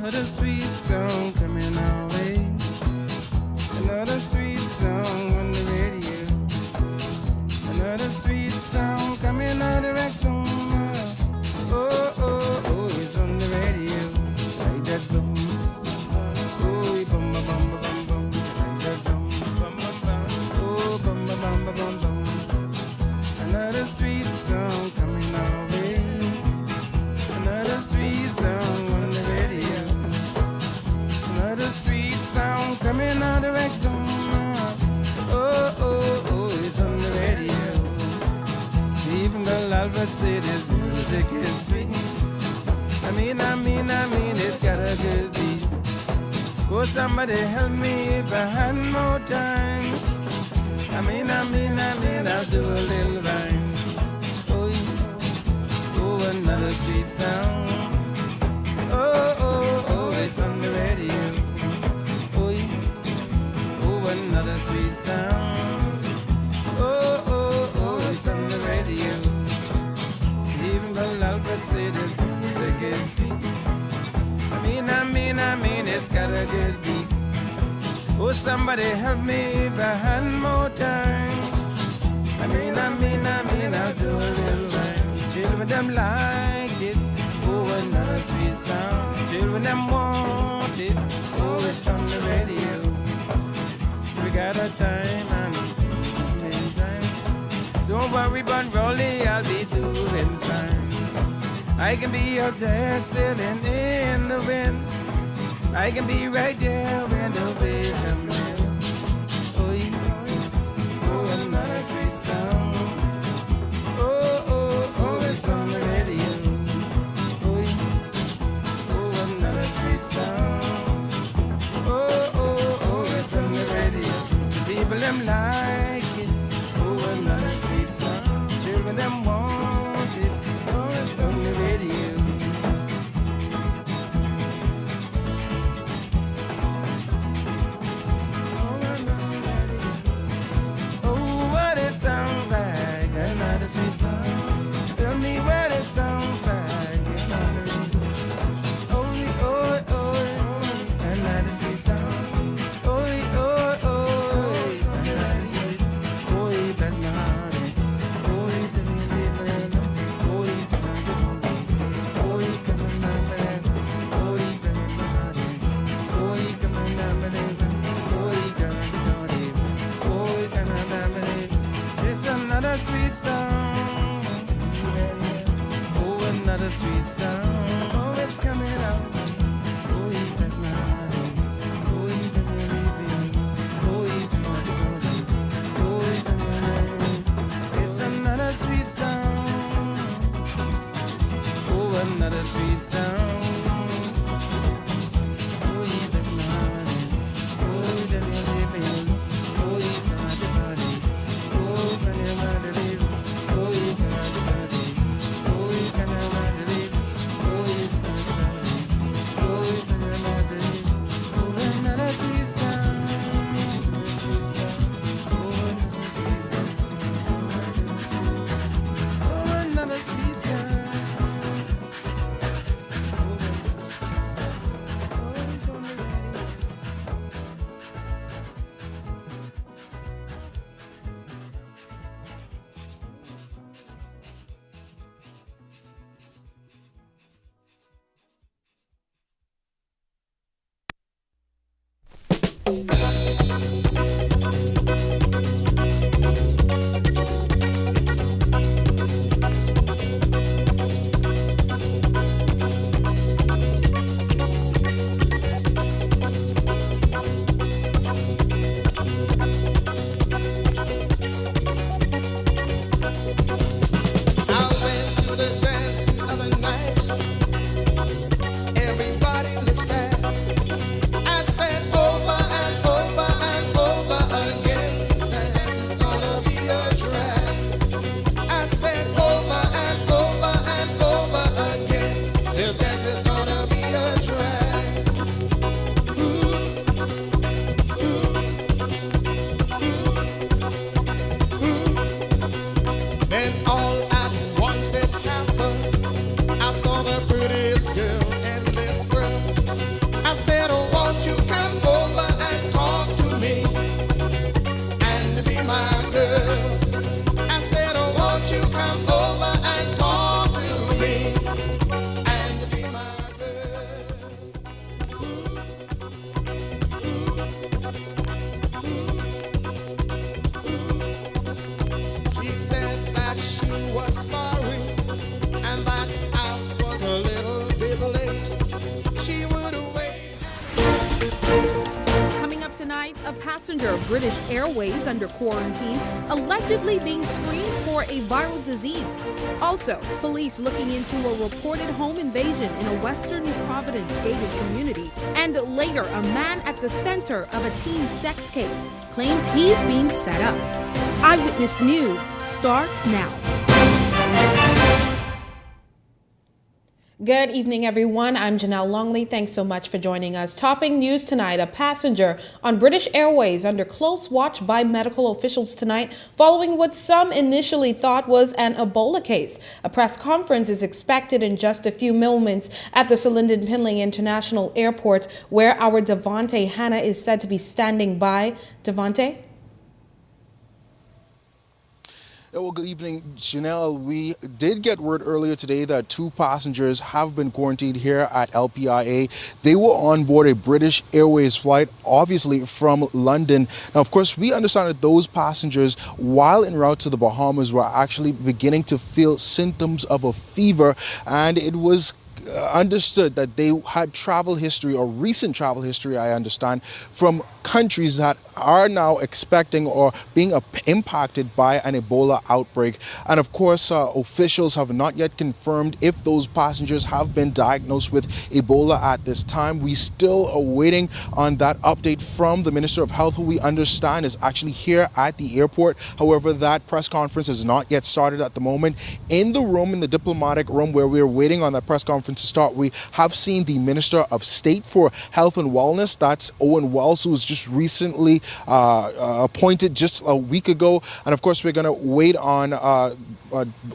Another sweet song coming our way. Another sweet song on the radio. Another sweet song coming out of Rexona. Oh, oh, oh, it's on the radio. Like that boom. Oh, bum, bum, bum, bum, bum. Like that bum, bum, bum, bum. Oh, bum, bum, bum, bum, bum. Another sweet song coming our way. Another sweet song on the radio. Another sweet song coming out of Rexona. Oh, oh, oh, it's on the radio. Even though Albert said his music is sweet. I mean, it's got a good beat. Oh, somebody help me if I had more time. I mean, I'll do a little rhyme. Oh, yeah. Oh, another sweet sound. Oh, oh, oh, it's on the radio. Oh, yeah. Oh, another sweet sound. Oh, oh, oh, it's on the radio. Even though Albert said his music is sweet. I mean, it's got a good beat. Oh, somebody help me if I had more time. I mean, I'll do a little rhyme. Children, them like it. Oh, another sweet sound. Children, them want it. Oh, it's on the radio. We got a time and time. Don't worry about Rolly, I'll be doing fine. I can be out there still in the wind. I can be right there when the wind comes in. Oh, yeah. Oh, another sweet song. Oh, oh, oh, it's on the radio. Oh, yeah. Oh, another sweet song. Oh, oh, oh, it's on the radio. The people them like it. Oh, another sweet song. Children them want it. Oh, it's on the radio. Sweet song. Tell me what it sounds like. It's on the radio. Oh, oh, oh, another sweet song. Oh, oh, oh, another. Oh, that's my heart. Oh, it's oh, come on, man. Oh, come on, oh, come on, man. Oh, come on, man. It's another sweet song. Another sweet song, oh, it's coming out. Oh, he does not. Oh, he doesn't leave me. Oh, he does not. Oh, he doesn't. It's another sweet song. Oh, another sweet song. Oh, he does not. Oh, he doesn't leave me. Oh, he does not. Oh, he does not leave. Oh, he does not. saw the prettiest girl in this world. A passenger of British Airways under quarantine, allegedly being screened for a viral disease. Also, police looking into a reported home invasion in a western New Providence gated community. And later, a man at the center of a teen sex case claims he's being set up. Eyewitness News starts now. Good evening, everyone. I'm Janelle Longley. Thanks so much for joining us. Topping news tonight, a passenger on British Airways under close watch by medical officials tonight following what some initially thought was an Ebola case. A press conference is expected in just a few moments at the Linden Pinley International Airport, where our Devontae Hanna is said to be standing by. Devontae? Well, good evening, Janelle. We did get word earlier today that 2 passengers have been quarantined here at LPIA. They were on board a British Airways flight, obviously from London. Now, of course, we understand that those passengers, while en route to the Bahamas, were actually beginning to feel symptoms of a fever, and it was understood that they had travel history, or recent travel history, I understand, from countries that are now expecting or being impacted by an Ebola outbreak. And of course, officials have not yet confirmed if those passengers have been diagnosed with Ebola at this time. We still are waiting on that update from the Minister of Health, who we understand is actually here at the airport. However, that press conference has not yet started at the moment. In the room, in the diplomatic room where we're waiting on that press conference to start, we have seen the Minister of State for Health and Wellness. That's Owen Wells, who was just recently appointed just a week ago. And of course, we're going to wait on a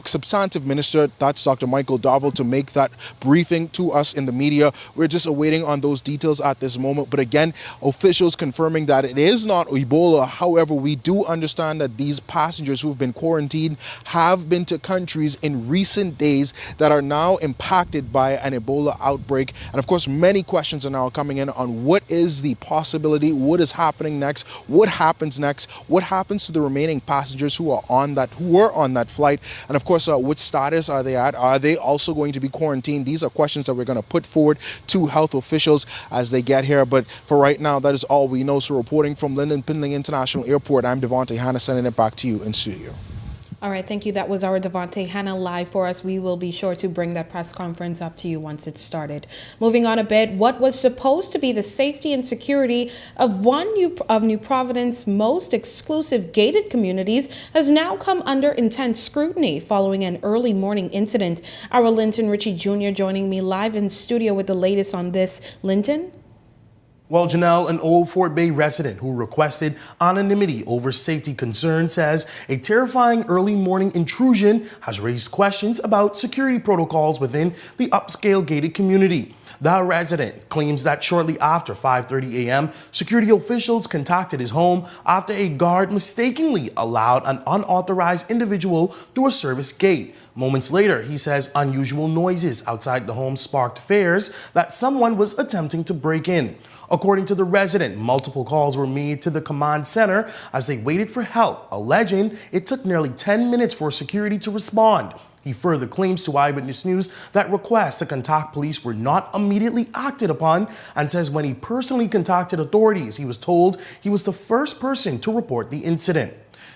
substantive minister, that's Dr. Michael Darville, to make that briefing to us in the media. We're just awaiting on those details at this moment. But again, officials confirming that it is not Ebola. However, we do understand that these passengers who have been quarantined have been to countries in recent days that are now impacted by an Ebola outbreak. And of course, many questions are now coming in on what is the possibility, what is happening next, what happens next, what happens to the remaining passengers who were on that flight, and of course, what status are they at? Are they also going to be quarantined? These are questions that we're going to put forward to health officials as they get here. But for right now, that is all we know. So reporting from Linden Pinley International Airport, I'm Devontae Hanna, sending it back to you in studio. All right, thank you. That was our Devontae Hanna live for us. We will be sure to bring that press conference up to you once it's started. Moving on a bit, what was supposed to be the safety and security of one of New Providence's most exclusive gated communities has now come under intense scrutiny following an early morning incident. Our Linton Ritchie Jr. joining me live in studio with the latest on this. Linton? Well, Janelle, an old Fort Bay resident who requested anonymity over safety concerns, says a terrifying early morning intrusion has raised questions about security protocols within the upscale gated community. The resident claims that shortly after 5:30 a.m., security officials contacted his home after a guard mistakenly allowed an unauthorized individual through a service gate. Moments later, he says unusual noises outside the home sparked fears that someone was attempting to break in. According to the resident, multiple calls were made to the command center as they waited for help, alleging it took nearly 10 minutes for security to respond. He further claims to Eyewitness News that requests to contact police were not immediately acted upon, and says when he personally contacted authorities, he was told he was the first person to report the incident.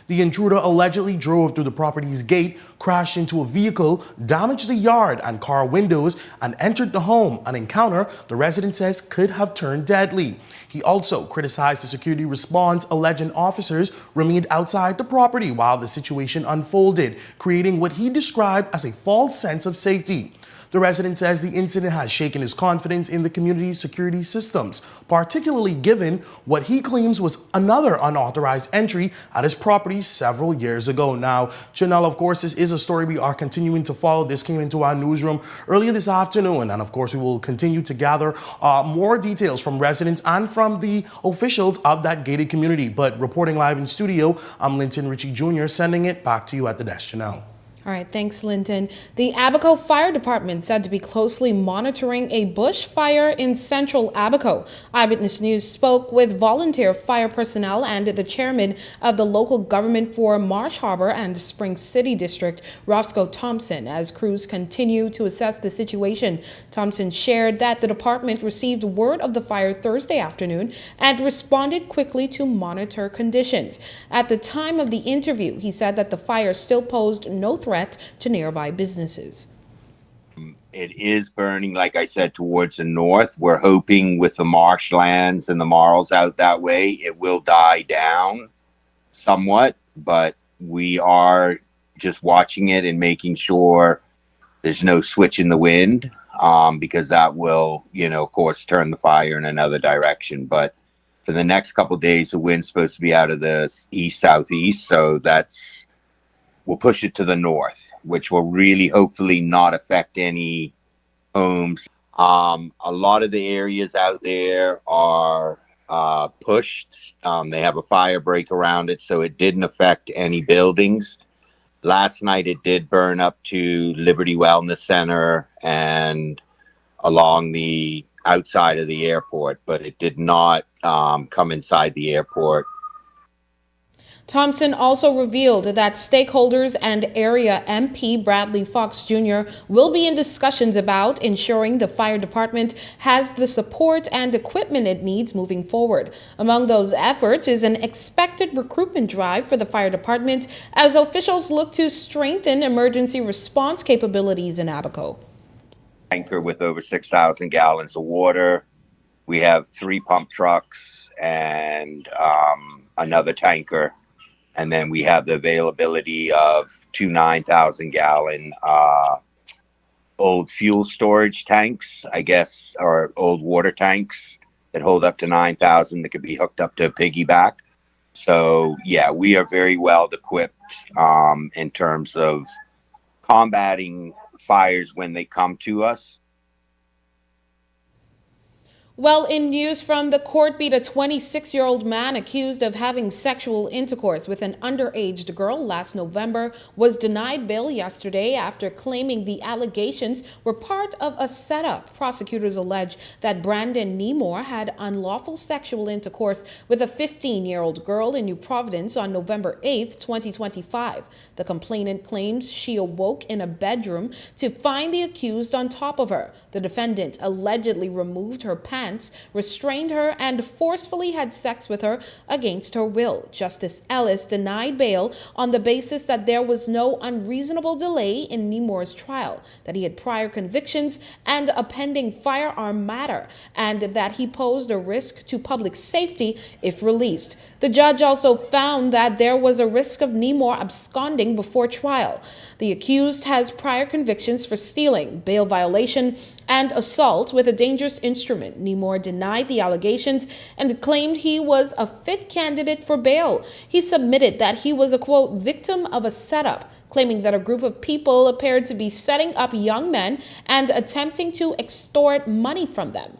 The intruder allegedly drove through the property's gate, crashed into a vehicle, damaged the yard and car windows, and entered the home, an encounter the resident says could have turned deadly. He also criticized the security response, alleging officers remained outside the property while the situation unfolded, creating what he described as a false sense of safety. The resident says the incident has shaken his confidence in the community's security systems, particularly given what he claims was another unauthorized entry at his property several years ago. Now, Janelle, of course, this is a story we are continuing to follow. This came into our newsroom earlier this afternoon, and of course, we will continue to gather more details from residents and from the officials of that gated community. But reporting live in studio, I'm Linton Ritchie Jr., sending it back to you at the desk, Janelle. All right, thanks, Linton. The Abaco Fire Department said to be closely monitoring a bush fire in central Abaco. Eyewitness News spoke with volunteer fire personnel and the chairman of the local government for Marsh Harbor and Spring City District, Roscoe Thompson, as crews continue to assess the situation. Thompson shared that the department received word of the fire Thursday afternoon and responded quickly to monitor conditions. At the time of the interview, he said that the fire still posed no threat to nearby businesses. It is burning, like I said, towards the north. We're hoping with the marshlands and the marls out that way, it will die down somewhat, but we are just watching it and making sure there's no switch in the wind, because that will, of course, turn the fire in another direction. But for the next couple of days, the wind's supposed to be out of the east-southeast, so we'll push it to the north, which will really hopefully not affect any homes. A lot of the areas out there are pushed. They have a fire break around it, so it didn't affect any buildings. Last night it did burn up to Liberty Wellness Center and along the outside of the airport, but it did not come inside the airport. Thompson also revealed that stakeholders and area MP Bradley Fox Jr. will be in discussions about ensuring the fire department has the support and equipment it needs moving forward. Among those efforts is an expected recruitment drive for the fire department as officials look to strengthen emergency response capabilities in Abaco. Tanker with over 6,000 gallons of water. We have 3 pump trucks and another tanker. And then we have the availability of 2 9,000-gallon old fuel storage tanks, I guess, or old water tanks that hold up to 9,000 that could be hooked up to a piggyback. So, yeah, we are very well equipped in terms of combating fires when they come to us. Well, in news from the court beat, a 26-year-old man accused of having sexual intercourse with an underage girl last November was denied bail yesterday after claiming the allegations were part of a setup. Prosecutors allege that Brandon Nemore had unlawful sexual intercourse with a 15-year-old girl in New Providence on November 8, 2025. The complainant claims she awoke in a bedroom to find the accused on top of her. The defendant allegedly removed her pants, restrained her, and forcefully had sex with her against her will. Justice Ellis denied bail on the basis that there was no unreasonable delay in Nemore's trial, that he had prior convictions and a pending firearm matter, and that he posed a risk to public safety if released. The judge also found that there was a risk of Nemore absconding before trial. The accused has prior convictions for stealing, bail violation, and assault with a dangerous instrument. Nemore denied the allegations and claimed he was a fit candidate for bail. He submitted that he was a, quote, victim of a setup, claiming that a group of people appeared to be setting up young men and attempting to extort money from them.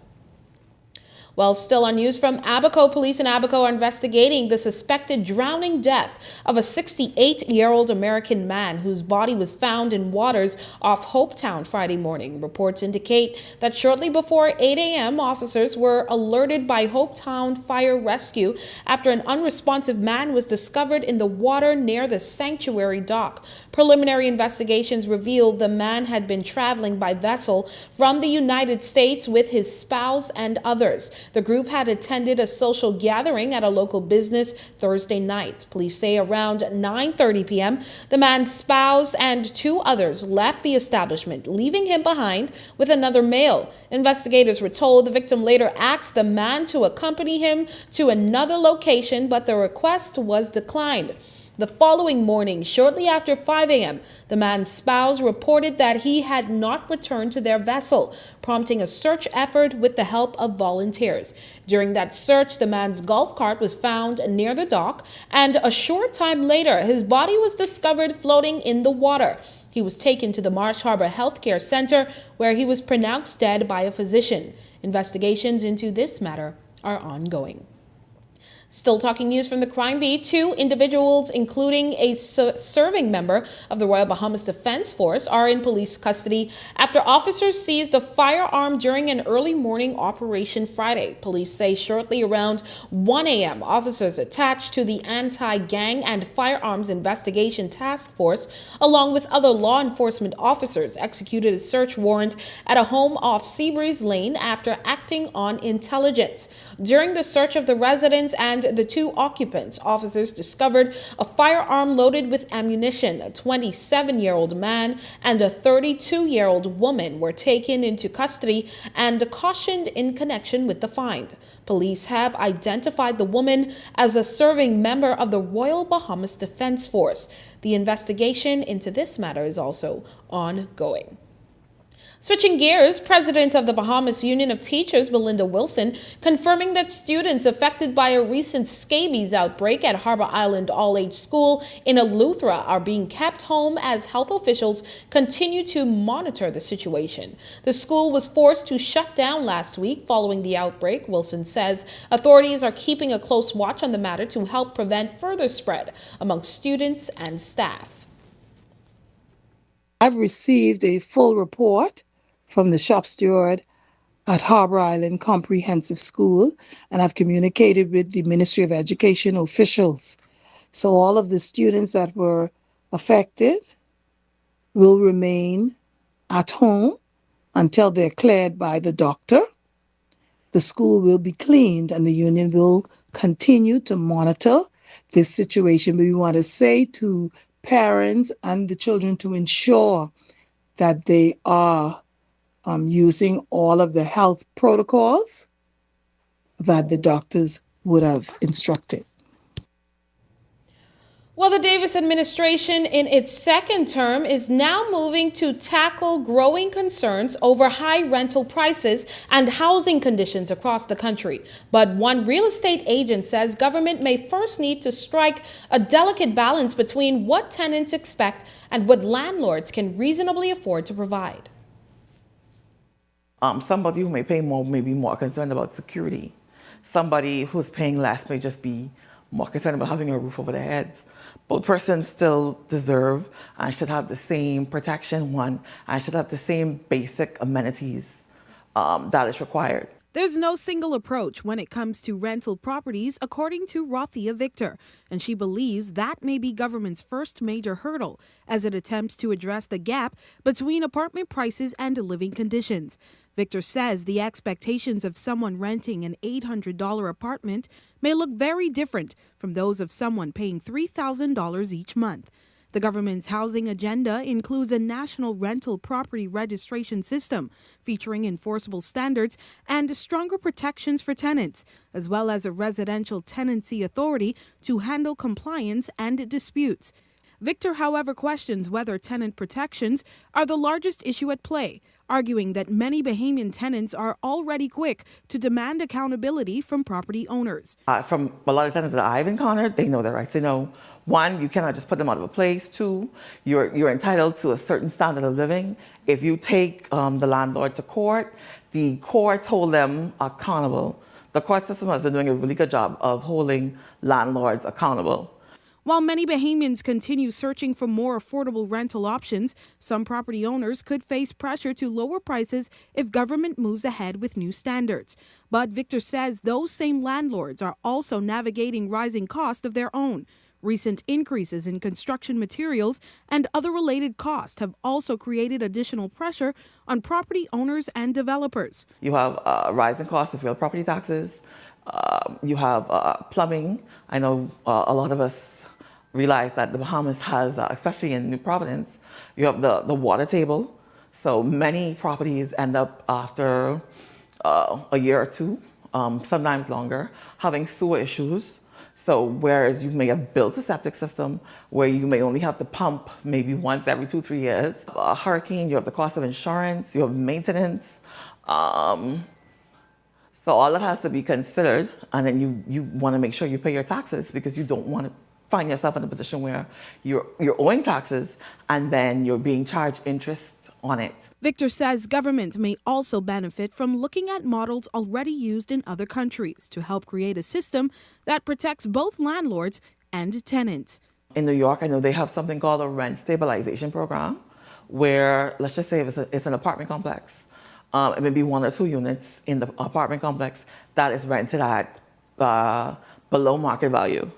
Well, still on news from Abaco, police in Abaco are investigating the suspected drowning death of a 68-year-old American man whose body was found in waters off Hopetown Friday morning. Reports indicate that shortly before 8 a.m., officers were alerted by Hopetown Fire Rescue after an unresponsive man was discovered in the water near the sanctuary dock. Preliminary investigations revealed the man had been traveling by vessel from the United States with his spouse and others. The group had attended a social gathering at a local business Thursday night. Police say around 9:30 p.m., the man's spouse and 2 others left the establishment, leaving him behind with another male. Investigators were told the victim later asked the man to accompany him to another location, but the request was declined. The following morning, shortly after 5 a.m., the man's spouse reported that he had not returned to their vessel, prompting a search effort with the help of volunteers. During that search, the man's golf cart was found near the dock, and a short time later, his body was discovered floating in the water. He was taken to the Marsh Harbor Healthcare Center, where he was pronounced dead by a physician. Investigations into this matter are ongoing. Still talking news from the crime beat, 2 individuals, including a serving member of the Royal Bahamas Defense Force, are in police custody after officers seized a firearm during an early morning operation Friday. Police say shortly around 1 a.m., officers attached to the Anti-Gang and Firearms Investigation Task Force, along with other law enforcement officers, executed a search warrant at a home off Seabreeze Lane after acting on intelligence. During the search of the residence and the 2 occupants, officers discovered a firearm loaded with ammunition. A 27-year-old man and a 32-year-old woman were taken into custody and cautioned in connection with the find. Police have identified the woman as a serving member of the Royal Bahamas Defense Force. The investigation into this matter is also ongoing. Switching gears, President of the Bahamas Union of Teachers, Belinda Wilson, confirming that students affected by a recent scabies outbreak at Harbor Island All-Age School in Eleuthera are being kept home as health officials continue to monitor the situation. The school was forced to shut down last week following the outbreak. Wilson says authorities are keeping a close watch on the matter to help prevent further spread among students and staff. I've received a full report from the shop steward at Harbor Island Comprehensive School, and I've communicated with the Ministry of Education officials. So all of the students that were affected will remain at home until they're cleared by the doctor. The school will be cleaned and the union will continue to monitor this situation. We want to say to parents and the children to ensure that they are using all of the health protocols that the doctors would have instructed. Well, the Davis administration in its second term is now moving to tackle growing concerns over high rental prices and housing conditions across the country. But one real estate agent says government may first need to strike a delicate balance between what tenants expect and what landlords can reasonably afford to provide. Somebody who may pay more may be more concerned about security. Somebody who's paying less may just be more concerned about having a roof over their heads. Both persons still deserve and should have the same protection, and should have the same basic amenities that is required. There's no single approach when it comes to rental properties, according to Rothia Victor, and she believes that may be government's first major hurdle as it attempts to address the gap between apartment prices and living conditions. Victor says the expectations of someone renting an $800 apartment may look very different from those of someone paying $3,000 each month. The government's housing agenda includes a national rental property registration system featuring enforceable standards and stronger protections for tenants, as well as a residential tenancy authority to handle compliance and disputes. Victor, however, questions whether tenant protections are the largest issue at play, arguing that many Bahamian tenants are already quick to demand accountability from property owners. From a lot of tenants that I've encountered, they know their rights. They know, 1, you cannot just put them out of a place. 2, you're entitled to a certain standard of living. If you take the landlord to court, the courts hold them accountable. The court system has been doing a really good job of holding landlords accountable. While many Bahamians continue searching for more affordable rental options, some property owners could face pressure to lower prices if government moves ahead with new standards. But Victor says those same landlords are also navigating rising costs of their own. Recent increases in construction materials and other related costs have also created additional pressure on property owners and developers. You have rising costs of real property taxes. You have plumbing. I know a lot of us realize that the Bahamas has, especially in New Providence, you have the water table. So many properties end up after a year or 2, sometimes longer, having sewer issues. So whereas you may have built a septic system where you may only have to pump maybe once every 2-3 years, a hurricane, you have the cost of insurance, you have maintenance. So all that has to be considered, and then you want to make sure you pay your taxes because you don't want to find yourself in a position where you're owing taxes and then you're being charged interest on it. Victor says government may also benefit from looking at models already used in other countries to help create a system that protects both landlords and tenants. In New York, I know they have something called a rent stabilization program, where, let's just say it's an apartment complex. It may be 1 or 2 units in the apartment complex that is rented at below market value.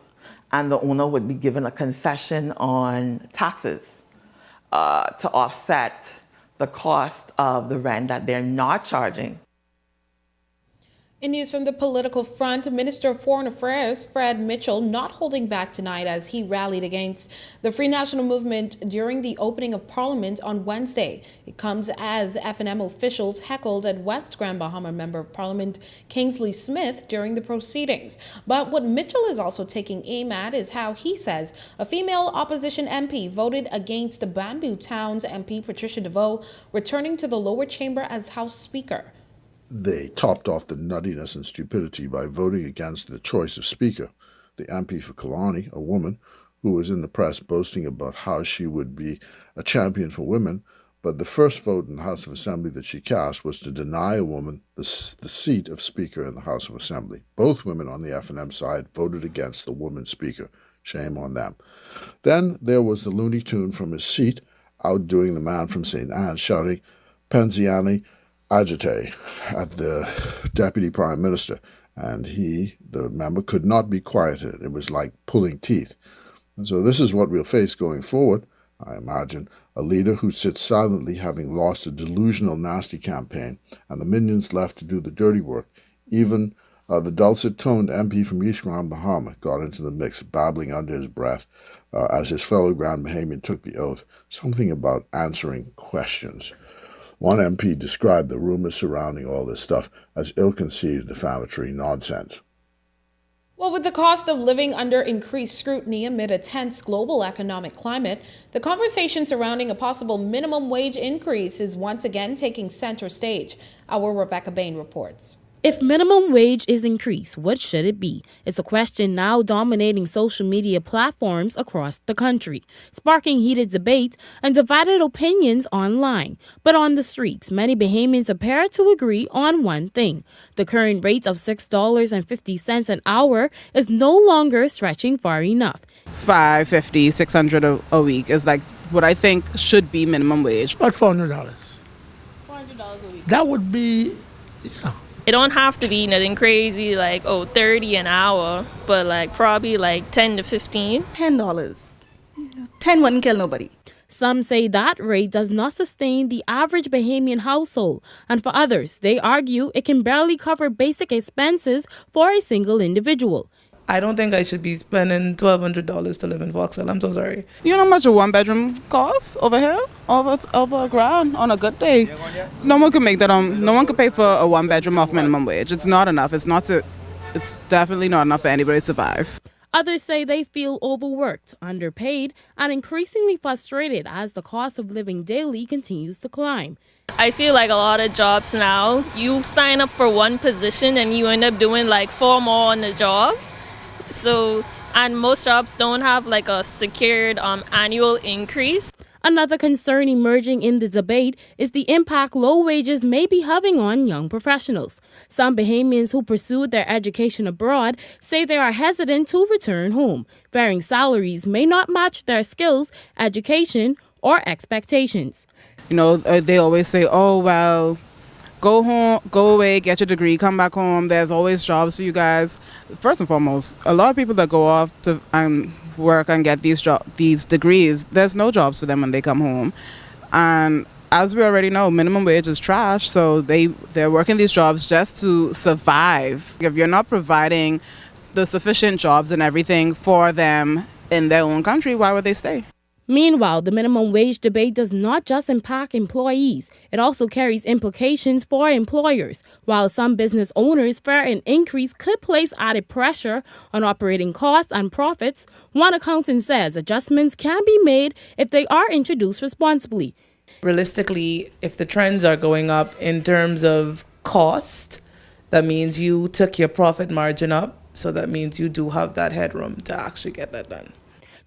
And the owner would be given a concession on taxes to offset the cost of the rent that they're not charging. In news from the political front, Minister of Foreign Affairs Fred Mitchell not holding back tonight as he rallied against the Free National Movement during the opening of Parliament on Wednesday. It comes as F&M officials heckled at West Grand Bahama Member of Parliament Kingsley Smith during the proceedings. But what Mitchell is also taking aim at is how he says a female opposition MP voted against Bamboo Town's MP Patricia DeVoe returning to the lower chamber as House Speaker. They topped off the nuttiness and stupidity by voting against the choice of Speaker. The MP for Killarney, a woman who was in the press boasting about how she would be a champion for women, but the first vote in the House of Assembly that she cast was to deny a woman the seat of Speaker in the House of Assembly. Both women on the F&M side voted against the woman Speaker. Shame on them. Then there was the Looney Tune from his seat, outdoing the man from St. Anne's, shouting, "Penziani, agite," at the Deputy Prime Minister, and he, the member, could not be quieted. It was like pulling teeth. And so this is what we'll face going forward, I imagine, a leader who sits silently having lost a delusional nasty campaign, and the minions left to do the dirty work. Even the dulcet-toned MP from East Grand Bahama got into the mix, babbling under his breath as his fellow Grand Bahamian took the oath, something about answering questions. One MP described the rumors surrounding all this stuff as ill-conceived, defamatory nonsense. Well, with the cost of living under increased scrutiny amid a tense global economic climate, the conversation surrounding a possible minimum wage increase is once again taking center stage. Our Rebecca Bain reports. If minimum wage is increased, what should it be? It's a question now dominating social media platforms across the country, sparking heated debate and divided opinions online. But on the streets, many Bahamians appear to agree on one thing. The current rate of $6.50 an hour is no longer stretching far enough. $550, $600 a week is like what I think should be minimum wage. About $400. $400 a week. That would be, yeah. It don't have to be nothing crazy like, 30 an hour, but like probably like 10 to 15. $10. 10 wouldn't kill nobody. Some say that rate does not sustain the average Bahamian household, and for others, they argue it can barely cover basic expenses for a single individual. I don't think I should be spending $1,200 to live in Vauxhall. I'm so sorry. You know how much a 1-bedroom costs over here? Over $1,000 on a good day. No one can make that. No one can pay for a 1-bedroom off minimum wage. It's not enough. It's definitely not enough for anybody to survive. Others say they feel overworked, underpaid, and increasingly frustrated as the cost of living daily continues to climb. I feel like a lot of jobs now, you sign up for one position and you end up doing like 4 more on the job. So, and most jobs don't have like a secured annual increase. Another concern emerging in the debate is the impact low wages may be having on young professionals. Some Bahamians who pursued their education abroad say they are hesitant to return home. Varying salaries may not match their skills, education, or expectations. You know, they always say, oh, well, go home, go away, get your degree, come back home. There's always jobs for you guys. First and foremost, a lot of people that go off to work and get these degrees, there's no jobs for them when they come home. And as we already know, minimum wage is trash, so they're working these jobs just to survive. If you're not providing the sufficient jobs and everything for them in their own country, why would they stay? Meanwhile, the minimum wage debate does not just impact employees. It also carries implications for employers. While some business owners fear an increase could place added pressure on operating costs and profits, one accountant says adjustments can be made if they are introduced responsibly. Realistically, if the trends are going up in terms of cost, that means you took your profit margin up. So that means you do have that headroom to actually get that done.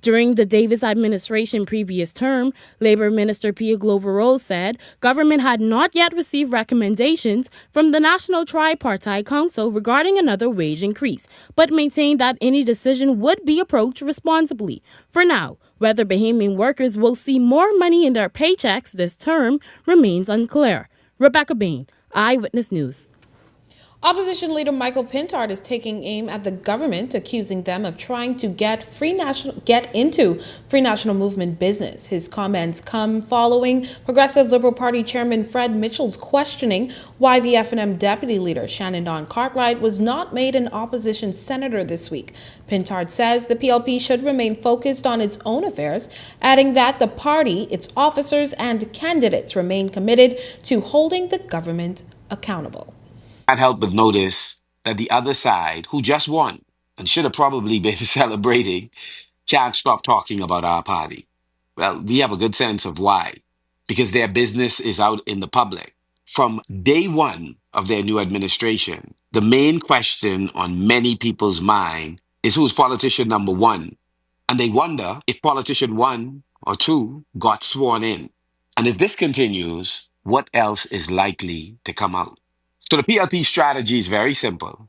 During the Davis administration previous term, Labor Minister Pia Glover-Rose said government had not yet received recommendations from the National Tripartite Council regarding another wage increase, but maintained that any decision would be approached responsibly. For now, whether Bahamian workers will see more money in their paychecks this term remains unclear. Rebecca Bain, Eyewitness News. Opposition leader Michael Pintard is taking aim at the government, accusing them of trying to get into Free National Movement business. His comments come following Progressive Liberal Party Chairman Fred Mitchell's questioning why the F&M deputy leader Shannon Dawn Cartwright was not made an opposition senator this week. Pintard says the PLP should remain focused on its own affairs, adding that the party, its officers, and candidates remain committed to holding the government accountable. Can't help but notice that the other side, who just won and should have probably been celebrating, can't stop talking about our party. Well, we have a good sense of why. Because their business is out in the public. From day one of their new administration, the main question on many people's mind is who's politician number one. And they wonder if politician 1 or 2 got sworn in. And if this continues, what else is likely to come out? So the PLP strategy is very simple.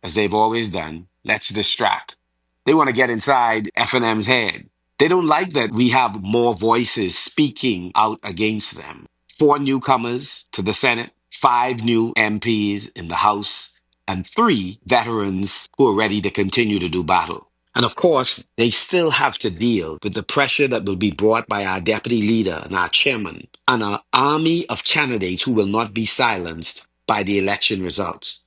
As they've always done, let's distract. They want to get inside F&M's head. They don't like that we have more voices speaking out against them. 4 newcomers to the Senate, 5 new MPs in the House, and 3 veterans who are ready to continue to do battle. And of course, they still have to deal with the pressure that will be brought by our deputy leader and our chairman and our army of candidates who will not be silenced by the election results.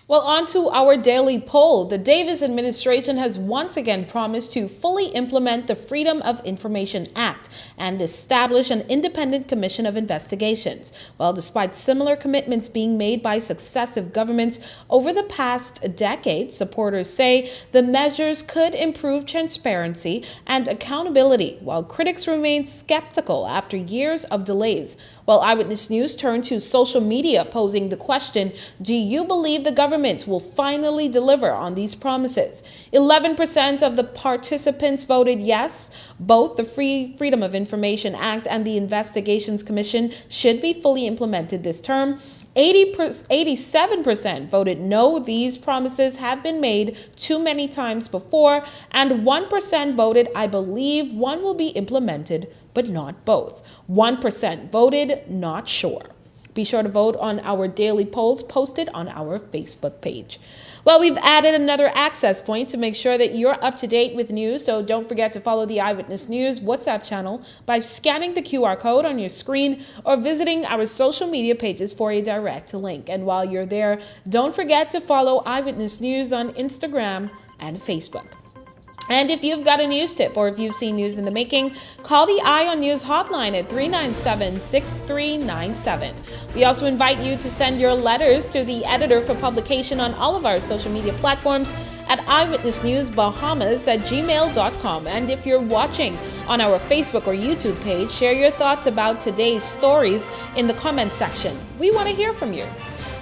Well, on to our daily poll. The Davis administration has once again promised to fully implement the Freedom of Information Act and establish an independent commission of investigations. Well, despite similar commitments being made by successive governments over the past decade, supporters say the measures could improve transparency and accountability, while critics remain skeptical after years of delays. Well, Eyewitness News turned to social media, posing the question, do you believe the government will finally deliver on these promises? 11% of the participants voted yes. Both the Freedom of Information Act and the Investigations Commission should be fully implemented this term. 87% voted no, these promises have been made too many times before, and 1% voted I believe one will be implemented, but not both. 1% voted not sure. Be sure to vote on our daily polls posted on our Facebook page. Well, we've added another access point to make sure that you're up to date with news, so don't forget to follow the Eyewitness News WhatsApp channel by scanning the QR code on your screen or visiting our social media pages for a direct link. And while you're there, don't forget to follow Eyewitness News on Instagram and Facebook. And if you've got a news tip or if you've seen news in the making, call the Eye on News hotline at 397-6397. We also invite you to send your letters to the editor for publication on all of our social media platforms at eyewitnessnewsbahamas@gmail.com. And if you're watching on our Facebook or YouTube page, share your thoughts about today's stories in the comments section. We want to hear from you.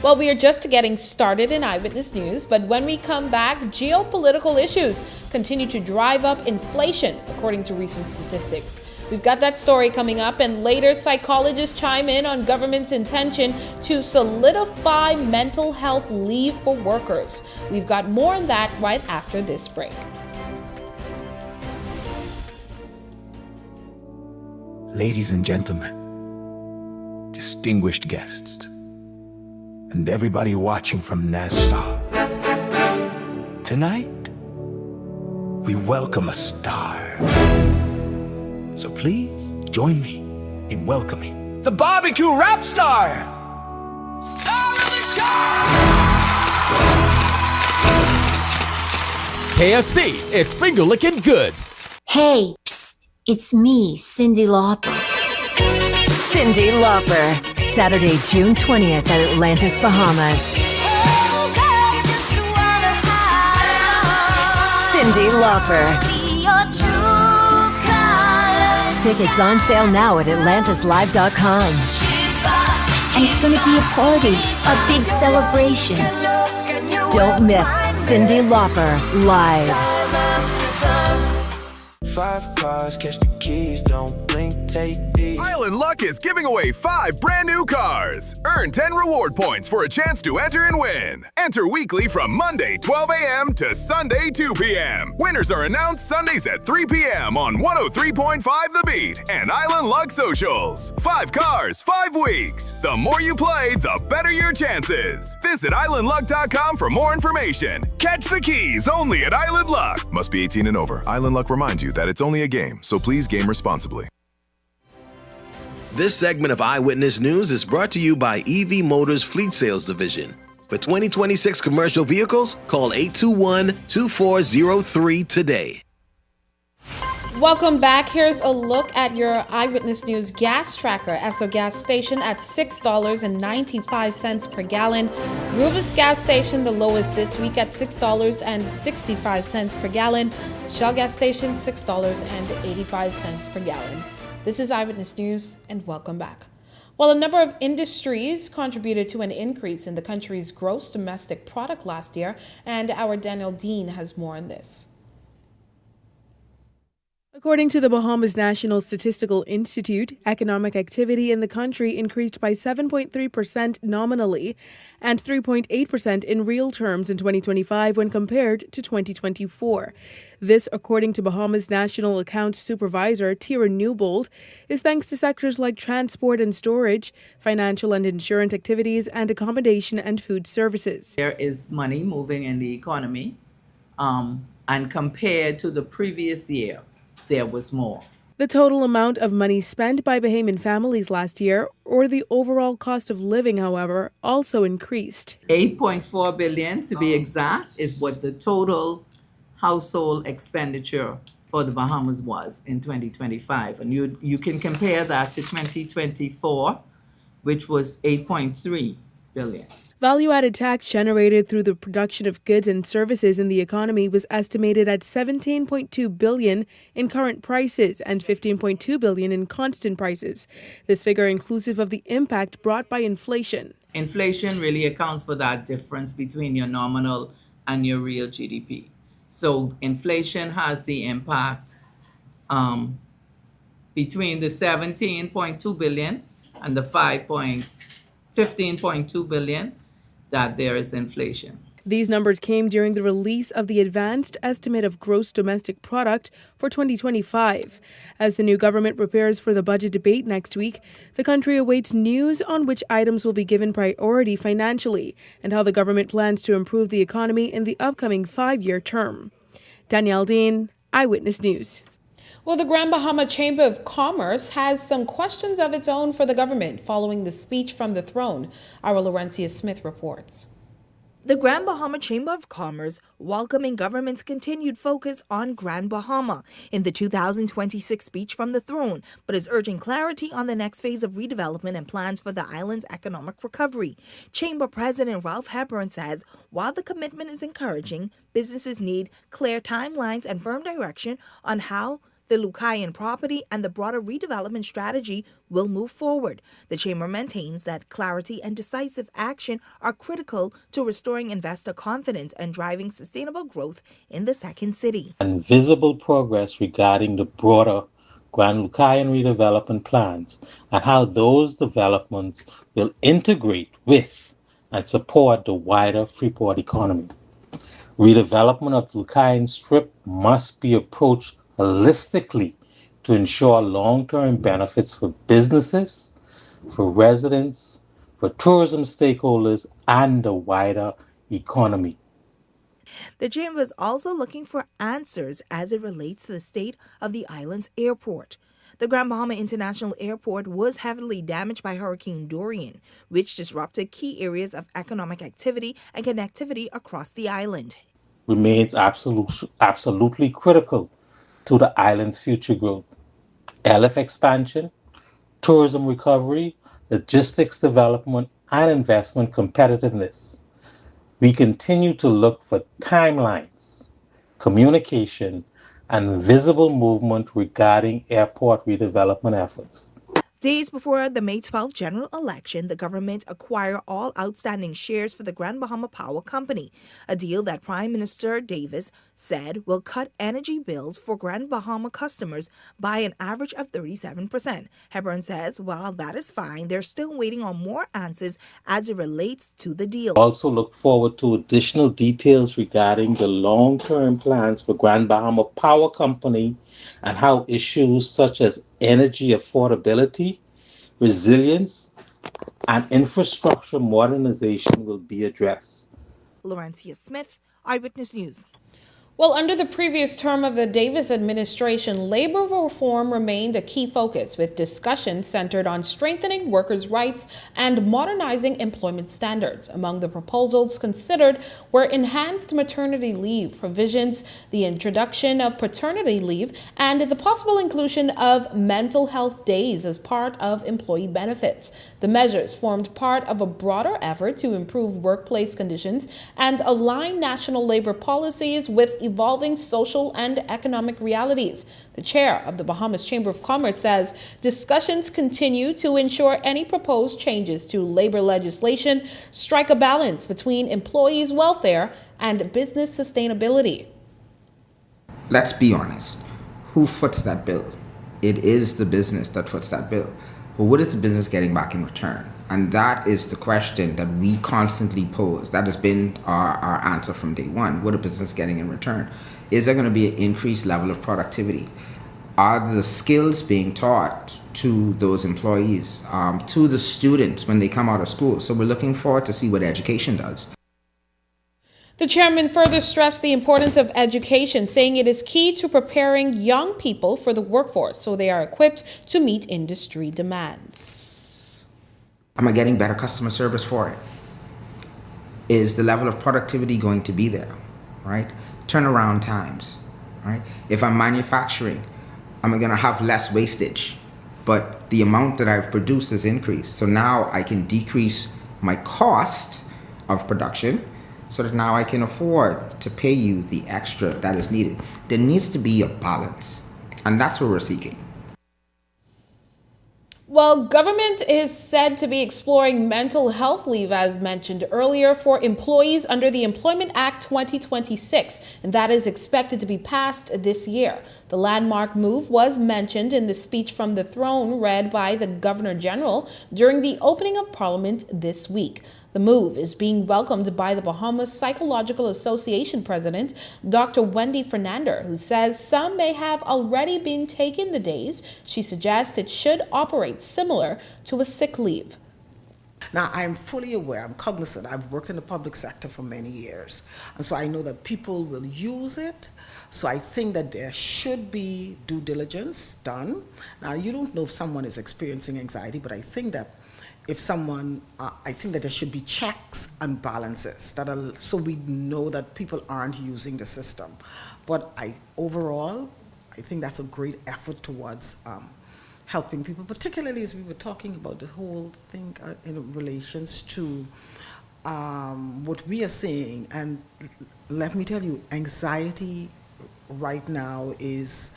Well, we are just getting started in Eyewitness News, but when we come back, geopolitical issues continue to drive up inflation, according to recent statistics. We've got that story coming up, and later psychologists chime in on government's intention to solidify mental health leave for workers. We've got more on that right after this break. Ladies and gentlemen, distinguished guests, and everybody watching from Nassau. Tonight, we welcome a star. So please join me in welcoming the barbecue rap star! Star of the show! KFC, it's finger licking good. Hey, psst, it's me, Cyndi Lauper. Cyndi Lauper, Saturday, June 20th at Atlantis, Bahamas. Cyndi Lauper. Tickets on sale now at atlantislive.com. And it's going to be a party, a big celebration. Don't miss Cyndi Lauper live. 5 cars, catch the keys, don't blink, take these. Island Luck is giving away 5 brand new cars. Earn 10 reward points for a chance to enter and win. Enter weekly from Monday 12 a.m. to Sunday 2 p.m. Winners are announced Sundays at 3 p.m. on 103.5 The Beat and Island Luck Socials. 5 cars, 5 weeks. The more you play, the better your chances. Visit islandluck.com for more information. Catch the keys only at Island Luck. Must be 18 and over. Island Luck reminds you that it's only a game, so please game responsibly. This segment of Eyewitness News is brought to you by EV Motors Fleet Sales Division. For 2026 commercial vehicles, call 821-2403 today. Welcome back. Here's a look at your Eyewitness News gas tracker. Esso gas station at $6.95 per gallon. Rubis gas station, the lowest this week at $6.65 per gallon. Shell gas station, $6.85 per gallon. This is Eyewitness News, and welcome back. Well, a number of industries contributed to an increase in the country's gross domestic product last year, and our Daniel Dean has more on this. According to the Bahamas National Statistical Institute, economic activity in the country increased by 7.3% nominally and 3.8% in real terms in 2025 when compared to 2024. This, according to Bahamas National Accounts Supervisor Tira Newbold, is thanks to sectors like transport and storage, financial and insurance activities, and accommodation and food services. There is money moving in the economy, and compared to the previous year, there was more. The total amount of money spent by Bahamian families last year, or the overall cost of living, however, also increased. $8.4 billion, to be exact, is what the total household expenditure for the Bahamas was in 2025. And you can compare that to 2024, which was $8.3 billion. Value-added tax generated through the production of goods and services in the economy was estimated at $17.2 billion in current prices and $15.2 billion in constant prices. This figure inclusive of the impact brought by inflation. Inflation really accounts for that difference between your nominal and your real GDP. So inflation has the impact between the $17.2 billion and the $15.2 billion. That there is inflation. These numbers came during the release of the Advanced Estimate of Gross Domestic Product for 2025. As the new government prepares for the budget debate next week, the country awaits news on which items will be given priority financially and how the government plans to improve the economy in the upcoming 5-year term. Danielle Dean, Eyewitness News. Well, the Grand Bahama Chamber of Commerce has some questions of its own for the government following the speech from the throne. Our Laurencia Smith reports. The Grand Bahama Chamber of Commerce welcoming government's continued focus on Grand Bahama in the 2026 speech from the throne, but is urging clarity on the next phase of redevelopment and plans for the island's economic recovery. Chamber President Ralph Hepburn says while the commitment is encouraging, businesses need clear timelines and firm direction on how the Lucayan property and the broader redevelopment strategy will move forward. The Chamber maintains that clarity and decisive action are critical to restoring investor confidence and driving sustainable growth in the second city. And visible progress regarding the broader Grand Lucayan redevelopment plans and how those developments will integrate with and support the wider Freeport economy. Redevelopment of the Lucayan Strip must be approached holistically to ensure long-term benefits for businesses, for residents, for tourism stakeholders, and the wider economy. The Chamber is also looking for answers as it relates to the state of the island's airport. The Grand Bahama International Airport was heavily damaged by Hurricane Dorian, which disrupted key areas of economic activity and connectivity across the island. Remains absolutely critical to the island's future growth. LF expansion, tourism recovery, logistics development, and investment competitiveness. We continue to look for timelines, communication, and visible movement regarding airport redevelopment efforts. Days before the May 12th general election, the government acquired all outstanding shares for the Grand Bahama Power Company, a deal that Prime Minister Davis said will cut energy bills for Grand Bahama customers by an average of 37%. Hebron says while that is fine, they're still waiting on more answers as it relates to the deal. Also look forward to additional details regarding the long-term plans for Grand Bahama Power Company and how issues such as energy affordability, resilience, and infrastructure modernization will be addressed. Laurencia Smith, Eyewitness News. Well, under the previous term of the Davis administration, labor reform remained a key focus, with discussions centered on strengthening workers' rights and modernizing employment standards. Among the proposals considered were enhanced maternity leave provisions, the introduction of paternity leave, and the possible inclusion of mental health days as part of employee benefits. The measures formed part of a broader effort to improve workplace conditions and align national labor policies with evolving social and economic realities. The chair of the Bahamas Chamber of Commerce says discussions continue to ensure any proposed changes to labor legislation strike a balance between employees' welfare and business sustainability. Let's be honest. Who foots that bill? It is the business that foots that bill. But what is the business getting back in return? And that is the question that we constantly pose. That has been our answer from day one. What are business getting in return? Is there going to be an increased level of productivity? Are the skills being taught to those employees, to the students when they come out of school? So we're looking forward to see what education does. The chairman further stressed the importance of education, saying it is key to preparing young people for the workforce so they are equipped to meet industry demands. Am I getting better customer service for it? Is the level of productivity going to be there, right? Turnaround times, right? If I'm manufacturing, am I going to have less wastage? But the amount that I've produced has increased. So now I can decrease my cost of production so that now I can afford to pay you the extra that is needed. There needs to be a balance, and that's what we're seeking. Well, government is said to be exploring mental health leave, as mentioned earlier, for employees under the Employment Act 2026, and that is expected to be passed this year. The landmark move was mentioned in the speech from the throne read by the Governor General during the opening of Parliament this week. The move is being welcomed by the Bahamas Psychological Association president, Dr. Wendy Fernander, who says some may have already been taking the days. She suggests it should operate similar to a sick leave. Now, I'm fully aware, I'm cognizant, I've worked in the public sector for many years, and so I know that people will use it. So I think that there should be due diligence done. Now, you don't know if someone is experiencing anxiety, but I think that if someone, I think that there should be checks and balances so we know that people aren't using the system. But overall, I think that's a great effort towards helping people, particularly as we were talking about this whole thing in relations to what we are seeing. And let me tell you, anxiety right now is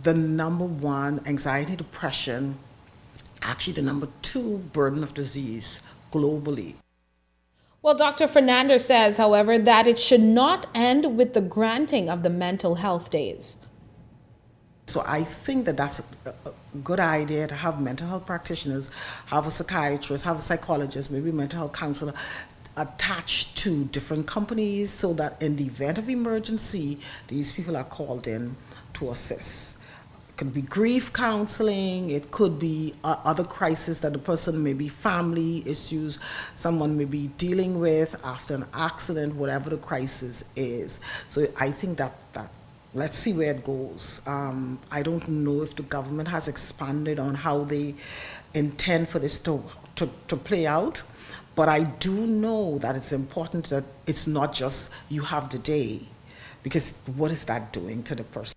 the number one, anxiety, depression, actually the number 2 burden of disease globally. Well, Dr. Fernandez says, however, that it should not end with the granting of the mental health days. So I think that that's a good idea to have mental health practitioners, have a psychiatrist, have a psychologist, maybe a mental health counselor attached to different companies so that in the event of emergency, these people are called in to assist. It could be grief counseling, it could be other crises that the person, maybe family issues, someone may be dealing with after an accident, whatever the crisis is. So I think that let's see where it goes. I don't know if the government has expanded on how they intend for this to play out, but I do know that it's important that it's not just you have the day, because what is that doing to the person?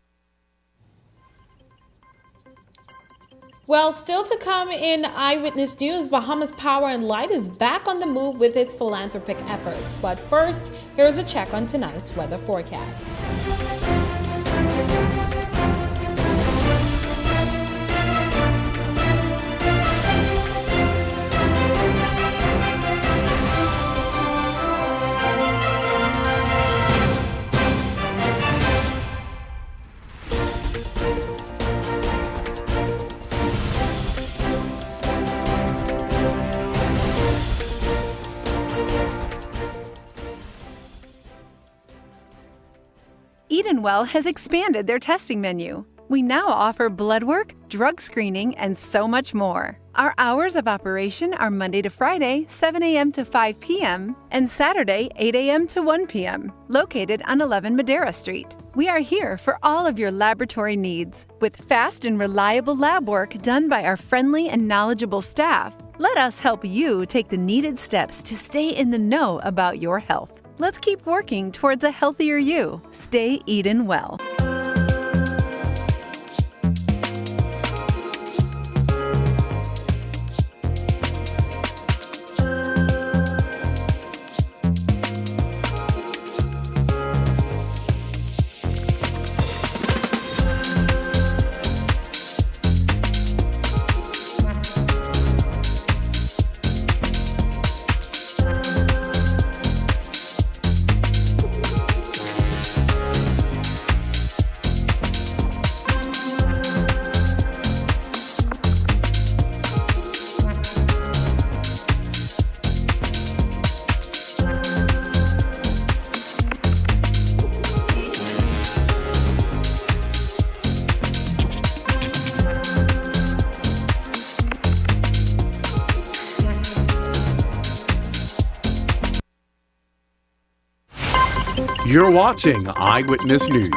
Well, still to come in Eyewitness News, Bahamas Power and Light is back on the move with its philanthropic efforts. But first, here's a check on tonight's weather forecast. Eat & Well has expanded their testing menu. We now offer blood work, drug screening, and so much more. Our hours of operation are Monday to Friday, 7 a.m. to 5 p.m., and Saturday, 8 a.m. to 1 p.m., located on 11 Madera Street. We are here for all of your laboratory needs, with fast and reliable lab work done by our friendly and knowledgeable staff. Let us help you take the needed steps to stay in the know about your health. Let's keep working towards a healthier you. Stay eatin' well. You're watching Eyewitness News.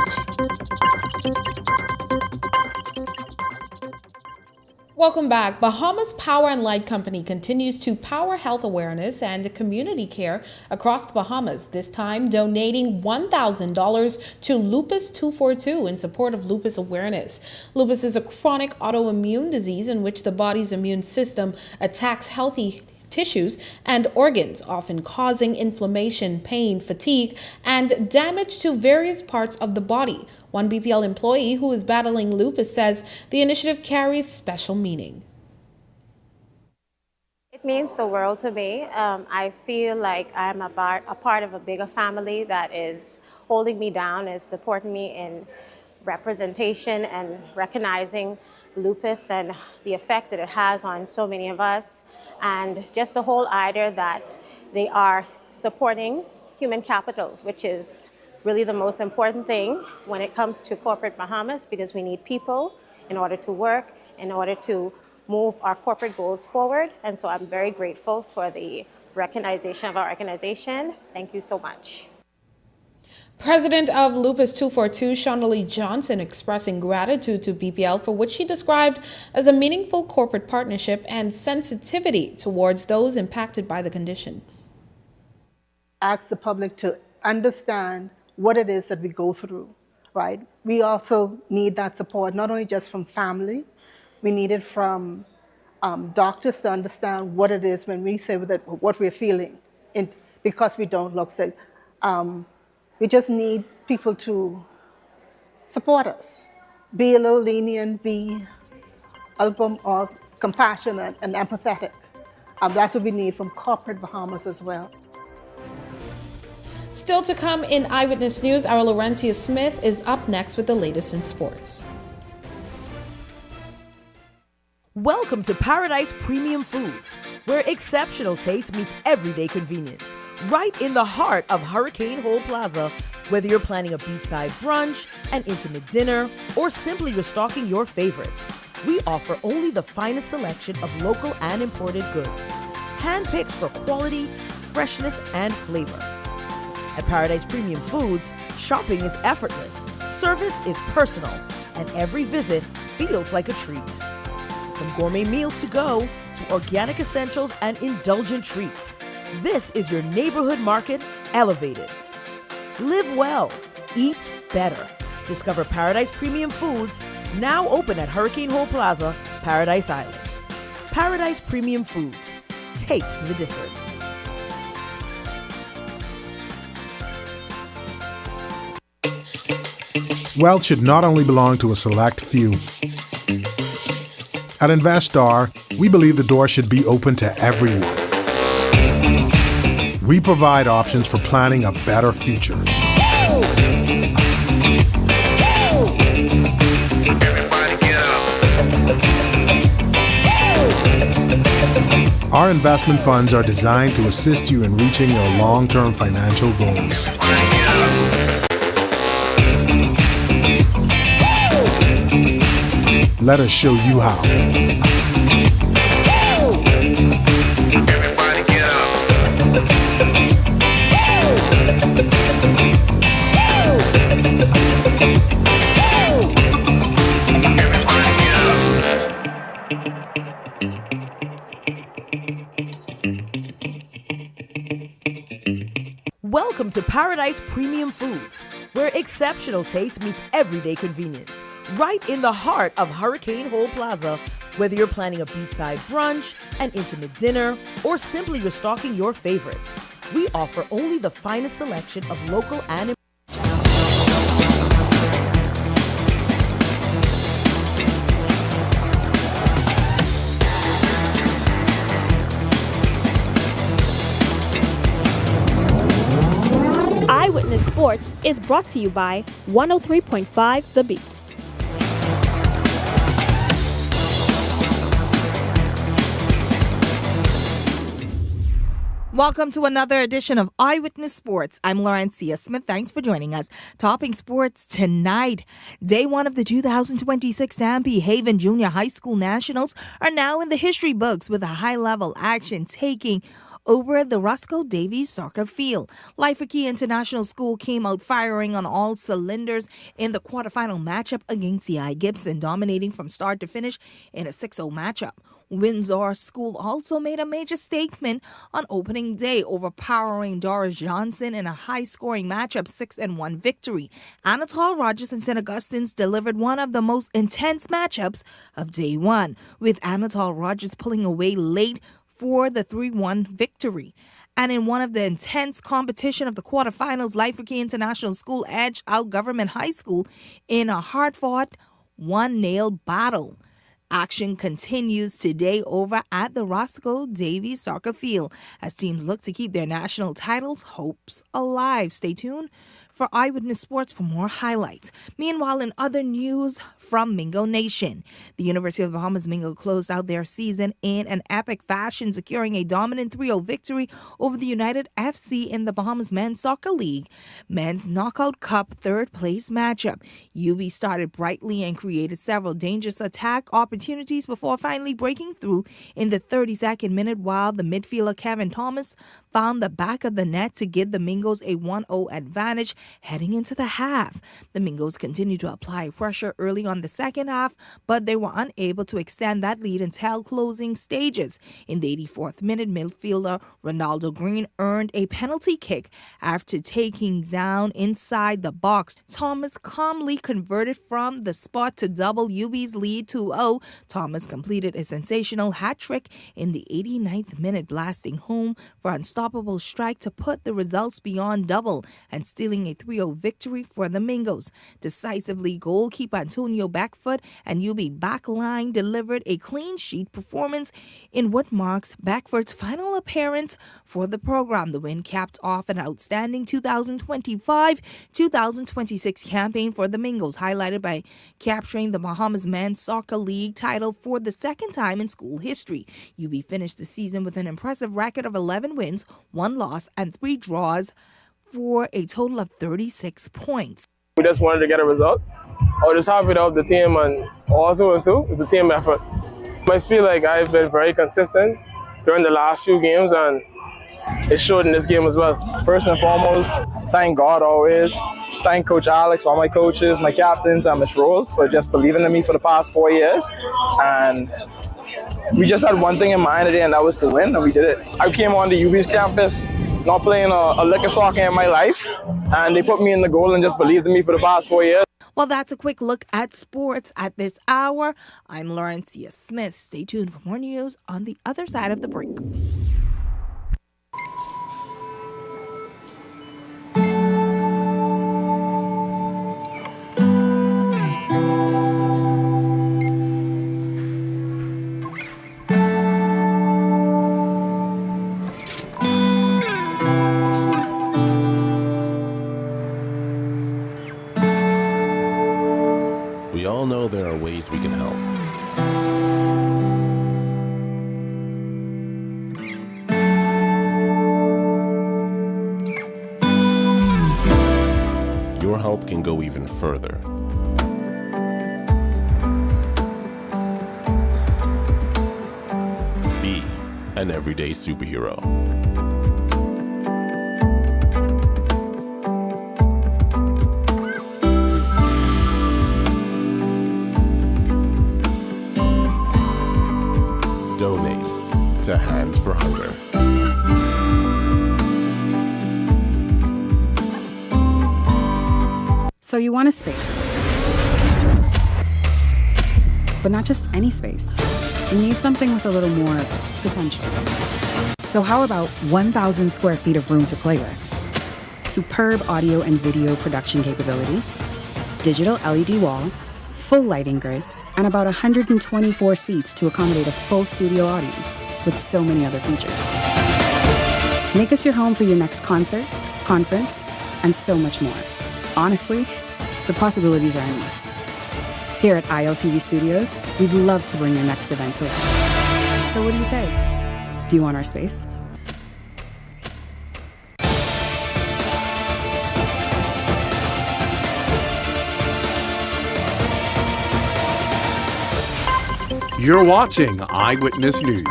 Welcome back. Bahamas Power and Light Company continues to power health awareness and community care across the Bahamas, this time donating $1,000 to Lupus 242 in support of lupus awareness. Lupus is a chronic autoimmune disease in which the body's immune system attacks healthy tissues and organs, often causing inflammation, pain, fatigue, and damage to various parts of the body. One BPL employee who is battling lupus says the initiative carries special meaning. It means the world to me. I feel like I'm a part of a bigger family that is holding me down, is supporting me in representation and recognizing lupus and the effect that it has on so many of us, and just the whole idea that they are supporting human capital, which is really the most important thing when it comes to corporate Bahamas, because we need people in order to work, in order to move our corporate goals forward. And so I'm very grateful for the recognition of our organization. Thank you so much. President of Lupus 242, Shondalee Johnson, expressing gratitude to BPL for what she described as a meaningful corporate partnership and sensitivity towards those impacted by the condition. Ask the public to understand what it is that we go through, right? We also need that support, not only just from family, we need it from doctors to understand what it is when we say what we're feeling, because we don't look sick. We just need people to support us, be a little lenient, be a little more compassionate and empathetic. That's what we need from corporate Bahamas as well. Still to come in Eyewitness News, our Laurentia Smith is up next with the latest in sports. Welcome to Paradise Premium Foods, where exceptional taste meets everyday convenience. Right in the heart of Hurricane Hole Plaza, whether you're planning a beachside brunch, an intimate dinner, or simply restocking your favorites, we offer only the finest selection of local and imported goods, handpicked for quality, freshness, and flavor. At Paradise Premium Foods, shopping is effortless, service is personal, and every visit feels like a treat. From gourmet meals to go to organic essentials and indulgent treats, this is your neighborhood market elevated. Live well, eat better. Discover Paradise Premium Foods, now open at Hurricane Hole Plaza, Paradise Island. Paradise Premium Foods, taste the difference. Wealth should not only belong to a select few. At Investar, we believe the door should be open to everyone. We provide options for planning a better future. Our investment funds are designed to assist you in reaching your long-term financial goals. Let us show you how. Welcome to Paradise Premium Foods, where exceptional taste meets everyday convenience. Right in the heart of Hurricane Hole Plaza, whether you're planning a beachside brunch, an intimate dinner, or simply restocking your favorites. We offer only the finest selection of local and Eyewitness Sports is brought to you by 103.5 The Beat. Welcome to another edition of Eyewitness Sports. I'm Laurencia Smith. Thanks for joining us. Topping sports tonight. Day one of the 2026 Stampede Haven Junior High School Nationals are now in the history books with a high-level action taking over the Roscoe Davies soccer field. Life Key International School came out firing on all cylinders in the quarterfinal matchup against C.I. Gibson, dominating from start to finish in a 6-0 matchup. Windsor School also made a major statement on opening day, overpowering Doris Johnson in a high-scoring matchup 6-1 victory. Anatole Rogers and St. Augustine's delivered one of the most intense matchups of day one, with Anatole Rogers pulling away late for the 3-1 victory. And in one of the intense competition of the quarterfinals, Life Key International School edged out Government High School in a hard-fought one-nail battle. Action continues today over at the Roscoe Davies soccer field as teams look to keep their national titles hopes alive. Stay tuned for Eyewitness Sports for more highlights. Meanwhile, in other news from Mingo Nation, the University of the Bahamas Mingo closed out their season in an epic fashion, securing a dominant 3-0 victory over the United FC in the Bahamas Men's Soccer League Men's Knockout Cup third-place matchup. UB started brightly and created several dangerous attack opportunities before finally breaking through in the 32nd minute, while the midfielder Kevin Thomas found the back of the net to give the Mingos a 1-0 advantage heading into the half. The Mingos continued to apply pressure early on the second half, but they were unable to extend that lead until closing stages. In the 84th minute, midfielder Ronaldo Green earned a penalty kick after taking down inside the box. Thomas calmly converted from the spot to double UB's lead 2-0. Thomas completed a sensational hat trick in the 89th minute, blasting home for an unstoppable strike to put the results beyond double and stealing a 3-0 victory for the Mingos. Decisively, goalkeeper Antonio Backfoot and UB backline delivered a clean sheet performance in what marks Backfoot's final appearance for the program. The win capped off an outstanding 2025-2026 campaign for the Mingos, highlighted by capturing the Bahamas Men's Soccer League title for the second time in school history. UB finished the season with an impressive record of 11 wins, 1 loss, and 3 draws for a total of 36 points. We just wanted to get a result. I was just happy to help the team, and all through and through, it's a team effort. I feel like I've been very consistent during the last few games, and it showed in this game as well. First and foremost, thank God always. Thank Coach Alex, all my coaches, my captains, and Ms. Rose for just believing in me for the past 4 years. And we just had one thing in mind today, and that was to win, and we did it. I came on the UB's campus not playing a lick of soccer in my life, and they put me in the goal and just believed in me for the past 4 years. Well, that's a quick look at sports at this hour. I'm Laurencia Smith. Stay tuned for more news on the other side of the break. We all know there are ways we can help. Your help can go even further. an everyday superhero. Donate to Hands for Hunger. So you want a space, but not just any space. You need something with a little more potential. So how about 1,000 square feet of room to play with? Superb audio and video production capability, digital LED wall, full lighting grid, and about 124 seats to accommodate a full studio audience with so many other features. Make us your home for your next concert, conference, and so much more. Honestly, the possibilities are endless. Here at ILTV Studios, we'd love to bring your next event to life. So what do you say? Do you want our space? You're watching Eyewitness News.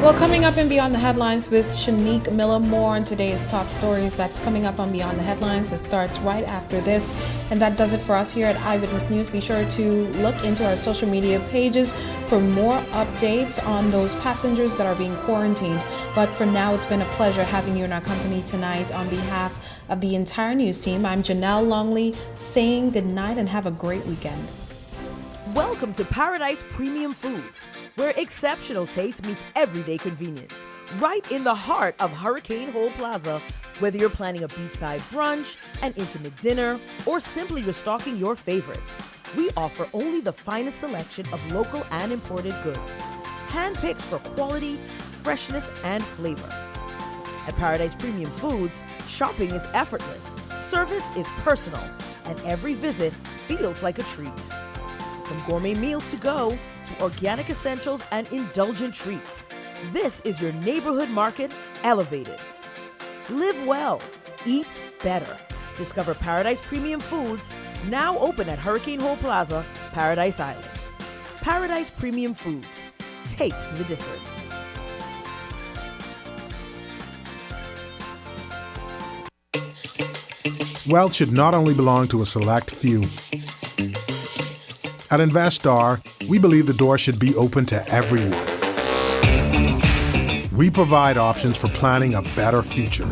Well, coming up in Beyond the Headlines with Shanique Miller, more on today's top stories. That's coming up on Beyond the Headlines. It starts right after this. And that does it for us here at Eyewitness News. Be sure to look into our social media pages for more updates on those passengers that are being quarantined. But for now, it's been a pleasure having you in our company tonight. On behalf of the entire news team, I'm Janelle Longley saying good night and have a great weekend. Welcome to Paradise Premium Foods, where exceptional taste meets everyday convenience. Right in the heart of Hurricane Hole Plaza, whether you're planning a beachside brunch, an intimate dinner, or simply restocking your favorites, we offer only the finest selection of local and imported goods, handpicked for quality, freshness, and flavor. At Paradise Premium Foods, shopping is effortless, service is personal, and every visit feels like a treat. From gourmet meals to go to organic essentials and indulgent treats, this is your neighborhood market elevated. Live well, eat better. Discover Paradise Premium Foods, now open at Hurricane Hole Plaza, Paradise Island. Paradise Premium Foods. Taste the difference. Wealth should not only belong to a select few. At Investar, we believe the door should be open to everyone. We provide options for planning a better future.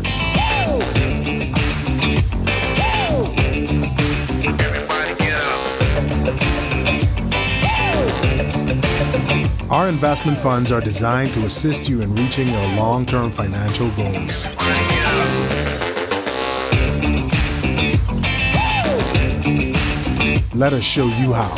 Our investment funds are designed to assist you in reaching your long-term financial goals. Let us show you how.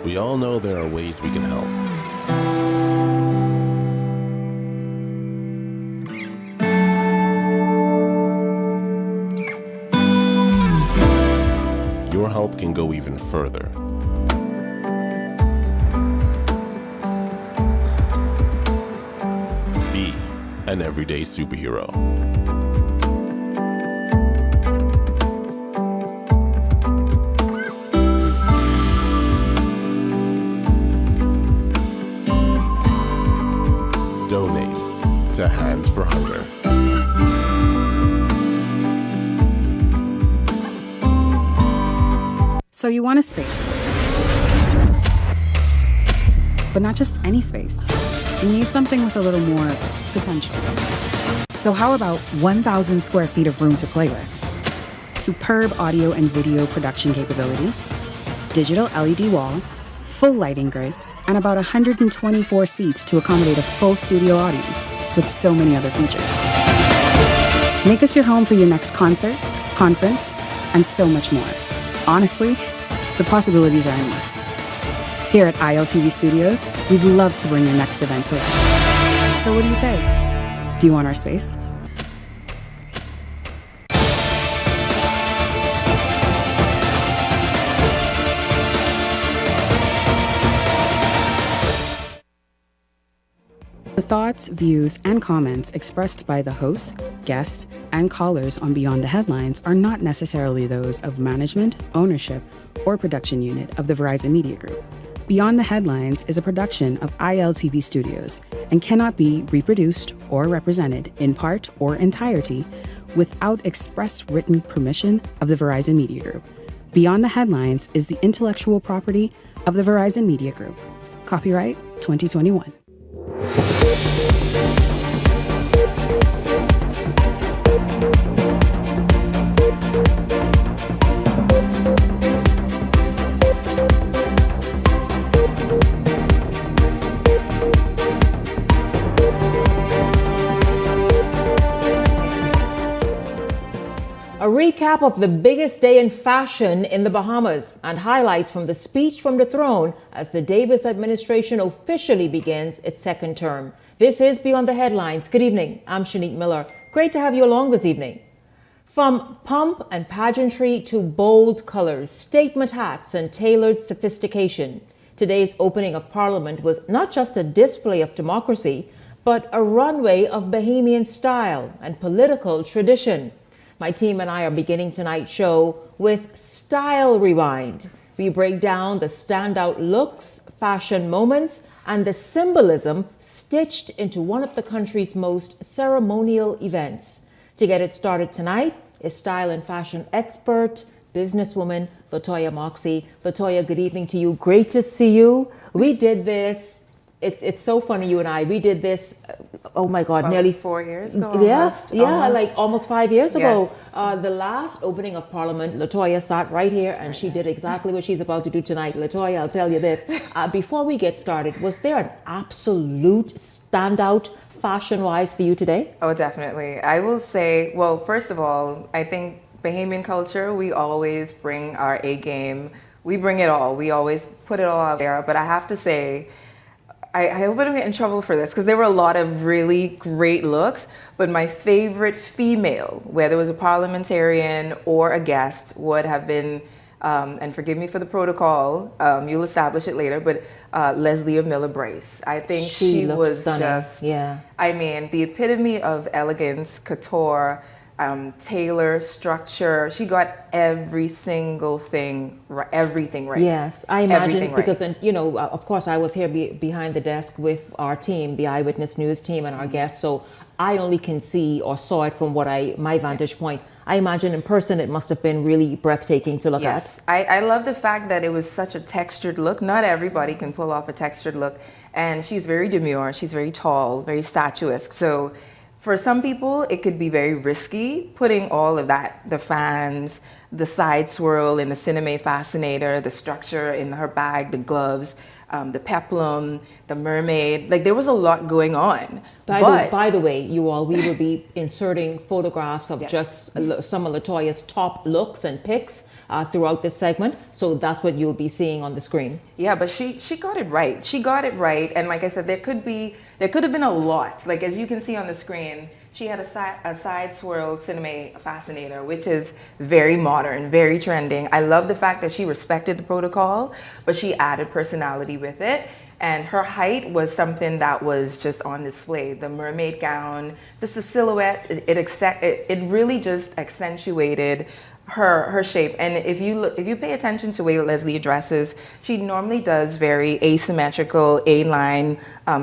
We all know there are ways we can help. Your help can go even further. Be an everyday superhero. Donate to Hands for Hunger. So you want a space, but not just any space. You need something with a little more potential. So how about 1,000 square feet of room to play with? Superb audio and video production capability, digital LED wall, full lighting grid, and about 124 seats to accommodate a full studio audience, with so many other features. Make us your home for your next concert, conference, and so much more. Honestly, the possibilities are endless. Here at ILTV Studios, we'd love to bring your next event to life. So what do you say? Do you want our space? The thoughts, views, and comments expressed by the hosts, guests, and callers on Beyond the Headlines are not necessarily those of management, ownership, or production unit of the Verizon Media Group. Beyond the Headlines is a production of ILTV Studios and cannot be reproduced or represented in part or entirety without express written permission of the Verizon Media Group. Beyond the Headlines is the intellectual property of the Verizon Media Group. Copyright 2021. A recap of the biggest day in fashion in the Bahamas and highlights from the speech from the throne as the Davis administration officially begins its second term. This is Beyond the Headlines. Good evening. I'm Shanique Miller. Great to have you along this evening. From pomp and pageantry to bold colors, statement hats, and tailored sophistication, today's opening of Parliament was not just a display of democracy, but a runway of Bahamian style and political tradition. My team and I are beginning tonight's show with Style Rewind. We break down the standout looks, fashion moments, and the symbolism stitched into one of the country's most ceremonial events. To get it started tonight is style and fashion expert, businesswoman Latoya Moxie. Latoya, good evening to you. Great to see you. We did this. It's so funny, you and I. We did this, oh my God, nearly 4 years ago. Like almost 5 years ago. Yes. The last opening of Parliament, Latoya sat right here and she did exactly what she's about to do tonight. Latoya, I'll tell you this. Before we get started, was there an absolute standout fashion-wise for you today? Oh, definitely. I will say, well, first of all, I think Bahamian culture, we always bring our A game. We bring it all. We always put it all out there. But I have to say, I hope I don't get in trouble for this because there were a lot of really great looks, but my favorite female, whether it was a parliamentarian or a guest, would have been, and forgive me for the protocol, you'll establish it later, but Leslie Miller Brace. I think she was stunning. just, I mean, the epitome of elegance, couture, tailor, structure. She got every single thing, everything right. Yes, I imagine Everything because, right. you know, of course, I was here behind the desk with our team, the Eyewitness News team, and our guests. So I only can see or saw it from what my vantage point. I imagine in person it must have been really breathtaking to look at. Yes, I love the fact that it was such a textured look. Not everybody can pull off a textured look, and she's very demure. She's very tall, very statuesque. So for some people, it could be very risky putting all of that, the fans, the side swirl in the Cinema Fascinator, the structure in her bag, the gloves, the peplum, the mermaid. Like, there was a lot going on. By the way, you all, we will be inserting photographs of just some of Latoya's top looks and pics throughout this segment. So that's what you'll be seeing on the screen. Yeah, but she got it right. She got it right. And like I said, there could have been a lot. Like, as you can see on the screen, she had a side swirl Cinema Fascinator, which is very modern, very trending. I love the fact that she respected the protocol, but she added personality with it. And her height was something that was just on display. The mermaid gown, just the silhouette, it really just accentuated her shape. And if you pay attention to the way Leslie dresses, she normally does very asymmetrical, A-line,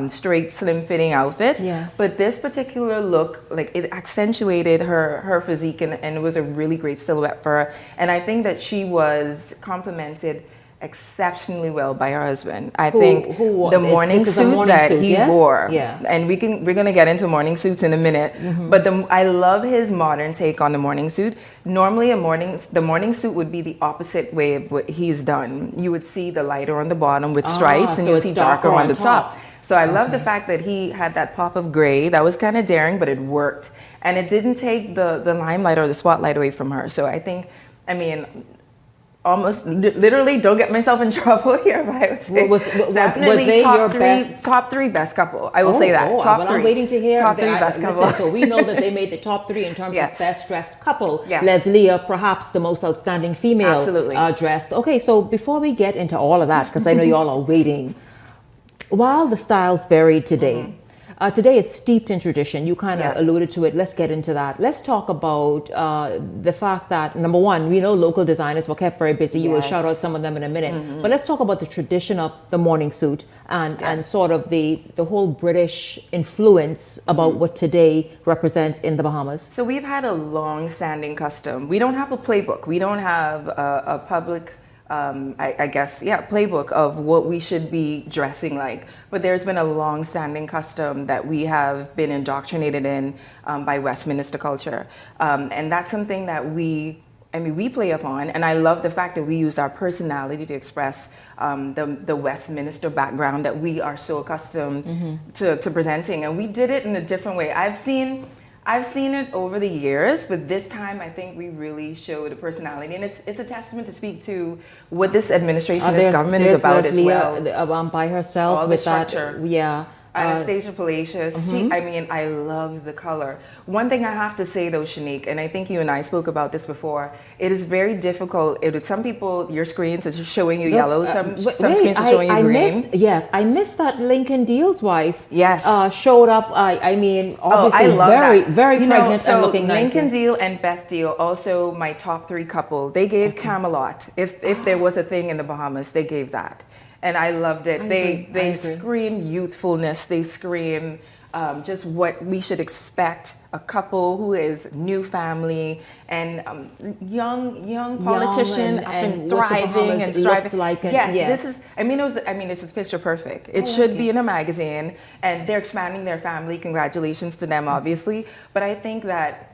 straight, slim-fitting outfits. Yes. But this particular look, like, it accentuated her physique, and it was a really great silhouette for her. And I think that she was complimented exceptionally well by her husband. I think the morning this is a suit morning that suit, he yes? wore, Yeah. and we're gonna get into morning suits in a minute. But I love his modern take on the morning suit. Normally, the morning suit would be the opposite way of what he's done. You would see the lighter on the bottom with stripes, and so you it's see darker on the top. top. So I love the fact that he had that pop of gray. That was kind of daring, but it worked, and it didn't take the limelight or the spotlight away from her. So I think, I mean, almost literally, don't get myself in trouble here, but I would say definitely they your top three best couple. I will say that. Top well, three. I'm waiting to hear. Top three best couple. So we know that they made the top 3 in terms Yes. of best dressed couple. Yes. Leslie, perhaps the most outstanding female Absolutely. Dressed. Okay, so before we get into all of that, because I know you all are waiting, while the styles vary today, today is steeped in tradition. You kind of alluded to it. Let's get into that. Let's talk about the fact that, number one, we know local designers were kept very busy. You will shout out some of them in a minute. But let's talk about the tradition of the morning suit and sort of the whole British influence about what today represents in the Bahamas. So we've had a long-standing custom. We don't have a playbook. We don't have a public playbook of what we should be dressing like. But there's been a long-standing custom that we have been indoctrinated in by Westminster culture. And that's something that we play upon. And I love the fact that we use our personality to express the Westminster background that we are so accustomed to presenting. And we did it in a different way. I've seen it over the years, but this time I think we really showed a personality, and it's a testament to speak to what this administration, this government is about as well. By herself all with the structure. that, Anastasia Palacios. I love the color. One thing I have to say though, Shanique, and I think you and I spoke about this before, it is very difficult. Some people, your screens are showing you yellow, some screens are showing you green. I missed that Lincoln Deal's wife. Yes. Showed up, obviously I love very that. pregnant and looking nice. Lincoln Deal and Beth Deal, also my top 3 couple, they gave Camelot. If there was a thing in the Bahamas, they gave that. And I loved it. They scream youthfulness. They scream just what we should expect. A couple who is new family and young politician up and thriving and striving. This is. This is picture perfect. It should be in a magazine, and they're expanding their family. Congratulations to them, obviously. But I think that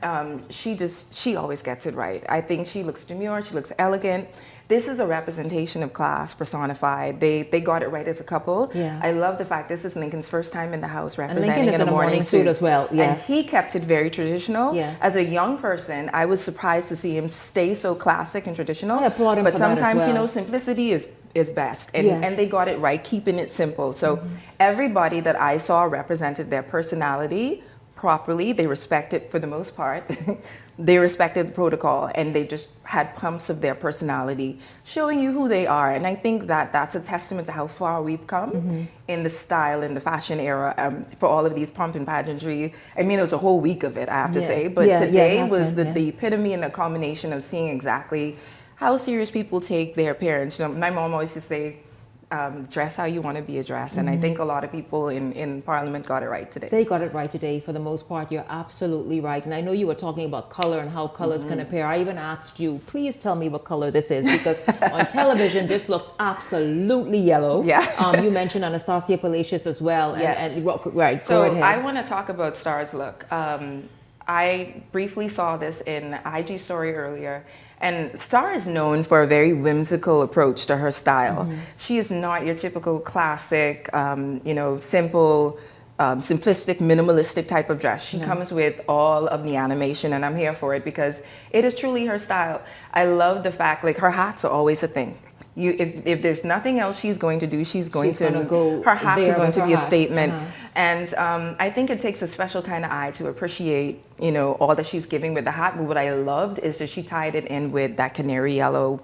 she always gets it right. I think she looks demure. She looks elegant. This is a representation of class personified. They got it right as a couple. Yeah. I love the fact this is Lincoln's first time in the house representing Lincoln is in a morning suit as well. Yes. And he kept it very traditional. Yes. As a young person, I was surprised to see him stay so classic and traditional. I applaud him but for that as sometimes, well. simplicity is best. And they got it right, keeping it simple. So everybody that I saw represented their personality properly. They respected, for the most part, they respected the protocol, and they just had pumps of their personality showing you who they are. And I think that that's a testament to how far we've come in the style and the fashion era for all of these pomp and pageantry. It was a whole week of it, I have to say. But today was the epitome and the culmination of seeing exactly how serious people take their appearance. My mom always used to say, dress how you want to be addressed. And I think a lot of people in Parliament got it right today. They got it right today for the most part. You're absolutely right. And I know you were talking about color and how colors can appear. I even asked you, please tell me what color this is, because on television, this looks absolutely yellow. Yeah. You mentioned Anastasia Palacios as well. Yes. Right, so go ahead. I want to talk about Star's look. I briefly saw this in IG story earlier. And Star is known for a very whimsical approach to her style. She is not your typical classic, simple, simplistic, minimalistic type of dress. She comes with all of the animation, and I'm here for it because it is truly her style. I love the fact, her hats are always a thing. If there's nothing else she's going to do, her hats are going to be a statement. And I think it takes a special kind of eye to appreciate, all that she's giving with the hat. But what I loved is that she tied it in with that canary yellow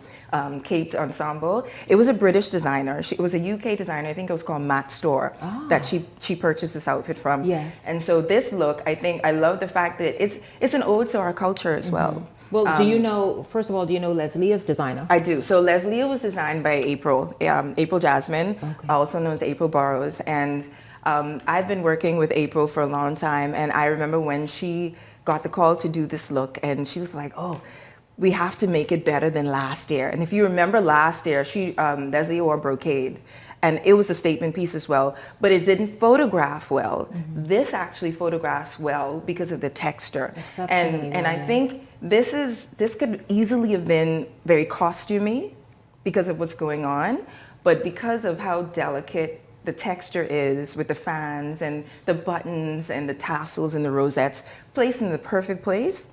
caped ensemble. It was a British designer. It was a UK designer. I think it was called Matt Store that she purchased this outfit from. Yes. And so this look, I love the fact that it's an ode to our culture as well. Well, first of all, do you know Leslie's designer? I do. So Leslie was designed by April Jasmine, also known as April Burrows. And I've been working with April for a long time. And I remember when she got the call to do this look, and she was like, oh, we have to make it better than last year. And if you remember last year, Leslie wore brocade, and it was a statement piece as well, but it didn't photograph well. This actually photographs well because of the texture. And I think this could easily have been very costumey because of what's going on, but because of how delicate the texture is with the fans and the buttons and the tassels and the rosettes placed in the perfect place,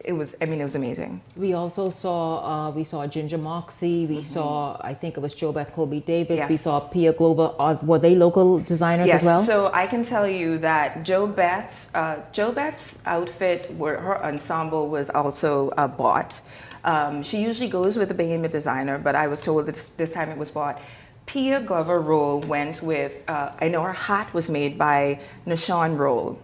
it was amazing. We also saw Ginger Moxie. We saw, I think it was Jo Beth Colby Davis. Yes. We saw Pia Global. Were they local designers as well? Yes. So I can tell you that Jo Beth's outfit, her ensemble was also bought. She usually goes with a Bahamian designer, but I was told that this time it was bought. Pia Glover Roll went with, I know her hat was made by Nishan Roll.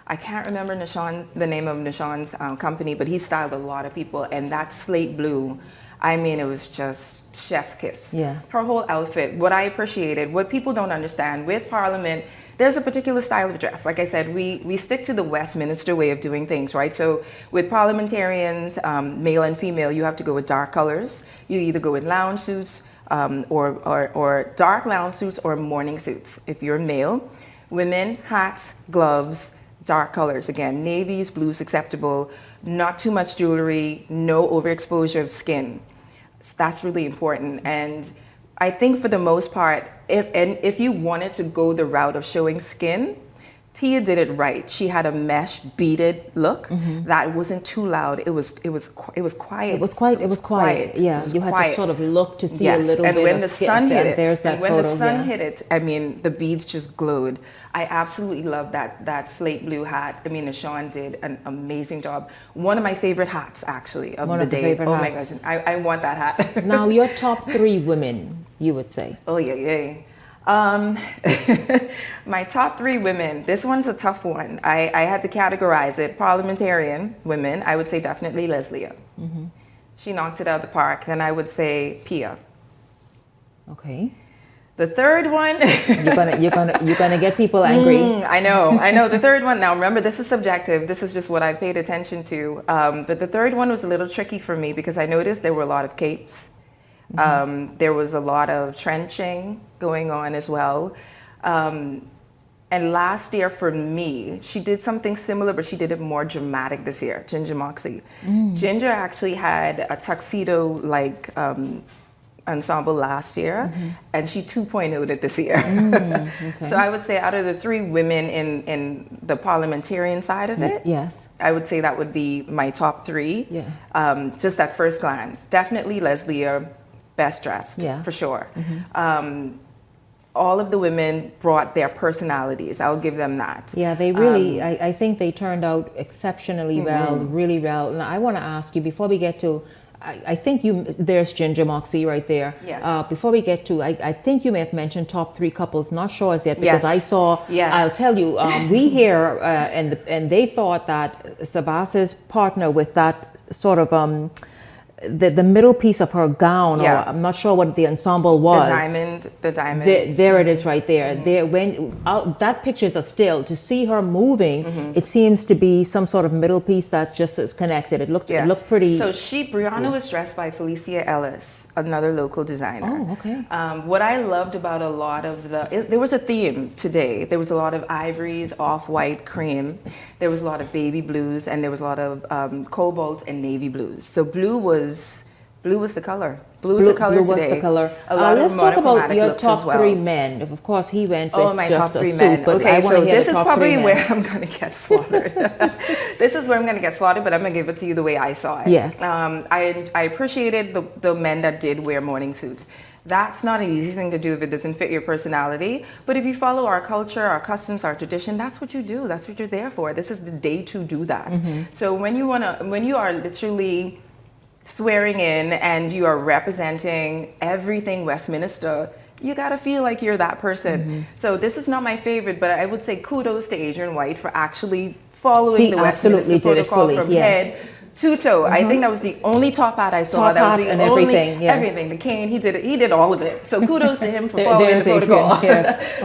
I can't remember the name of Nishan's company, but he styled a lot of people, and that slate blue, I mean, it was just chef's kiss. Yeah. Her whole outfit, what I appreciated, what people don't understand, with Parliament, there's a particular style of dress. Like I said, we stick to the Westminster way of doing things, right? So with parliamentarians, male and female, you have to go with dark colors. You either go with lounge suits, or dark lounge suits or morning suits if you're male. Women, hats, gloves, dark colors. Again, navies, blues acceptable, not too much jewelry, no overexposure of skin. So that's really important. And I think for the most part, if you wanted to go the route of showing skin, Pia did it right. She had a mesh beaded look that wasn't too loud. It was quiet. It was quiet. Yeah, you had to sort of look to see a little and bit when of the skin. sun hit it, There's that and when photo, the sun hit it, I mean, the beads just glowed. I absolutely love that slate blue hat. I mean, Nishan did an amazing job. One of my favorite hats, actually, of the day. Oh my gosh, I want that hat. Now, your top 3 women, you would say? Oh, yeah. My top 3 women, this one's a tough one. I had to categorize it. Parliamentarian women, I would say definitely Leslie. She knocked it out of the park. Then I would say Pia. Okay. The third one, you're gonna get people angry. I know. The third one. Now remember, this is subjective. This is just what I paid attention to. But the third one was a little tricky for me because I noticed there were a lot of capes. There was a lot of trenching going on as well. And last year for me, she did something similar, but she did it more dramatic this year, Ginger Moxie. Ginger actually had a tuxedo-like ensemble last year, and she 2.0'd it this year. Okay. So I would say out of the 3 women in the parliamentarian side of it, yes, I would say that would be my top 3. Yeah. Just at first glance. Definitely Leslie, best dressed, for sure. All of the women brought their personalities. I'll give them that. Yeah, they really, I think they turned out exceptionally well, really well. And I want to ask you, before we get to, I think there's Ginger Moxie right there. Yes. Before we get to, I think you may have mentioned top 3 couples, not sure as yet, because I saw, I'll tell you, we here, and they thought that Sabas's partner with that sort of, the middle piece of her gown, or I'm not sure what the ensemble was. The diamond. There it is right there. There, when that picture is a still. To see her moving, it seems to be some sort of middle piece that just is connected. It looked pretty. So Brianna was dressed by Felicia Ellis, another local designer. Oh, okay. What I loved about a lot of there was a theme today. There was a lot of ivories, off-white, cream. There was a lot of baby blues, and there was a lot of cobalt and navy blues. So blue was the color. Blue was the color today. Blue was the color. Let's talk about your top well. 3 men. Of course, he went with my just top 3 a men. suit, but okay, I want to so hear this the is top probably 3 where men. I'm going to get slaughtered. This is where I'm going to get slaughtered, but I'm going to give it to you the way I saw it. Yes. I appreciated the men that did wear morning suits. That's not an easy thing to do if it doesn't fit your personality. But if you follow our culture, our customs, our tradition, that's what you do. That's what you're there for. This is the day to do that. So when you are literally swearing in and you are representing everything Westminster, you gotta feel like you're that person. So this is not my favorite, but I would say kudos to Adrian White for actually following the Westminster protocol from head to toe. I think that was the only top hat I saw. That was the only everything. The cane, he did all of it. So kudos to him for following the protocol.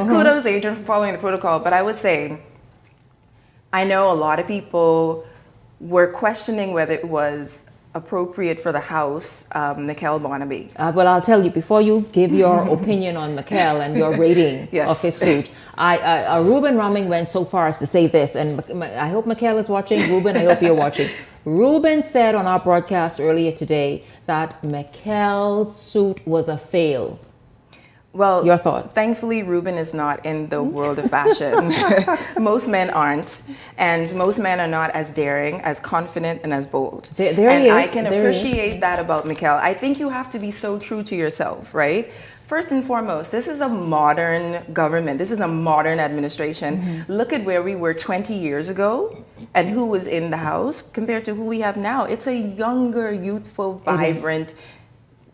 Kudos to Adrian for following the protocol. But I would say, I know a lot of people were questioning whether it was appropriate for the House, Mikel Barnaby. Well, I'll tell you, before you give your opinion on Mikel and your rating Yes. of his suit, Ruben Rumming went so far as to say this, and I hope Mikel is watching. Ruben, I hope you're watching. Ruben said on our broadcast earlier today that Mikel's suit was a fail. Well, your thoughts? Thankfully, Ruben is not in the world of fashion. Most men aren't, and most men are not as daring, as confident, and as bold. There and he is. I can There he is. appreciate that about Mikel. I think you have to be so true to yourself, right? First and foremost, this is a modern government. This is a modern administration. Mm-hmm. Look at where we were 20 years ago and who was in the House compared to who we have now. It's a younger, youthful, vibrant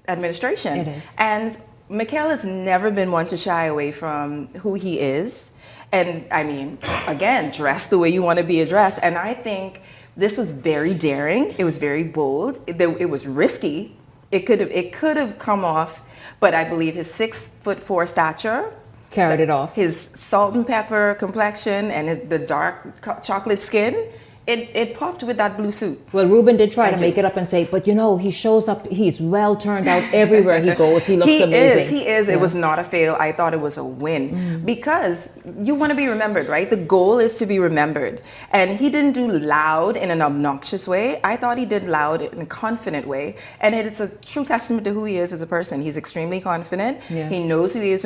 administration. It is. And Mikel has never been one to shy away from who he is. And I mean, again, dress the way you want to be addressed. And I think this was very daring. It was very bold. It was risky. It could have come off, but I believe his 6'4" stature carried it off. His salt and pepper complexion and the dark chocolate skin. It popped with that blue suit. Well, Ruben did try to make it up and say, but you know, he shows up, he's well turned out everywhere he goes. He looks amazing. He is. Yeah. It was not a fail. I thought it was a win because you want to be remembered, right? The goal is to be remembered. And he didn't do loud in an obnoxious way. I thought he did loud in a confident way. And it is a true testament to who he is as a person. He's extremely confident. Yeah. He knows who he is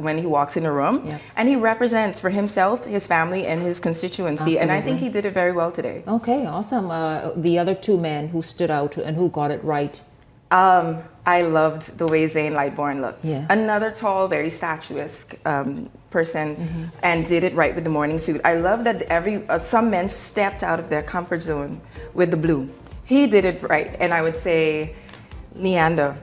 when he walks in a room. Yeah. And he represents for himself, his family, and his constituency. Absolutely. And I think he did it very well today. Okay, awesome. The other two men who stood out and who got it right. I loved the way Zane Lightbourne looked. Yeah. Another tall, very statuesque person, and did it right with the morning suit. I love that some men stepped out of their comfort zone with the blue. He did it right, and I would say Leander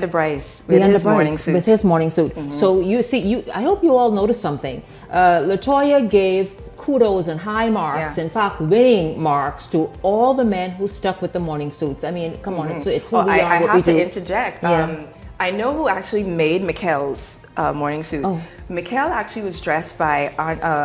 Bryce with his morning suit. With his morning suit. So you see, I hope you all noticed something. Latoya gave kudos and high marks, in fact, winning marks to all the men who stuck with the morning suits. I mean, come on, it's who we are, I what have we to do. interject. Yeah. I know who actually made Mikel's morning suit. Oh. Mikel actually was dressed by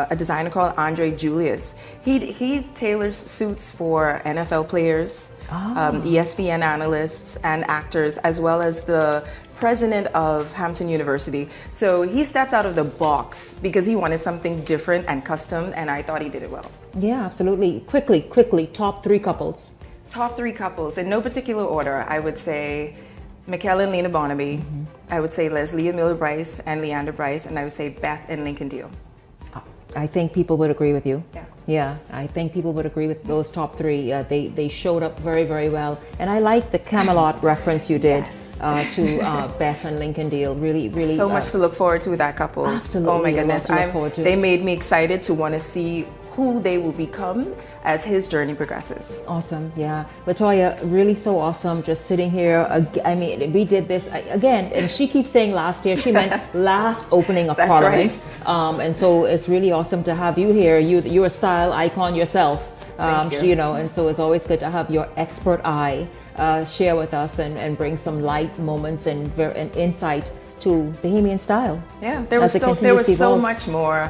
a designer called Andre Julius. He tailors suits for NFL players, ESPN analysts, and actors, as well as the president of Hampton University. So he stepped out of the box because he wanted something different and custom, and I thought he did it well. Yeah, absolutely. Quickly, top three couples. Top three couples, in no particular order, I would say Mikel and Lena Barnaby. I would say Leslie and Miller Bryce and Leander Bryce, and I would say Beth and Lincoln Deal. I think people would agree with you. Yeah. Yeah, I think people would agree with those top three. They showed up very, very well. And I like the Camelot reference you did to Beth and Lincoln Deal. Really, really. So much to look forward to with that couple. Absolutely. Oh my a lot goodness. to look forward to. They made me excited to want to see who they will become as his journey progresses. Awesome, yeah. Latoya, really so awesome just sitting here. I mean, we did this again, and she keeps saying last year. She meant last opening of That's Parliament. right. And so it's really awesome to have you here. You're a style icon yourself. Thank you. You know, and so it's always good to have your expert eye share with us and bring some light moments and insight to Bahamian style. Yeah, there was so much more.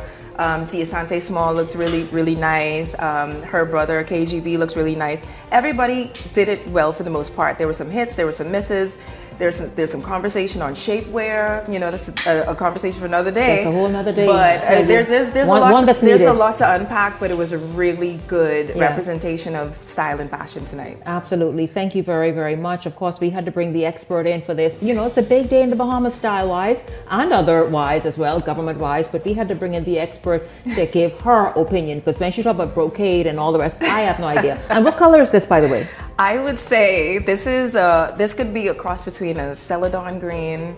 Tia Sante Small looked really, really nice. Her brother KGB looked really nice. Everybody did it well for the most part. There were some hits, there were some misses. There's some conversation on shapewear. You know, that's a conversation for another day. That's a whole another day. But there's a lot to unpack. But it was a really good representation of style and fashion tonight. Absolutely. Thank you very, very much. Of course, we had to bring the expert in for this. You know, it's a big day in the Bahamas style-wise and otherwise as well, government-wise. But we had to bring in the expert to give her opinion, because when she talked about brocade and all the rest, I have no idea. And what color is this, by the way? I would say this could be a cross between a celadon green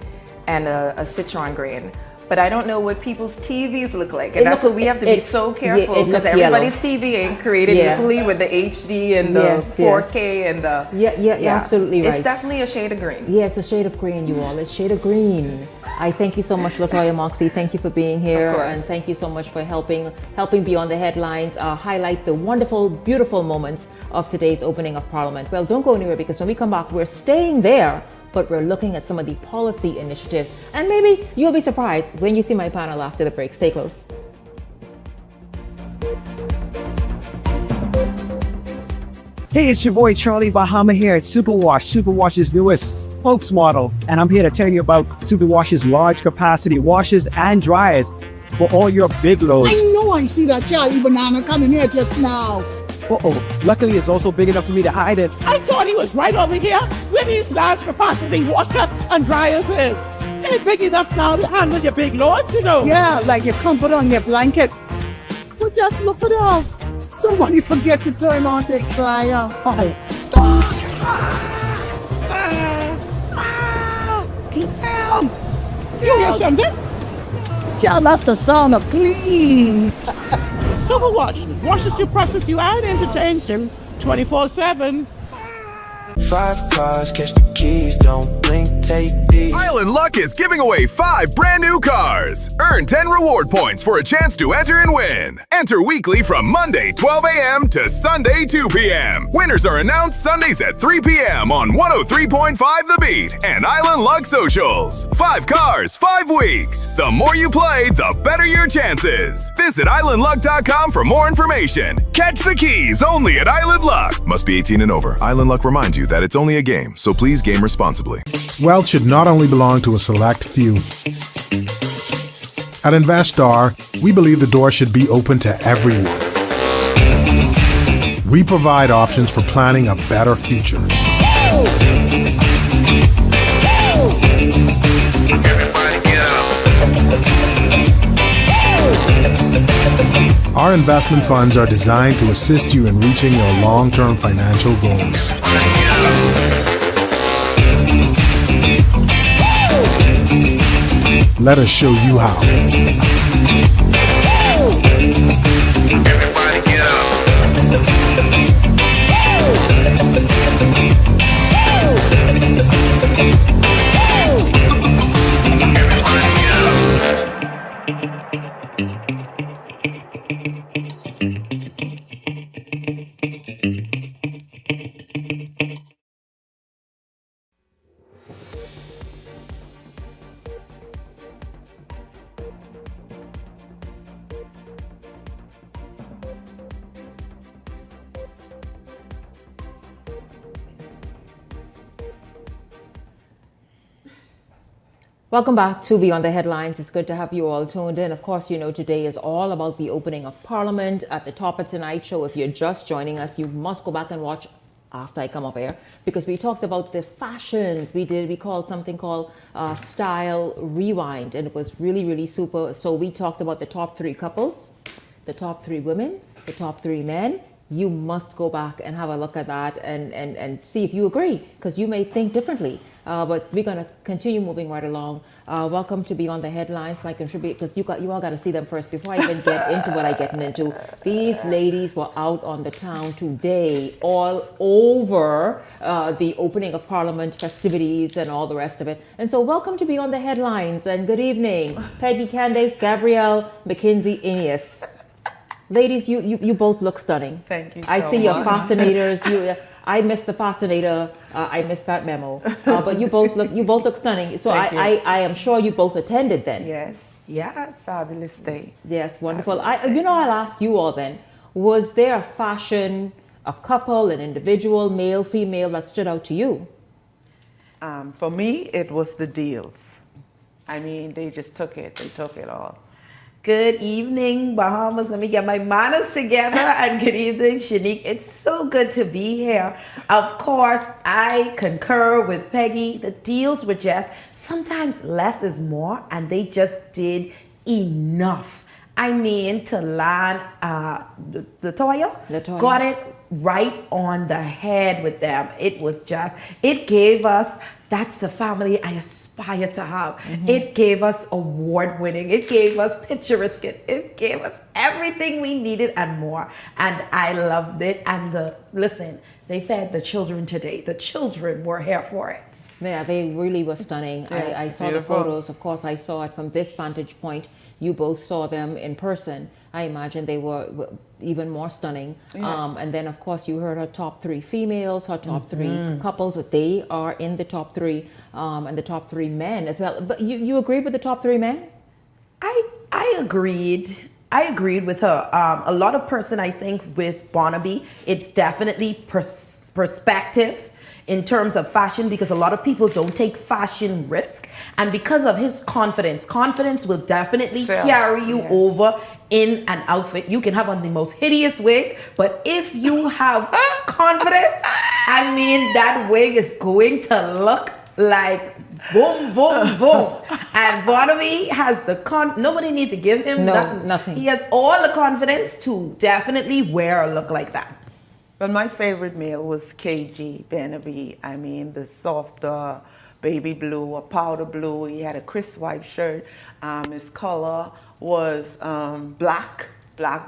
and a citron green. But I don't know what people's TVs look like. And that's what we have to be so careful, because everybody's TV ain't created equally with the HD and the 4K and the... Yeah, absolutely right. It's definitely a shade of green. Yeah, it's a shade of green, you all. It's shade of green. I thank you so much, Latoya Moxie. Thank you for being here. And thank you so much for helping Beyond the Headlines highlight the wonderful, beautiful moments of today's opening of Parliament. Well, don't go anywhere, because when we come back, we're staying there, but we're looking at some of the policy initiatives. And maybe you'll be surprised when you see my panel after the break. Stay close. Hey, it's your boy Charlie Bahama here at Superwash, Superwash's newest spokesmodel. And I'm here to tell you about Superwash's large capacity washers and dryers for all your big loads. I know I see that Charlie Banana coming here just now. Uh-oh. Luckily, it's also big enough for me to hide it. I thought he was right over here where these large capacity washer and dryers is. They're big enough now to handle your big loads, you know. Yeah, like your comfort on your blanket. But just look at us. Somebody forget to turn on the dryer. Oh, stop! You hear something? Yeah, that's the sound of clean. Superwash washes you, process you, and entertains him 24/7. 5 cars, catch the keys, don't blink, take these. Island Luck is giving away 5 brand new cars. Earn 10 reward points for a chance to enter and win. Enter weekly from Monday 12 a.m. to Sunday 2 p.m. Winners are announced Sundays at 3 p.m. on 103.5 The Beat and Island Luck Socials. 5 cars, 5 weeks. The more you play, the better your chances. Visit islandluck.com for more information. Catch the keys only at Island Luck. Must be 18 and over. Island Luck reminds you that it's only a game, so please game responsibly. Wealth should not only belong to a select few. At Investar, we believe the door should be open to everyone. We provide options for planning a better future. Our investment funds are designed to assist you in reaching your long-term financial goals. Let us show you how. Welcome back to Beyond the Headlines. It's good to have you all tuned in. Of course, you know today is all about the opening of Parliament. At the top of tonight's show, if you're just joining us, you must go back and watch after I come up here, because we talked about the fashions. We called something called Style Rewind, and it was really, really super. So we talked about the top 3 couples, the top 3 women, the top 3 men. You must go back and have a look at that and see if you agree, because you may think differently. But we're going to continue moving right along. Welcome to Beyond the Headlines. My contribute, because you all got to see them first before I even get into what I'm getting into. These ladies were out on the town today, all over the opening of Parliament festivities and all the rest of it. And so welcome to Beyond the Headlines, and good evening, Peggy, Candace, Gabrielle, Mackenzie, Ineas. Ladies, you both look stunning. Thank you. I see your fascinators. I missed the fascinator. I missed that memo. But you both look stunning. So I am sure you both attended then. Yes, fabulous day. Yes, wonderful. I'll ask you all then. Was there a fashion, a couple, an individual, male, female that stood out to you? For me, it was the deals. I mean, they just took it. They took it all. Good evening, Bahamas. Let me get my manners together. And good evening, Shanique. It's so good to be here. Of course, I concur with Peggy. The deals were just, sometimes less is more, and they just did enough. I mean, to land Latoya got it right on the head with them. It was just, it gave us, that's the family I aspire to have. Mm-hmm. It gave us award winning. It gave us picturesque. It gave us everything we needed and more. And I loved it. And listen, they fed the children today. The children were here for it. Yeah, they really were stunning. Yes, I saw beautiful. The photos. Of course, I saw it from this vantage point. You both saw them in person. I imagine they were even more stunning. Yes. And then, of course, you heard her top 3 females, her top 3 couples. They are in the top 3, and the top 3 men as well. But you agreed with the top 3 men? I agreed. I agreed with her. A lot of person, I think, with Barnaby, it's definitely perspective in terms of fashion, because a lot of people don't take fashion risk, and because of his confidence will definitely carry you over in an outfit. You can have on the most hideous wig, but if you have confidence, I mean, that wig is going to look like boom, boom, boom. And Barnaby has the nobody needs to give him nothing. He has all the confidence to definitely wear a look like that. But my favorite male was KG Barnaby. I mean, the soft baby blue or powder blue. He had a crisp white shirt. His color was black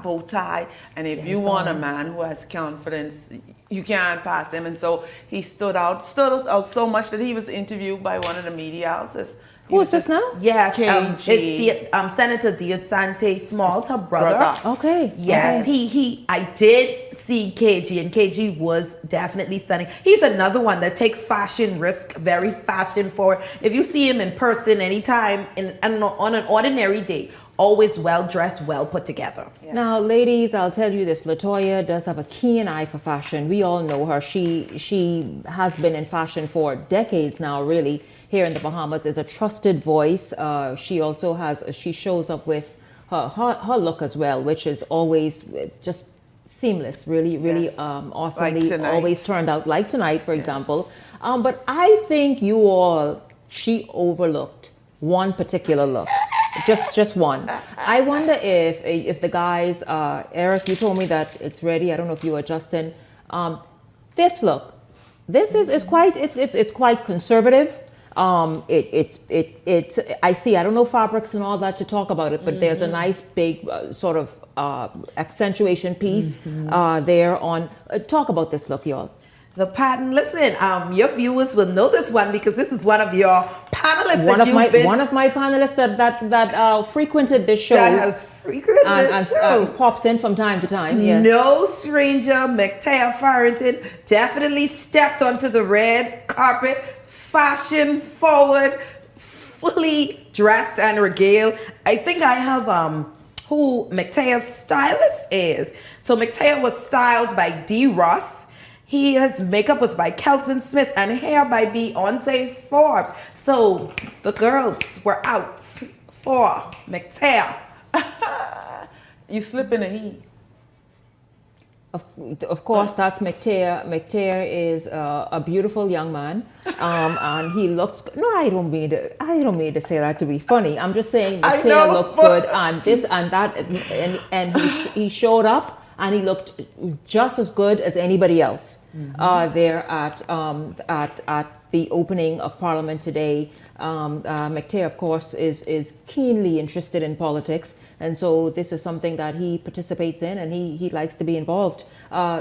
bow tie. And if you want a man who has confidence, you can't pass him. And so he stood out so much that he was interviewed by one of the media houses. Who is this now? Yes, KG. it's Senator DeSante Smalls, her brother. Okay. Yes, okay. I did see KG, and KG was definitely stunning. He's another one that takes fashion risk, very fashion forward. If you see him in person anytime on an ordinary day, always well dressed, well put together. Yeah. Now, ladies, I'll tell you this: Latoya does have a keen eye for fashion. We all know her. She has been in fashion for decades now, really. Here in the Bahamas, is a trusted voice. She also she shows up with her look as well, which is always just seamless, really awesomely, like always turned out like tonight, for example. But I think she overlooked one particular look. Just one. I wonder if the guys, Eric, you told me that it's ready. I don't know if you are Justin. This look, it's quite conservative. It's I see. I don't know fabrics and all that to talk about it, but there's a nice big sort of accentuation piece there on. Talk about this look, y'all. The pattern. Listen, your viewers will know this one because this is one of your panelists. One of my panelists that frequented this show. That has frequented this show. Pops in from time to time. Yes. No stranger, McTaya Farrington definitely stepped onto the red carpet, fashion forward, fully dressed and regaled. I think I have who McTaya's stylist is. So McTaya was styled by D. Ross. His makeup was by Kelton Smith and hair by Beyonce Forbes. So the girls were out for McTaya. You slip in a heat. Of course, that's McTaya. McTaya is a beautiful young man, and he looks. No, I don't mean to say that to be funny. I'm just saying McTaya looks good, and this and that, and he showed up. And he looked just as good as anybody else there at the opening of Parliament today. McTaya, of course, is keenly interested in politics, and so this is something that he participates in, and he likes to be involved.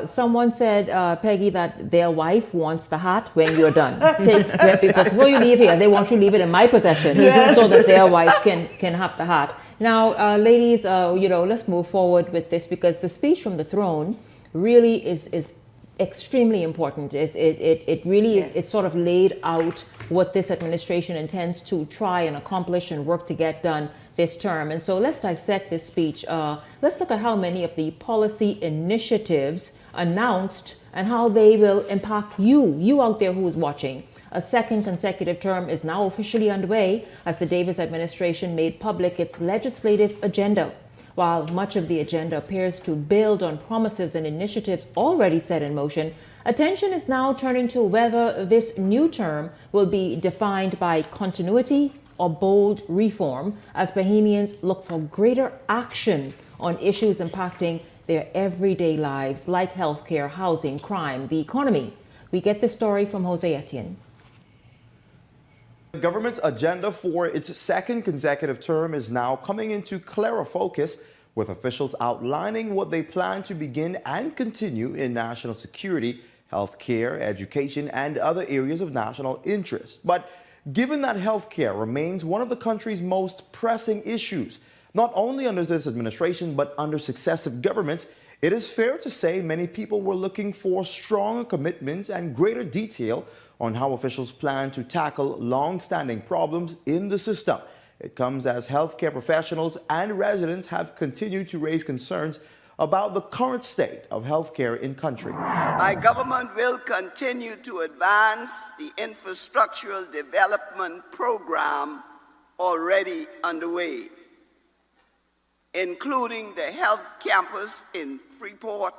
Someone said, Peggy, that their wife wants the hat when you're done. Before you leave here, they want you to leave it in my possession so that their wife can have the hat. Now, ladies, let's move forward with this because the speech from the throne really is extremely important. It really is. It sort of laid out what this administration intends to try and accomplish and work to get done this term. And so let's dissect this speech. Let's look at how many of the policy initiatives announced and how they will impact you out there who is watching. A second consecutive term is now officially underway as the Davis administration made public its legislative agenda. While much of the agenda appears to build on promises and initiatives already set in motion, attention is now turning to whether this new term will be defined by continuity or bold reform as Bahamians look for greater action on issues impacting their everyday lives like healthcare, housing, crime, the economy. We get this story from Jose Etienne. The government's agenda for its second consecutive term is now coming into clearer focus, with officials outlining what they plan to begin and continue in national security, healthcare, education, and other areas of national interest. But given that healthcare remains one of the country's most pressing issues, not only under this administration, but under successive governments, it is fair to say many people were looking for stronger commitments and greater detail on how officials plan to tackle long-standing problems in the system. It comes as healthcare professionals and residents have continued to raise concerns about the current state of healthcare in country. My government will continue to advance the infrastructural development program already underway, including the health campus in Freeport,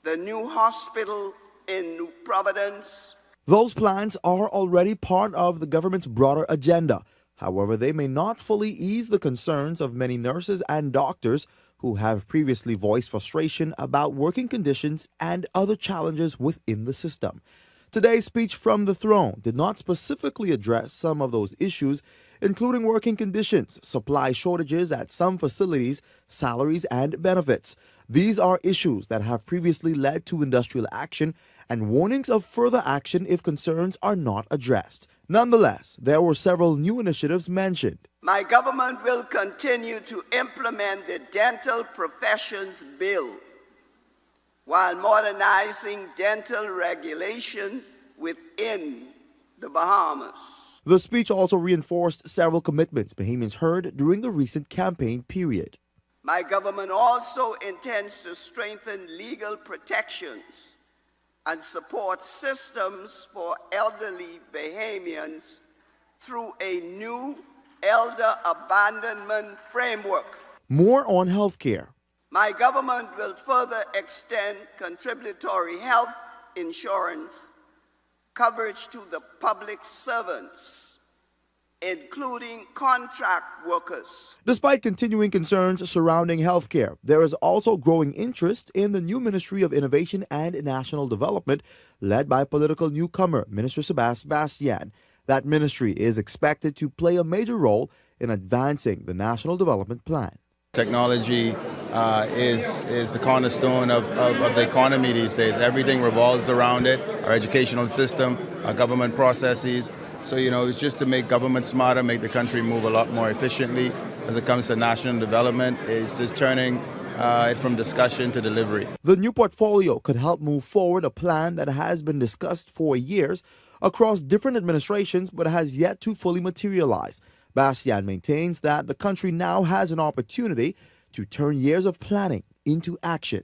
the new hospital in New Providence. Those plans are already part of the government's broader agenda. However, they may not fully ease the concerns of many nurses and doctors who have previously voiced frustration about working conditions and other challenges within the system. Today's speech from the throne did not specifically address some of those issues, including working conditions, supply shortages at some facilities, salaries, and benefits. These are issues that have previously led to industrial action and warnings of further action if concerns are not addressed. Nonetheless, there were several new initiatives mentioned. My government will continue to implement the Dental Professions Bill while modernizing dental regulation within the Bahamas. The speech also reinforced several commitments Bahamians heard during the recent campaign period. My government also intends to strengthen legal protections and support systems for elderly Bahamians through a new elder abandonment framework. More on healthcare. My government will further extend contributory health insurance coverage to the public servants, including contract workers. Despite continuing concerns surrounding healthcare, there is also growing interest in the new Ministry of Innovation and National Development, led by political newcomer Minister Sebastian. That ministry is expected to play a major role in advancing the National Development Plan. Technology is the cornerstone of the economy these days. Everything revolves around it, our educational system, our government processes. So, it's just to make government smarter, make the country move a lot more efficiently as it comes to national development. It's just turning it from discussion to delivery. The new portfolio could help move forward a plan that has been discussed for years across different administrations but has yet to fully materialize. Bastian maintains that the country now has an opportunity to turn years of planning into action.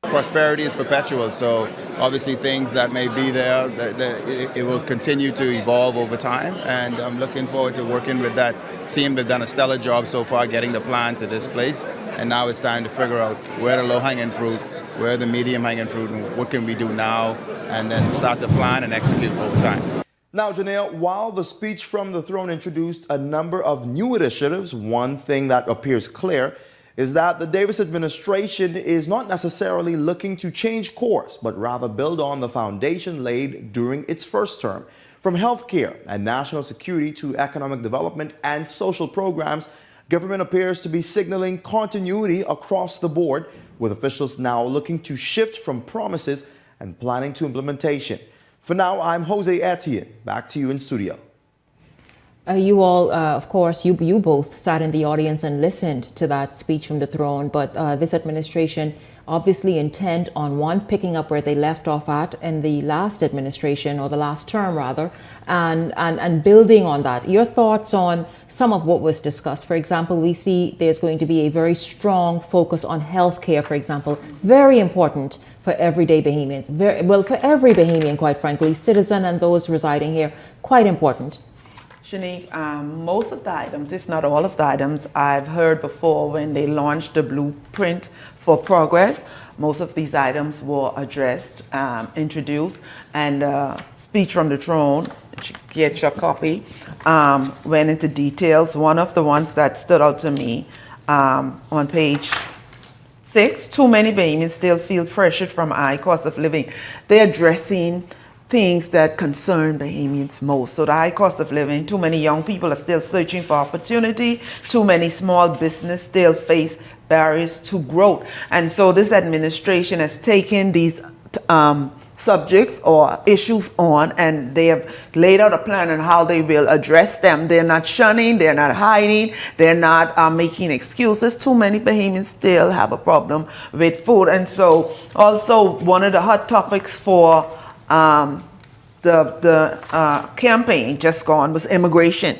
Prosperity is perpetual, so obviously things that may be there, it will continue to evolve over time, and I'm looking forward to working with that team. They've done a stellar job so far getting the plan to this place, and now it's time to figure out where the low-hanging fruit, where the medium-hanging fruit, and what can we do now, and then start to plan and execute over time. Now, Janelle, while the speech from the throne introduced a number of new initiatives, one thing that appears clear is that the Davis administration is not necessarily looking to change course, but rather build on the foundation laid during its first term. From healthcare and national security to economic development and social programs, government appears to be signaling continuity across the board, with officials now looking to shift from promises and planning to implementation. For now, I'm Jose Etienne. Back to you in studio. You all, of course, you both sat in the audience and listened to that speech from the throne, but this administration obviously intent on, one, picking up where they left off at in the last administration, or the last term rather, and building on that. Your thoughts on some of what was discussed? For example, we see there's going to be a very strong focus on healthcare, for example, very important for everyday Bahamians, for every Bahamian, quite frankly, citizen and those residing here, quite important. Shanique, most of the items, if not all of the items, I've heard before when they launched the blueprint for progress. Most of these items were addressed, introduced, and speech from the throne, get your copy, went into details. One of the ones that stood out to me on page 6, too many Bahamians still feel pressured from high cost of living. They're addressing things that concern Bahamians most. So the high cost of living, too many young people are still searching for opportunity, too many small business still face barriers to growth. And so this administration has taken these subjects or issues on, and they have laid out a plan on how they will address them. They're not shunning, they're not hiding, they're not making excuses. Too many Bahamians still have a problem with food. And so also one of the hot topics for campaign just gone was immigration,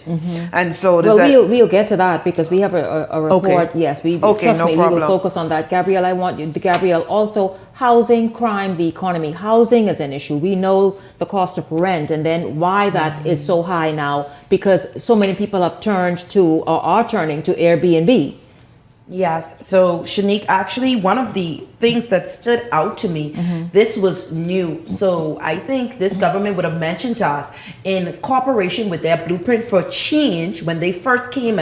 and so we'll get to that because we have a report. Okay. Yes, Okay, trust no me, problem. we will focus on that. Gabrielle, I want you, Gabrielle, also housing, crime, the economy. Housing is an issue. We know the cost of rent and then why that is so high now because so many people have turned to or are turning to Airbnb. Yes. So, Shanique, actually, one of the things that stood out to me, this was new. So, I think this government would have mentioned to us in cooperation with their blueprint for change when they first came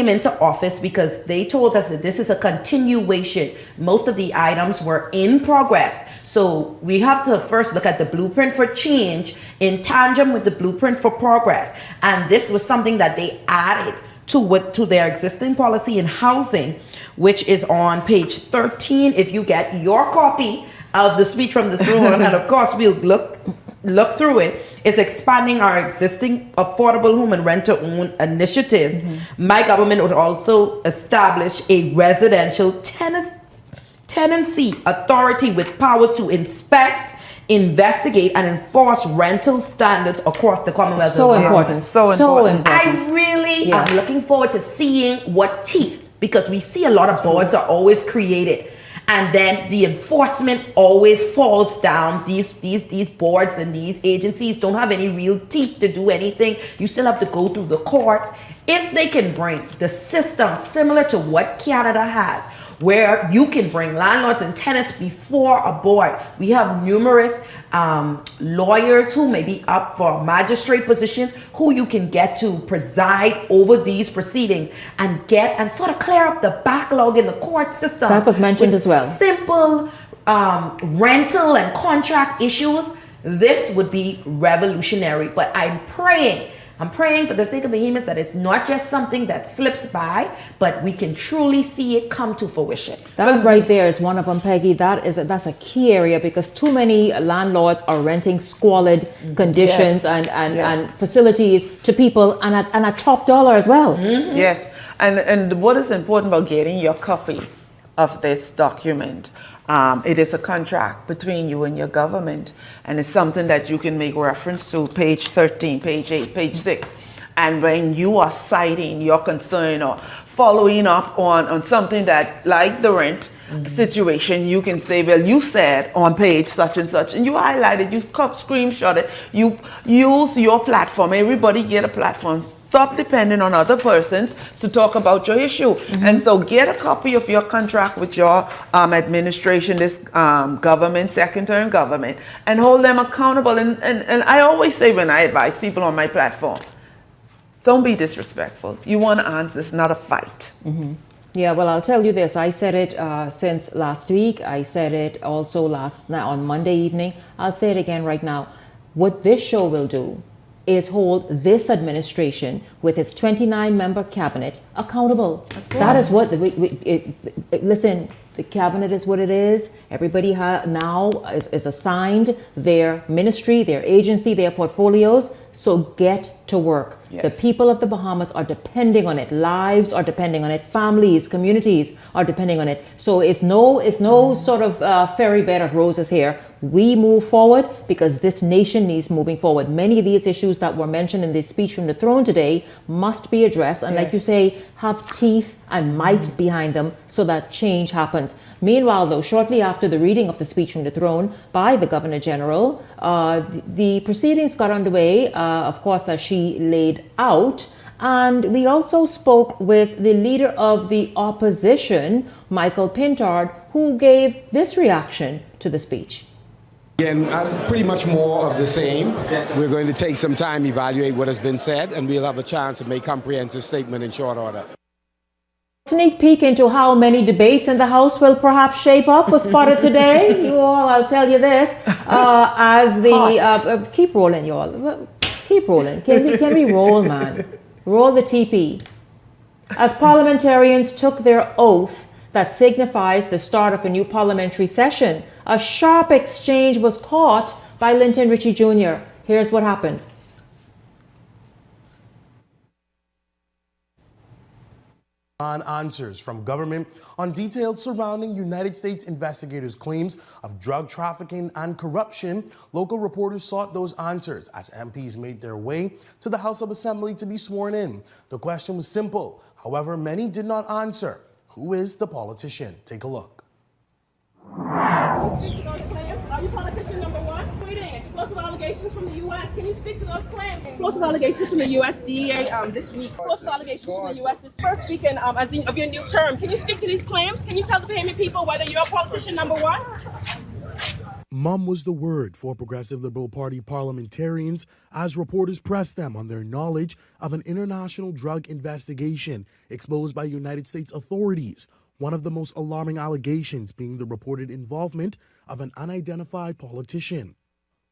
into office, because they told us that this is a continuation. Most of the items were in progress. So we have to first look at the blueprint for change in tandem with the blueprint for progress. And this was something that they added to their existing policy in housing, which is on page 13. If you get your copy of the speech from the throne, and of course we'll look through it, is expanding our existing affordable home and rent-to-own initiatives. My government would also establish a residential tenancy authority with powers to inspect, investigate, and enforce rental standards across the Commonwealth. So important. So important. I really am looking forward to seeing what teeth, because we see a lot of boards are always created, and then the enforcement always falls down. These boards and these agencies don't have any real teeth to do anything. You still have to go through the courts. If they can bring the system similar to what Canada has, where you can bring landlords and tenants before a board. We have numerous lawyers who may be up for magistrate positions who you can get to preside over these proceedings and sort of clear up the backlog in the court system. That was mentioned as well. Simple rental and contract issues. This would be revolutionary. But I'm praying for the sake of Behemoths that it's not just something that slips by, but we can truly see it come to fruition. That right there is one of them, Peggy. That's a key area because too many landlords are renting squalid conditions and facilities to people and at top dollar as well. Yes, and what is important about getting your copy of this document? It is a contract between you and your government, and it's something that you can make reference to page 13, page 8, page 6. And when you are citing your concern or following up on something that, like the rent situation, you can say, well, you said on page such and such, and you highlight it, you screenshot it, you use your platform. Everybody get a platform. Stop depending on other persons to talk about your issue. And so get a copy of your contract with your administration, this government, second term government, and hold them accountable. And I always say when I advise people on my platform, don't be disrespectful. You want answers, not a fight. Yeah, well, I'll tell you this. I said it since last week. I said it also on Monday evening. I'll say it again right now. What this show will do is hold this administration with its 29-member cabinet accountable. That is what, listen, the cabinet is what it is. Everybody now is assigned their ministry, their agency, their portfolios. So get to work. Yes. The people of the Bahamas are depending on it. Lives are depending on it. Families, communities are depending on it. So it's no sort of fairy bed of roses here. We move forward because this nation needs moving forward. Many of these issues that were mentioned in this speech from the throne today must be addressed. And like you say, have teeth and might behind them so that change happens. Meanwhile, though, shortly after the reading of the speech from the throne by the Governor General, the proceedings got underway, of course, as she laid out. And we also spoke with the leader of the opposition, Michael Pintard, who gave this reaction to the speech. Again, pretty much more of the same. We're going to take some time, evaluate what has been said, and we'll have a chance to make comprehensive statement in short order. Sneak peek into how many debates in the House will perhaps shape up was spotted today. You all, I'll tell you this, as the keep rolling, you all. Keep rolling. Can we roll, man? Roll the TP. As parliamentarians took their oath that signifies the start of a new parliamentary session, a sharp exchange was caught by Linton Ritchie Jr. Here's what happened. On answers from government on details surrounding United States investigators' claims of drug trafficking and corruption. Local reporters sought those answers as MPs made their way to the House of Assembly to be sworn in. The question was simple. However, many did not answer. Who is the politician? Take a look. Speak to those claims. Are you politician number one? Tweeting explosive allegations from the U.S. Can you speak to those claims? Explosive allegations from the U.S. DEA this week. Explosive allegations from the U.S. this first weekend of your new term. Can you speak to these claims? Can you tell the Bahamian people whether you're politician number one? Mum was the word for Progressive Liberal Party parliamentarians as reporters pressed them on their knowledge of an international drug investigation exposed by United States authorities. One of the most alarming allegations being the reported involvement of an unidentified politician.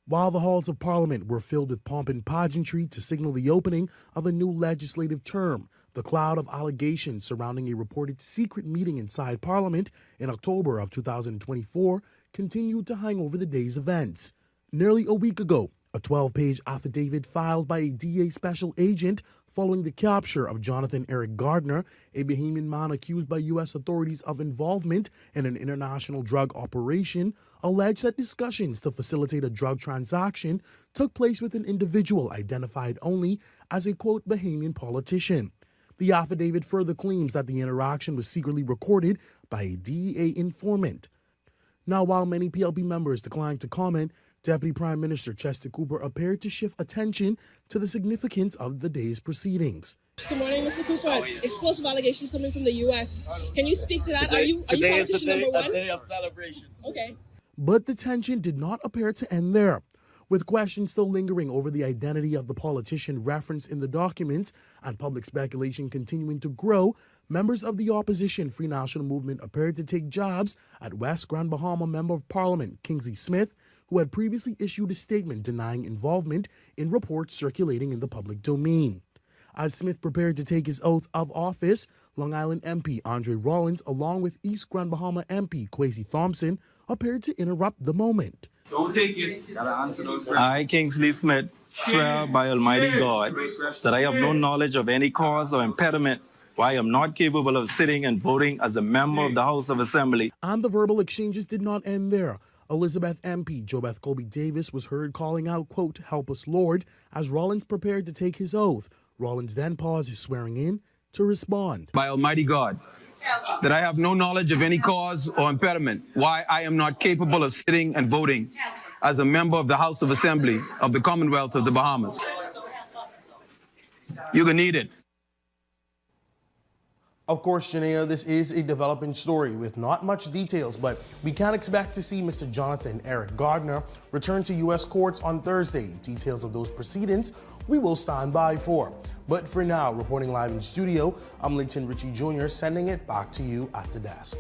While the halls of Parliament were filled with pomp and pageantry to signal the opening of a new legislative term, the cloud of allegations surrounding a reported secret meeting inside Parliament in October of 2024 continued to hang over the day's events. Nearly a week ago, a 12-page affidavit filed by a DA special agent following the capture of Jonathan Eric Gardner, a Bahamian man accused by U.S. authorities of involvement in an international drug operation, alleged that discussions to facilitate a drug transaction took place with an individual identified only as a, quote, Bahamian politician. The affidavit further claims that the interaction was secretly recorded by a DEA informant. Now, while many PLP members declined to comment, Deputy Prime Minister Chester Cooper appeared to shift attention to the significance of the day's proceedings. Good morning, Mr. Cooper. Explosive allegations coming from the U.S. Can you speak to that? Are you politician number one? Today is a day of celebration. Okay. But the tension did not appear to end there. With questions still lingering over the identity of the politician referenced in the documents and public speculation continuing to grow, members of the opposition Free National Movement appeared to take jabs at West Grand Bahama Member of Parliament Kingsley Smith, who had previously issued a statement denying involvement in reports circulating in the public domain. As Smith prepared to take his oath of office, Long Island MP Andre Rollins, along with East Grand Bahama MP Kwesi Thompson, appeared to interrupt the moment. Don't take it. I, Kingsley Smith, swear by Almighty God that I have no knowledge of any cause or impediment why I am not capable of sitting and voting as a member of the House of Assembly. And the verbal exchanges did not end there. Elizabeth MP Jobeth Colby Davis was heard calling out, quote, "Help us, Lord," as Rollins prepared to take his oath. Rollins then paused his swearing in to respond. By Almighty God, that I have no knowledge of any cause or impediment why I am not capable of sitting and voting as a member of the House of Assembly of the Commonwealth of the Bahamas. You can need it. Of course, Janea, this is a developing story with not much details, but we can expect to see Mr. Jonathan Eric Gardner return to U.S. courts on Thursday. Details of those proceedings we will stand by for. But for now, reporting live in studio, I'm Linton Ritchie Jr. sending it back to you at the desk.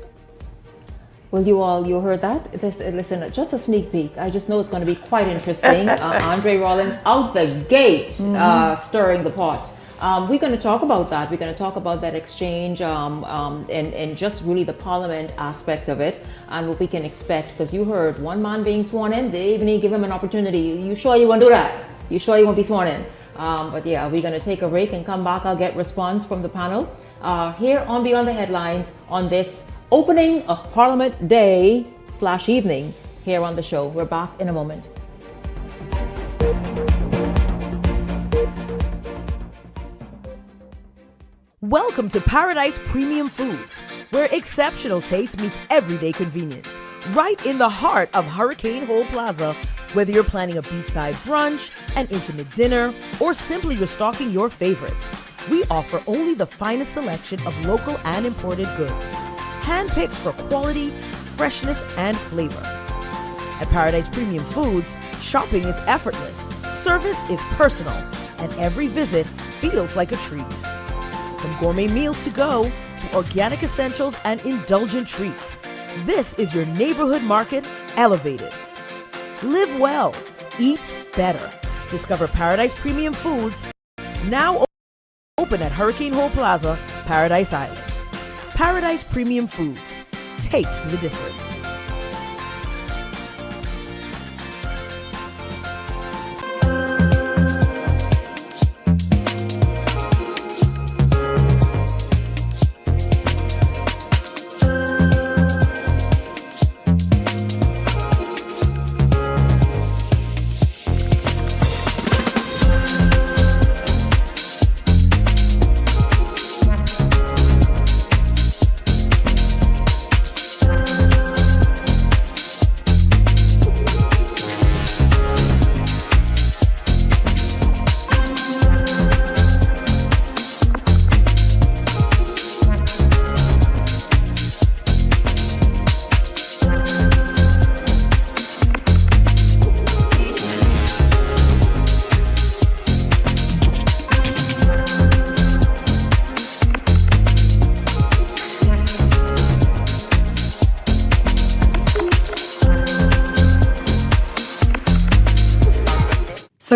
Well, you heard that? Listen, just a sneak peek. I just know it's going to be quite interesting. Andre Rollins out the gate, stirring the pot. We're going to talk about that. We're going to talk about that exchange and just really the Parliament aspect of it and what we can expect. Because you heard one man being sworn in, they even give him an opportunity. You sure you won't do that? You sure you won't be sworn in? But yeah, we're going to take a break and come back. I'll get response from the panel here on Beyond the Headlines on this opening of Parliament Day / evening here on the show. We're back in a moment. Welcome to Paradise Premium Foods, where exceptional taste meets everyday convenience. Right in the heart of Hurricane Hole Plaza, whether you're planning a beachside brunch, an intimate dinner, or simply restocking your favorites, we offer only the finest selection of local and imported goods, handpicked for quality, freshness, and flavor. At Paradise Premium Foods, shopping is effortless, service is personal, and every visit feels like a treat. From gourmet meals to go, to organic essentials and indulgent treats, this is your neighborhood market elevated. Live well, eat better. Discover Paradise Premium Foods, now open at Hurricane Hole Plaza, Paradise Island. Paradise Premium Foods, taste the difference.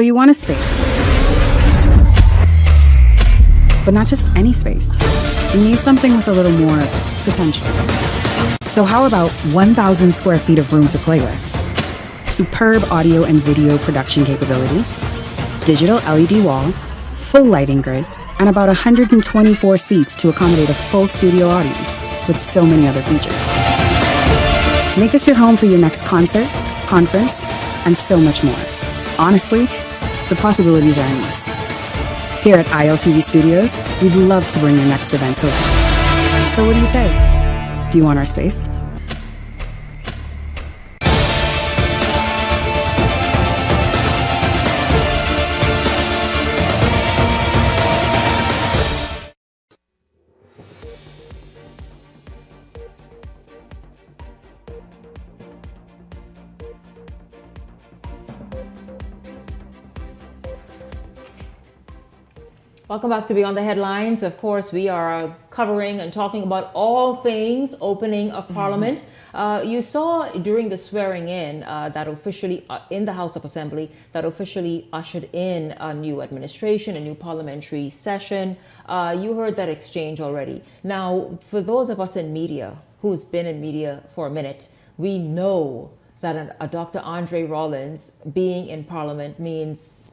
So you want a space. But not just any space. You need something with a little more potential. So how about 1,000 square feet of room to play with? Superb audio and video production capability, digital LED wall, full lighting grid, and about 124 seats to accommodate a full studio audience with so many other features. Make this your home for your next concert, conference, and so much more. Honestly, the possibilities are endless. Here at ILTV Studios, we'd love to bring your next event to life. So what do you say? Do you want our space? Welcome back to Beyond the Headlines. Of course, we are covering and talking about all things opening of Parliament. You saw during the swearing in that officially in the House of Assembly that officially ushered in a new administration, a new parliamentary session. You heard that exchange already. Now, for those of us in media who's been in media for a minute, we know that a Dr. Andre Rollins being in Parliament means,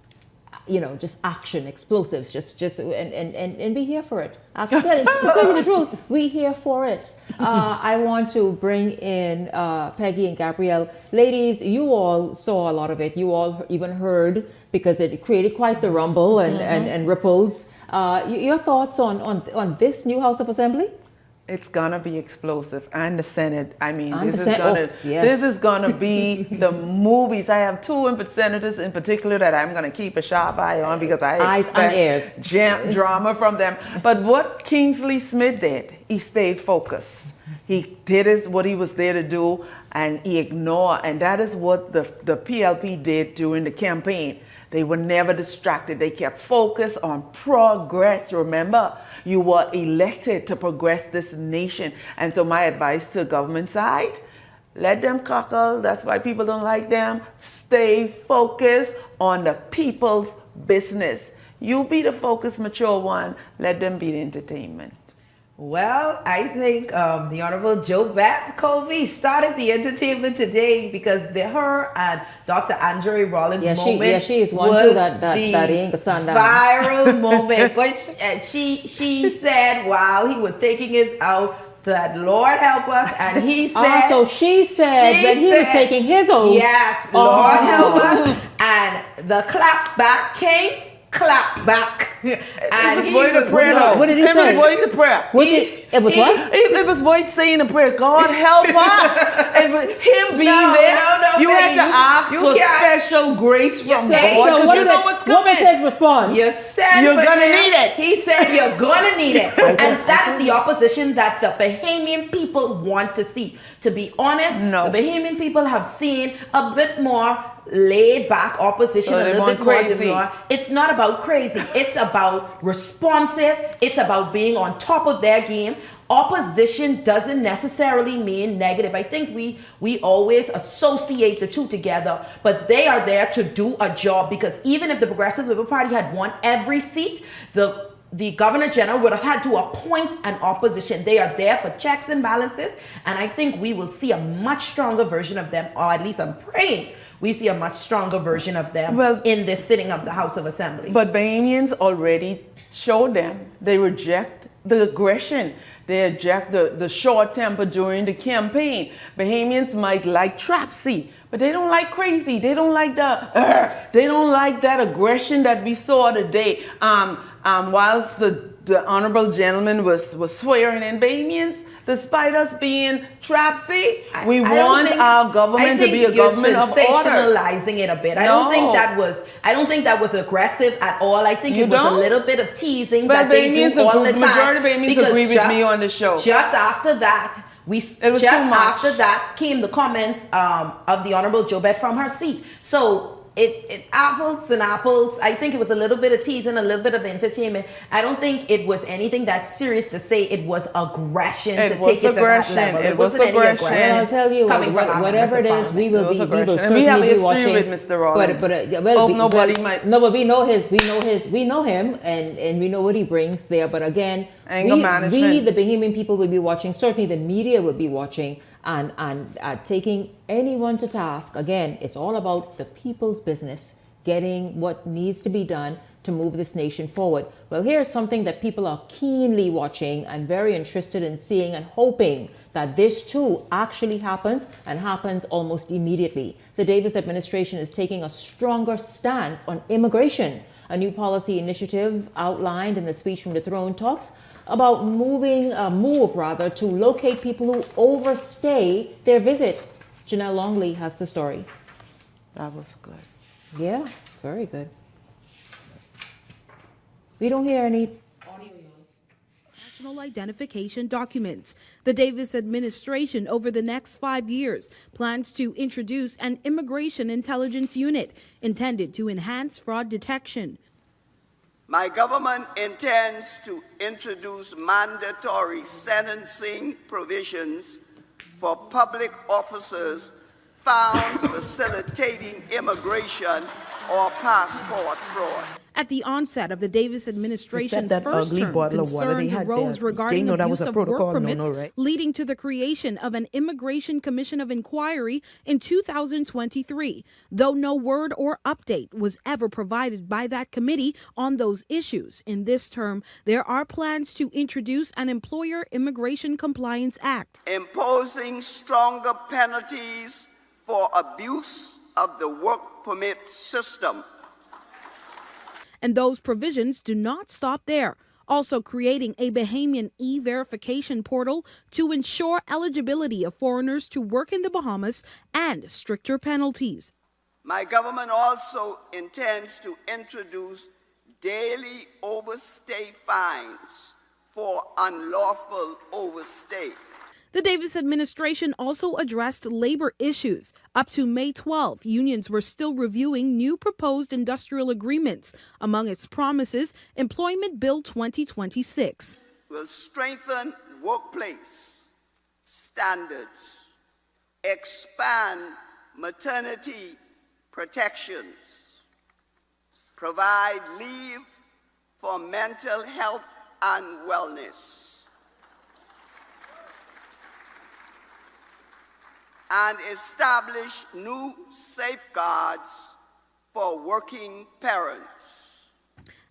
you know, just action, explosives, and be here for it. To tell you the truth, we here for it. I want to bring in Peggy and Gabrielle. Ladies, you all saw a lot of it. You all even heard, because it created quite the rumble and ripples. Your thoughts on this new House of Assembly? It's gonna be explosive, and the Senate. I mean, And this is gonna be the movies. I have two senators in particular that I'm gonna keep a sharp eye on, because I expect drama from them. But what Kingsley Smith did, he stayed focused. He did what he was there to do, and he ignored. And that is what the PLP did during the campaign. They were never distracted. They kept focused on progress. Remember, you were elected to progress this nation. And so my advice to the government side, let them cockle. That's why people don't like them. Stay focused on the people's business. You be the focused, mature one. Let them be the entertainment. Well, I think the Honorable JoBeth Colby started the entertainment today, because her and Dr. Andre Rollins moment she is one was too that ain't gonna stand down. Viral moment. But she said while he was taking his out that Lord help us, and he said. So she said that he was taking his oath. Yes, Lord help us, and the clap back came. Clap back. And he was going to prayer. What did he say? It was going to prayer. It was what? It was going saying a prayer. God help us. And him being there, you had to ask for special grace from God, because you know what's coming. What was his response? You said you're going to need it. He said you're going to need it. And that is the opposition that the Bahamian people want to see. To be honest, the Bahamian people have seen a bit more laid back opposition, a little bit more. It's not about crazy. It's about responsive. It's about being on top of their game. Opposition doesn't necessarily mean negative. I think we always associate the two together, but they are there to do a job, because even if the Progressive Liberal Party had won every seat, the Governor General would have had to appoint an opposition. They are there for checks and balances, and I think we will see a much stronger version of them, or at least I'm praying we see a much stronger version of them in this sitting of the House of Assembly. But Bahamians already showed them. They reject the aggression. They reject the short temper during the campaign. Bahamians might like trapsy, but they don't like crazy. They don't like they don't like that aggression that we saw today. Whilst the honorable gentleman was swearing in, Bahamians, despite us being trapsy, we want our government to be a government of order. Sensationalizing it a bit. I don't think that was aggressive at all. I think it was a little bit of teasing that they do all the time. Majority of Bahamians agree with me on the show. Just after that, after that came the comments of the Honorable JoBeth from her seat. So It's apples and apples. I think it was a little bit of teasing, a little bit of entertainment. I don't think it was anything that serious to say it was aggression to take it to that level. It wasn't any aggression. And I'll tell you, whatever it is, we will certainly have a be history watching. with Mr. Rollins. We know him, and we know what he brings there. But again, Anger management. we, the Bahamian people, will be watching. Certainly, the media will be watching. And taking anyone to task, again, it's all about the people's business, getting what needs to be done to move this nation forward. Well, here's something that people are keenly watching and very interested in seeing and hoping that this too actually happens and happens almost immediately. The Davis administration is taking a stronger stance on immigration. A new policy initiative outlined in the speech from the throne talks about move to locate people who overstay their visit. Janelle Longley has the story. That was good. Yeah, very good. We don't hear any national identification documents. The Davis administration over the next 5 years plans to introduce an immigration intelligence unit intended to enhance fraud detection. My government intends to introduce mandatory sentencing provisions for public officers found facilitating immigration or passport fraud. At the onset of the Davis administration's that first ugly term, bottle of water they concerns had arose there. regarding They know that abuse was a of work protocol? No, permits, right? leading to the creation of an Immigration Commission of Inquiry in 2023, though no word or update was ever provided by that committee on those issues. In this term, there are plans to introduce an Employer Immigration Compliance Act, imposing stronger penalties for abuse of the work permit system. and those provisions do not stop there. Also creating a Bahamian e-verification portal to ensure eligibility of foreigners to work in the Bahamas and stricter penalties. My government also intends to introduce daily overstay fines for unlawful overstay. The Davis administration also addressed labor issues. Up to May 12, unions were still reviewing new proposed industrial agreements. Among its promises, Employment Bill 2026 will strengthen workplace standards, expand maternity protections, provide leave for mental health and wellness, and establish new safeguards for working parents.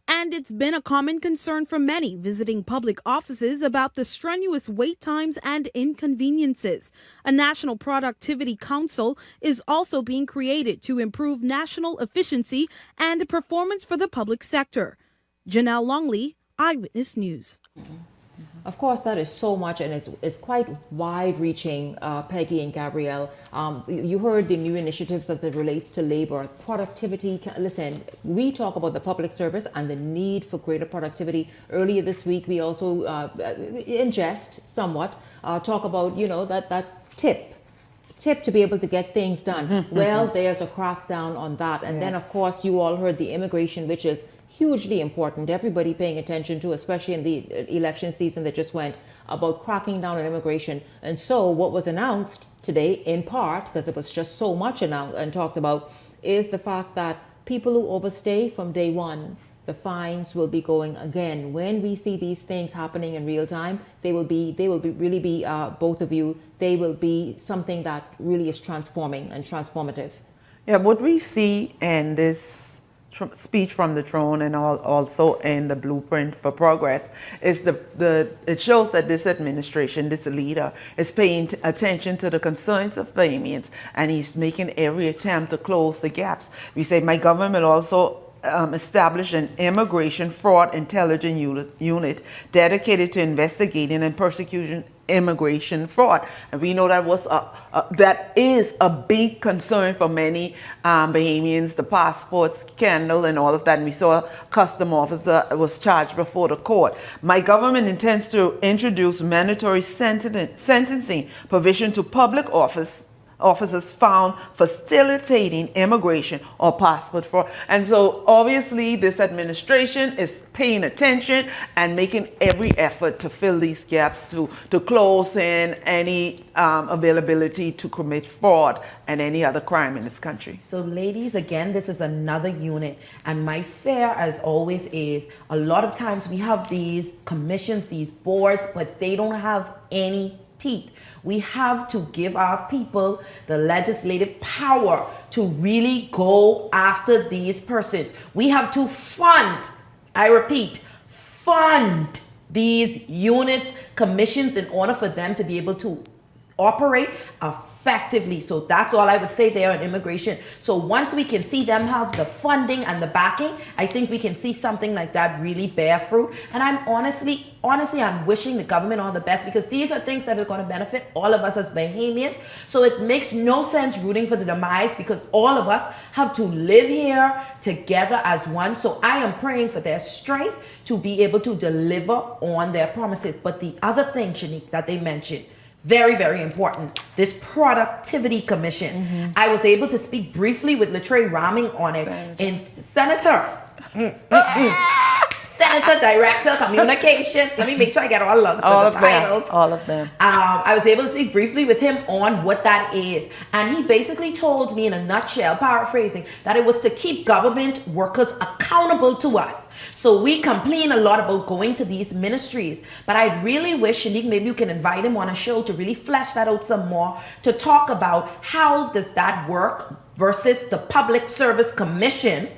And it's been a common concern for many visiting public offices about the strenuous wait times and inconveniences. A National Productivity Council is also being created to improve national efficiency and performance for the public sector. Janelle Longley, Eyewitness News. Of course, that is so much, and it's quite wide-reaching, Peggy and Gabrielle. You heard the new initiatives as it relates to labor, productivity. Listen, we talk about the public service and the need for greater productivity. Earlier this week, we also, in jest somewhat, talk about, that tip to be able to get things done. Well, there's a crackdown on that. And then, of course, you all heard the immigration, which is hugely important, everybody paying attention to, especially in the election season that just went, about cracking down on immigration. And so what was announced today, in part, because it was just so much announced and talked about, is the fact that people who overstay from day one, the fines will be going again. When we see these things happening in real time, they will be both of you, they will be something that really is transforming and transformative. Yeah, what we see in this speech from the throne and also in the blueprint for progress is it shows that this administration, this leader, is paying attention to the concerns of Bahamians, and he's making every attempt to close the gaps. We say my government will also establish an immigration fraud intelligence unit dedicated to investigating and prosecuting immigration fraud. And we know that is a big concern for many Bahamians, the passport scandal and all of that. And we saw a custom officer was charged before the court. My government intends to introduce mandatory sentencing provision to public officers found facilitating immigration or passport fraud. And so obviously this administration is paying attention and making every effort to fill these gaps, to close in any availability to commit fraud and any other crime in this country. So ladies, again, this is another unit. And my fear, as always, is a lot of times we have these commissions, these boards, but they don't have any teeth. We have to give our people the legislative power to really go after these persons. We have to fund, I repeat, fund these units, commissions, in order for them to be able to operate effectively. So that's all I would say there on immigration. So once we can see them have the funding and the backing, I think we can see something like that really bear fruit. And I'm honestly, I'm wishing the government all the best, because these are things that are going to benefit all of us as Bahamians. So it makes no sense rooting for the demise, because all of us have to live here together as one. So I am praying for their strength to be able to deliver on their promises. But the other thing, Shanique, that they mentioned, very, very important, this productivity commission. I was able to speak briefly with Latre Raming on it. And Senator, Director, Communications, let me make sure I get all of the titles. All of them. I was able to speak briefly with him on what that is. And he basically told me in a nutshell, paraphrasing, that it was to keep government workers accountable to us. So we complain a lot about going to these ministries, but I really wish, Shanique, maybe you can invite him on a show to really flesh that out some more, to talk about how does that work versus the Public Service Commission,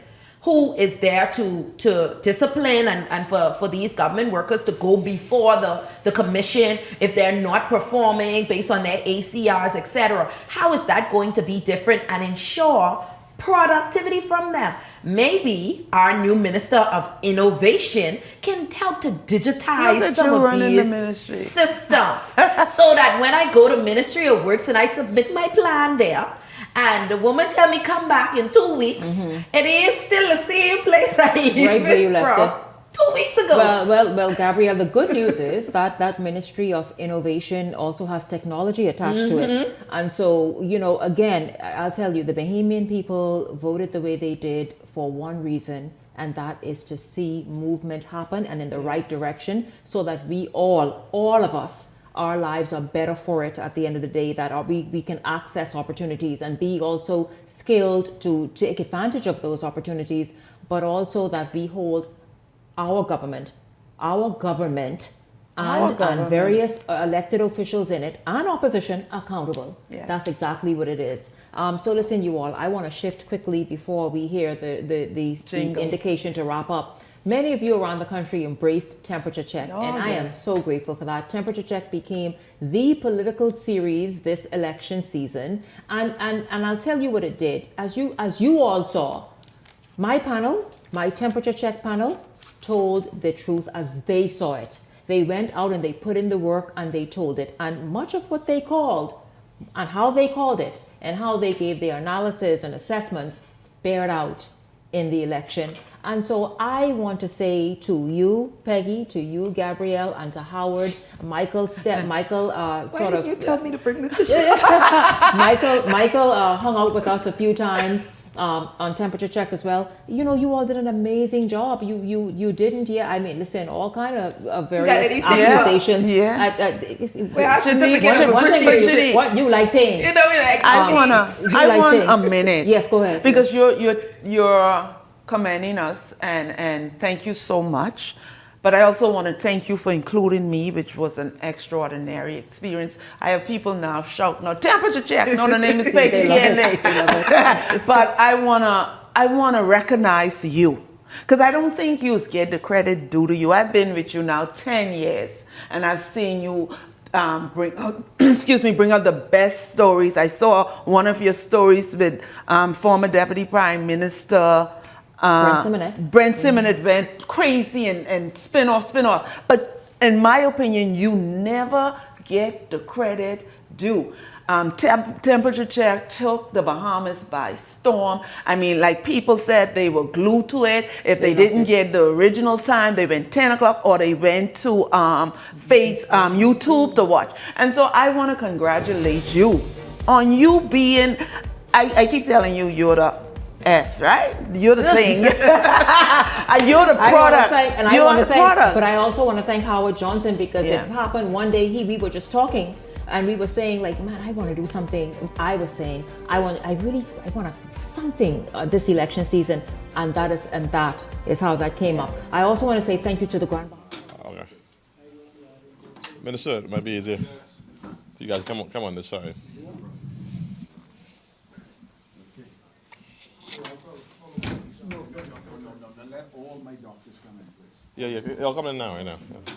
who is there to discipline and for these government workers to go before the commission if they're not performing based on their ACRs, etc. How is that going to be different and ensure productivity from them? Maybe our new Minister of Innovation can help to digitize some of these systems so that when I go to Ministry of Works and I submit my plan there, and the woman tell me come back in 2 weeks, it is still the same place I right where you left it 2 weeks ago. Well, Gabrielle, the good news is that Ministry of Innovation also has technology attached to it. And so, again, I'll tell you, the Bahamian people voted the way they did for one reason, and that is to see movement happen and in the right direction, so that we all of us, our lives are better for it at the end of the day, that we can access opportunities and be also skilled to take advantage of those opportunities, but also that we hold our government and various elected officials in it and opposition accountable. Yes. That's exactly what it is. So listen, you all, I want to shift quickly before we hear the indication to wrap up. Many of you around the country embraced Temperature Check, and I am so grateful for that. Temperature Check became the political series this election season, and I'll tell you what it did. As you all saw, my Temperature Check panel told the truth as they saw it. They went out and they put in the work and they told it. And much of what they called and how they called it and how they gave their analysis and assessments bared out in the election. And so I want to say to you, Peggy, to you, Gabrielle, and to Howard, Michael, Why did you tell me to bring the tissue? Michael hung out with us a few times on Temperature Check as well. You all did an amazing job. You didn't, I mean, listen, all kind of various accusations. What you like things? I want a minute. Yes, go ahead. Because you're commending us, and thank you so much. But I also want to thank you for including me, which was an extraordinary experience. I have people now shouting out, Temperature Check. No, the name is Peggy. But I wanna recognize you, because I don't think you get the credit due to you. I've been with you now 10 years, and I've seen you bring out the best stories. I saw one of your stories with former Deputy Prime Minister Brent Simonet went crazy and spin off. But in my opinion, you never get the credit due. Temperature Check took the Bahamas by storm. I mean, like people said, they were glued to it. If they didn't get the original time, they went 10 o'clock or they went to YouTube to watch. And so I want to congratulate you on you being, I keep telling you, you're the S, right? You're the thing. And you're the product. You're the product. But I also want to thank Howard Johnson because Yeah. it happened one day. We were just talking, and we were saying like, man, I want to do something. I was saying, I want to do something this election season, and that is how that came up. I also want to say thank you to the Grand. Okay. Minister, it might be easier. You guys come on this side. Let all my doctors come in, please. Yeah, they'll come in now, right now. Yeah.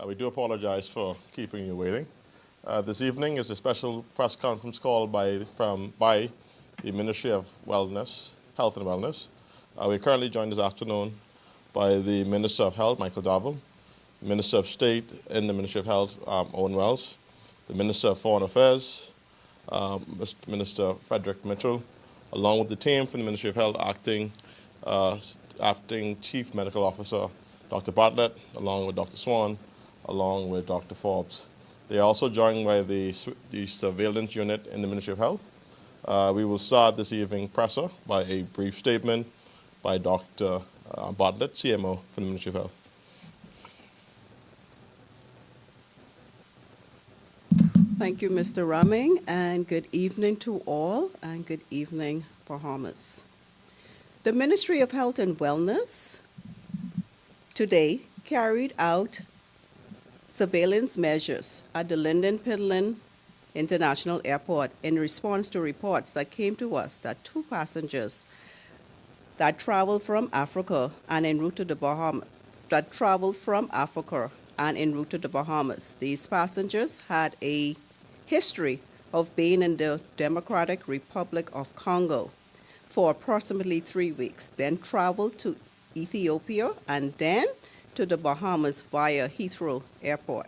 We do apologize for keeping you waiting. This evening is a special press conference call by the Ministry of Health and Wellness. We're currently joined this afternoon by the Minister of Health, Michael Darville, Minister of State in the Ministry of Health, Owen Wells, the Minister of Foreign Affairs, Minister Frederick Mitchell, along with the team from the Ministry of Health, acting Chief Medical Officer, Dr. Bartlett, along with Dr. Swan, along with Dr. Forbes. They are also joined by the surveillance unit in the Ministry of Health. We will start this evening presser by a brief statement by Dr. Bartlett, CMO from the Ministry of Health. Thank you, Mr. Rumming, and good evening to all, and good evening, Bahamas. The Ministry of Health and Wellness today carried out surveillance measures at the Lyndon Pidlin International Airport in response to reports that came to us that two passengers that traveled from Africa and en route to the Bahamas, These passengers had a history of being in the Democratic Republic of Congo for approximately 3 weeks, then traveled to Ethiopia and then to the Bahamas via Heathrow Airport.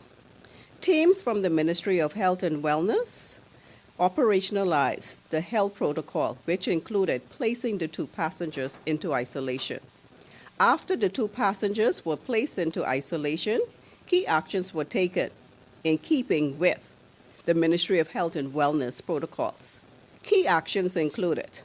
Teams from the Ministry of Health and Wellness operationalized the health protocol, which included placing the 2 passengers into isolation. After the 2 passengers were placed into isolation, key actions were taken in keeping with the Ministry of Health and Wellness protocols. Key actions included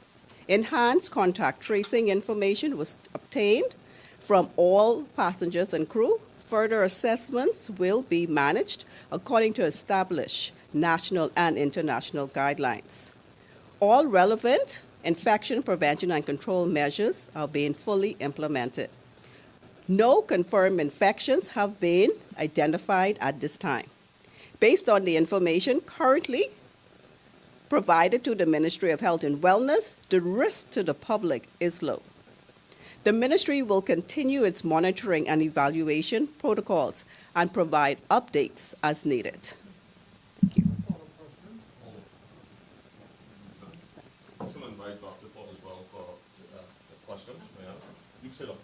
enhanced contact tracing information was obtained from all passengers and crew. Further assessments will be managed according to established national and international guidelines. All relevant infection prevention and control measures are being fully implemented. No confirmed infections have been identified at this time. Based on the information currently provided to the Ministry of Health and Wellness, the risk to the public is low. The ministry will continue its monitoring and evaluation protocols and provide updates as needed. Thank you. I'm just going to invite Dr. Paul as well for a question. Yeah. You can sit up,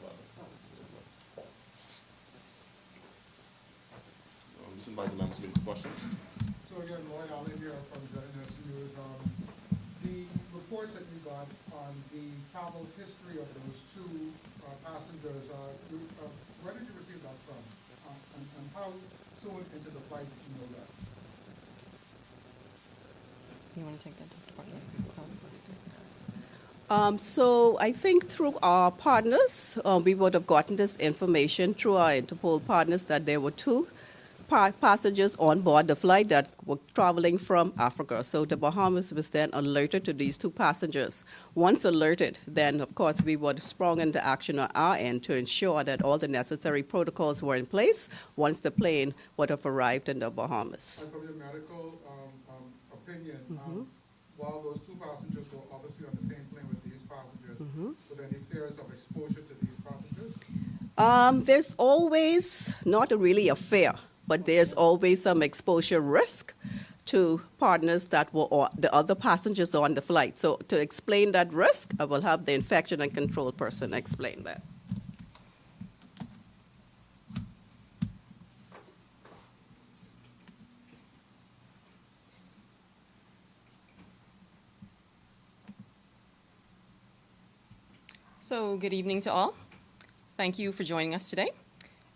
just invite the members to get the question. So again, Lloyd Allen here from ZNS News. The reports that we got on the travel history of those 2 passengers, where did you receive that from? And how soon into the flight did you know that? You want to take that, Dr. Bartlett? So I think through our partners, we would have gotten this information through our Interpol partners that there were 2 passengers on board the flight that were traveling from Africa. So the Bahamas was then alerted to these 2 passengers. Once alerted, then of course we would have sprung into action on our end to ensure that all the necessary protocols were in place once the plane would have arrived in the Bahamas. And from your medical opinion, while those 2 passengers were obviously on the same plane with these passengers, were there any fears of exposure to these passengers? There's always not really a fear, but there's always some exposure risk to partners that were the other passengers on the flight. So to explain that risk, I will have the infection and control person explain that. So good evening to all. Thank you for joining us today.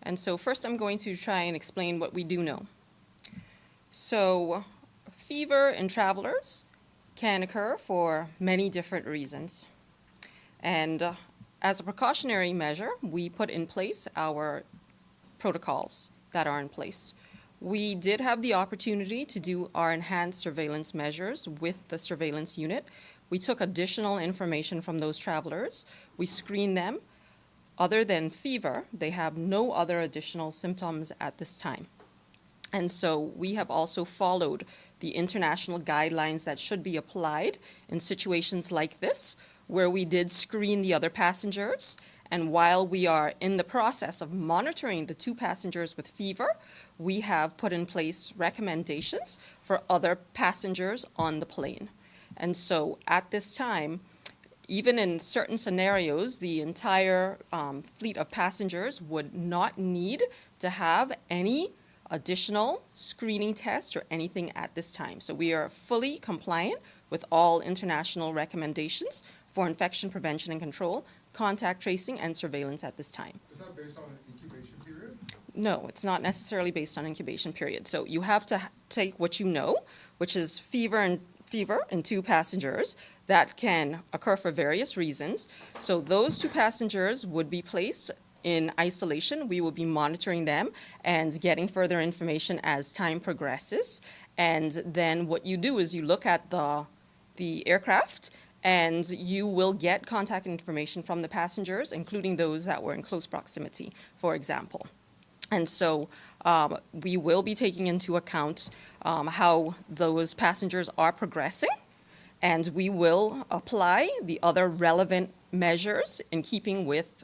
And so first I'm going to try and explain what we do know. So fever in travelers can occur for many different reasons. And as a precautionary measure, we put in place our protocols that are in place. We did have the opportunity to do our enhanced surveillance measures with the surveillance unit. We took additional information from those travelers. We screened them. Other than fever, they have no other additional symptoms at this time. And so we have also followed the international guidelines that should be applied in situations like this, where we did screen the other passengers. And while we are in the process of monitoring the 2 passengers with fever, we have put in place recommendations for other passengers on the plane. And so at this time, even in certain scenarios, the entire fleet of passengers would not need to have any additional screening tests or anything at this time. So we are fully compliant with all international recommendations for infection prevention and control, contact tracing, and surveillance at this time. Is that based on an incubation period? No, it's not necessarily based on incubation period. So you have to take what you know, which is fever in 2 passengers that can occur for various reasons. So those 2 passengers would be placed in isolation. We will be monitoring them and getting further information as time progresses. And then what you do is you look at the aircraft and you will get contact information from the passengers, including those that were in close proximity, for example. And so we will be taking into account how those passengers are progressing, and we will apply the other relevant measures in keeping with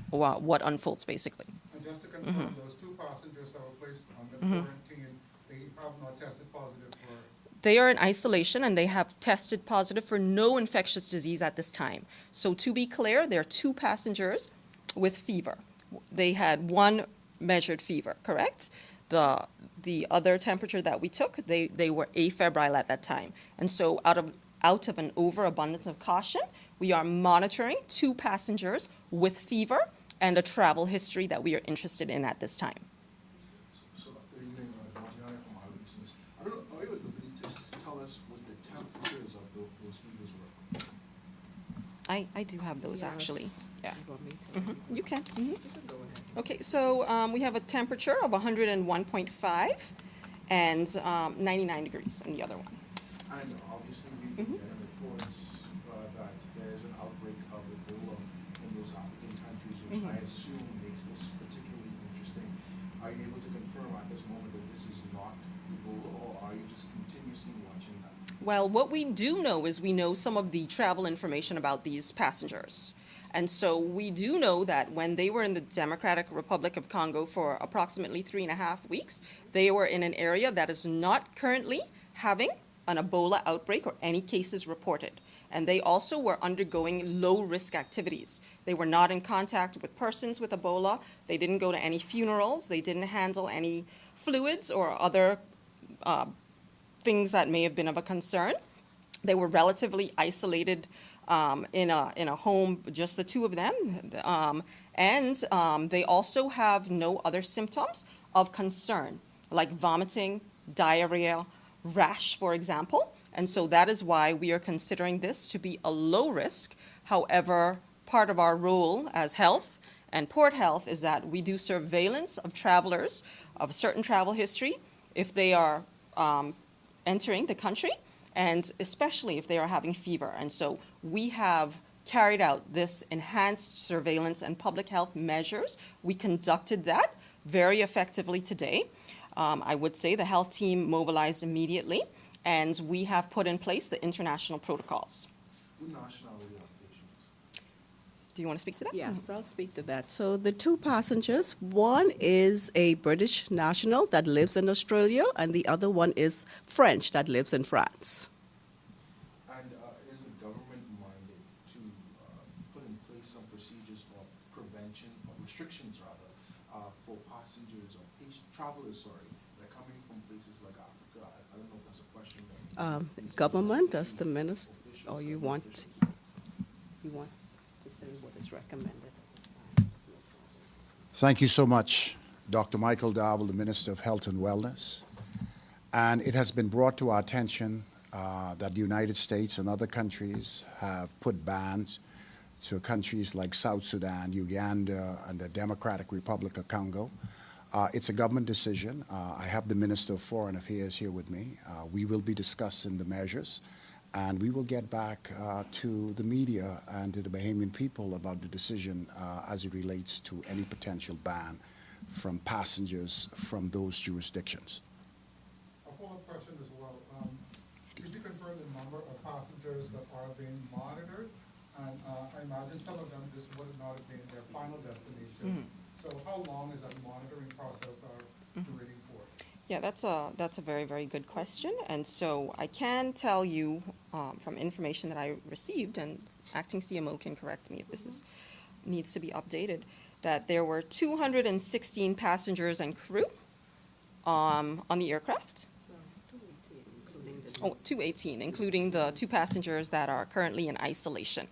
what unfolds, basically. And just to confirm, those 2 passengers that were placed on the quarantine, they have not tested positive for... They are in isolation, and they have tested positive for no infectious disease at this time. So to be clear, there are 2 passengers with fever. They had 1 measured fever, correct? The the other temperature that we took, they were afebrile at that time. And so out of an overabundance of caution, we are monitoring 2 passengers with fever and a travel history that we are interested in at this time. So, good evening, Dr. Yahya from Eyewitness. I don't know, are you at liberty to tell us what the temperatures of those fevers were? I do have those actually. Yeah. You want me to? You can. You can go ahead. Okay, so we have a temperature of 101.5 and 99 degrees in the other one. And obviously we've been getting reports that there's an outbreak of Ebola in those African countries, which I assume makes this particularly interesting. Are you able to confirm at this moment that this is not Ebola, or are you just continuously watching that? Well, what we do know is we know some of the travel information about these passengers. And so we do know that when they were in the Democratic Republic of Congo for approximately 3.5 weeks, they were in an area that is not currently having an Ebola outbreak or any cases reported. And they also were undergoing low-risk activities. They were not in contact with persons with Ebola. They didn't go to any funerals. They didn't handle any fluids or other things that may have been of a concern. They were relatively isolated in a home, just the 2 of them. And they also have no other symptoms of concern, like vomiting, diarrhea, rash, for example. And so that is why we are considering this to be a low risk. However, part of our role as health and port health is that we do surveillance of travelers of certain travel history if they are entering the country, and especially if they are having fever. And so we have carried out this enhanced surveillance and public health measures. We conducted that very effectively today. I would say the health team mobilized immediately, and we have put in place the international protocols. What nationality are patients? Do you want to speak to that? Yes, I'll speak to that. So the 2 passengers, one is a British national that lives in Australia, and the other one is French that lives in France. And is the government minded to put in place some procedures or prevention, or restrictions rather, for passengers or travelers, that are coming from places like Africa? I don't know if that's a question that Government, does the minister, or you want to say what is recommended at this time? Thank you so much, Dr. Michael Darwell, the Minister of Health and Wellness. And it has been brought to our attention that the United States and other countries have put bans to countries like South Sudan, Uganda, and the Democratic Republic of Congo. It's a government decision. I have the Minister of Foreign Affairs here with me. We will be discussing the measures, and we will get back to the media and to the Bahamian people about the decision as it relates to any potential ban from passengers from those jurisdictions. A follow-up question as well. Could you confirm the number of passengers that are being monitored? And I imagine some of them, this would not have been their final destination. So how long is that monitoring process durating for? Yeah, that's a very, very good question. And so I can tell you from information that I received, and acting CMO can correct me if this needs to be updated, that there were 216 passengers and crew on the aircraft. 218, including the 2 passengers that are currently in isolation.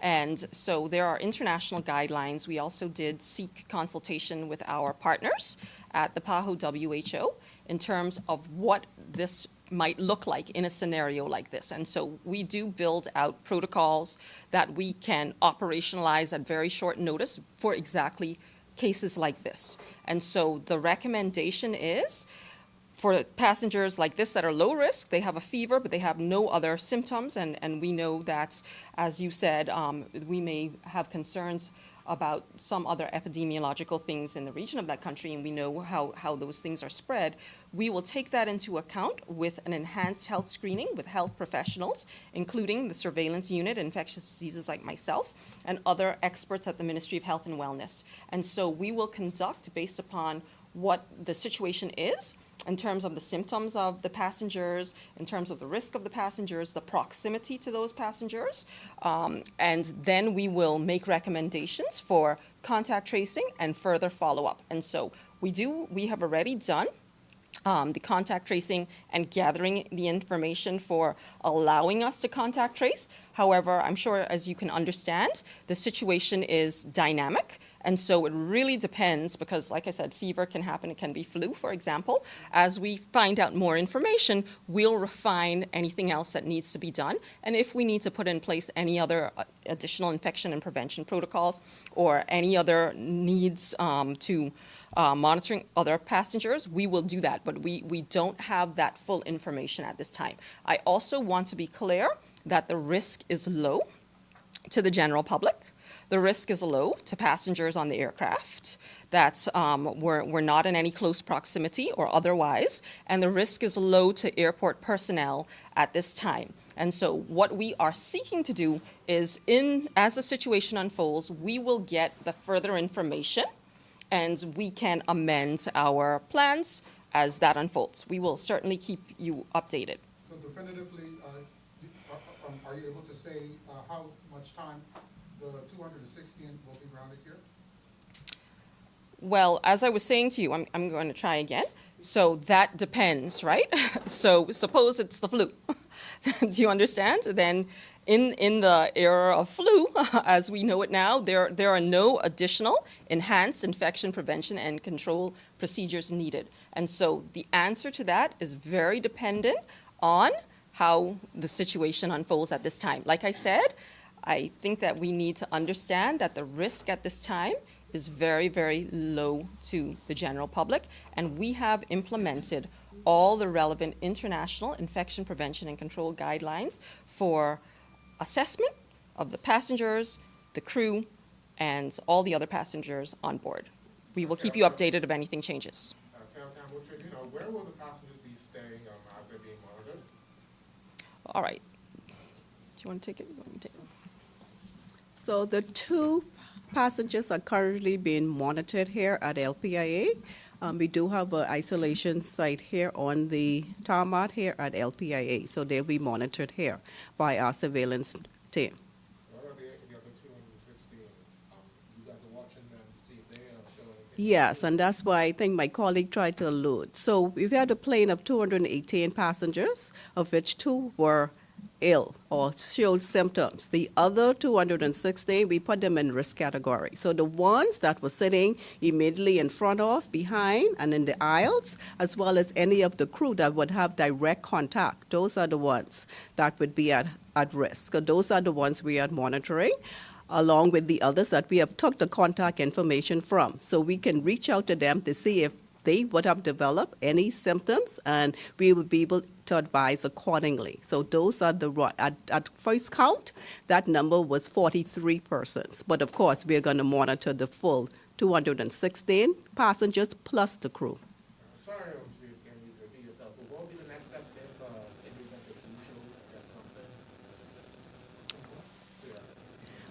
And so there are international guidelines. We also did seek consultation with our partners at the PAHO WHO in terms of what this might look like in a scenario like this. And so we do build out protocols that we can operationalize at very short notice for exactly cases like this. And so the recommendation is for passengers like this that are low risk, they have a fever, but they have no other symptoms, and we know that, as you said, we may have concerns about some other epidemiological things in the region of that country, and we know how those things are spread. We will take that into account with an enhanced health screening with health professionals, including the surveillance unit, infectious diseases like myself, and other experts at the Ministry of Health and Wellness. And so we will conduct based upon what the situation is, in terms of the symptoms of the passengers, in terms of the risk of the passengers, the proximity to those passengers, and then we will make recommendations for contact tracing and further follow-up. And so we have already done the contact tracing and gathering the information for allowing us to contact trace. However, I'm sure, as you can understand, the situation is dynamic. And so it really depends because, like I said, fever can happen. It can be flu, for example. As we find out more information, we'll refine anything else that needs to be done. And if we need to put in place any other additional infection and prevention protocols or any other needs to monitoring other passengers, we will do that. But we don't have that full information at this time. I also want to be clear that the risk is low to the general public. The risk is low to passengers on the aircraft, that we're not in any close proximity or otherwise, and the risk is low to airport personnel at this time. And so what we are seeking to do is, as the situation unfolds, we will get the further information and we can amend our plans as that unfolds. We will certainly keep you updated. So definitively, are you able to say how much time the 216 will be grounded here? Well, as I was saying to you, I'm going to try again. So that depends, right? So suppose it's the flu. Do you understand? Then in the era of flu, as we know it now, there are no additional enhanced infection prevention and control procedures needed. And so the answer to that is very dependent on how the situation unfolds at this time. Like I said, I think that we need to understand that the risk at this time is very, very low to the general public, and we have implemented all the relevant international infection prevention and control guidelines for assessment of the passengers, the crew, and all the other passengers on board. We will keep you updated if anything changes. Where will the passengers be staying as they're being monitored? All right. Do you want to take it? You want me to take it? So the two passengers are currently being monitored here at LPIA. We do have an isolation site here on the tarmac here at LPIA, so they'll be monitored here by our surveillance team. What are the other 216? You guys are watching them to see if they are showing. Yes, and that's why I think my colleague tried to allude. So we've had a plane of 218 passengers, of which 2 were ill or showed symptoms. The other 216, we put them in risk category. So the ones that were sitting immediately in front of, behind, and in the aisles, as well as any of the crew that would have direct contact, those are the ones that would be at risk. So those are the ones we are monitoring, along with the others that we have took the contact information from. So we can reach out to them to see if they would have developed any symptoms, and we would be able to advise accordingly. So those are at first count, that number was 43 persons. But of course, we're going to monitor the full 216 passengers plus the crew. Sorry to repeat yourself, but what will be the next step if you get the flu show or something?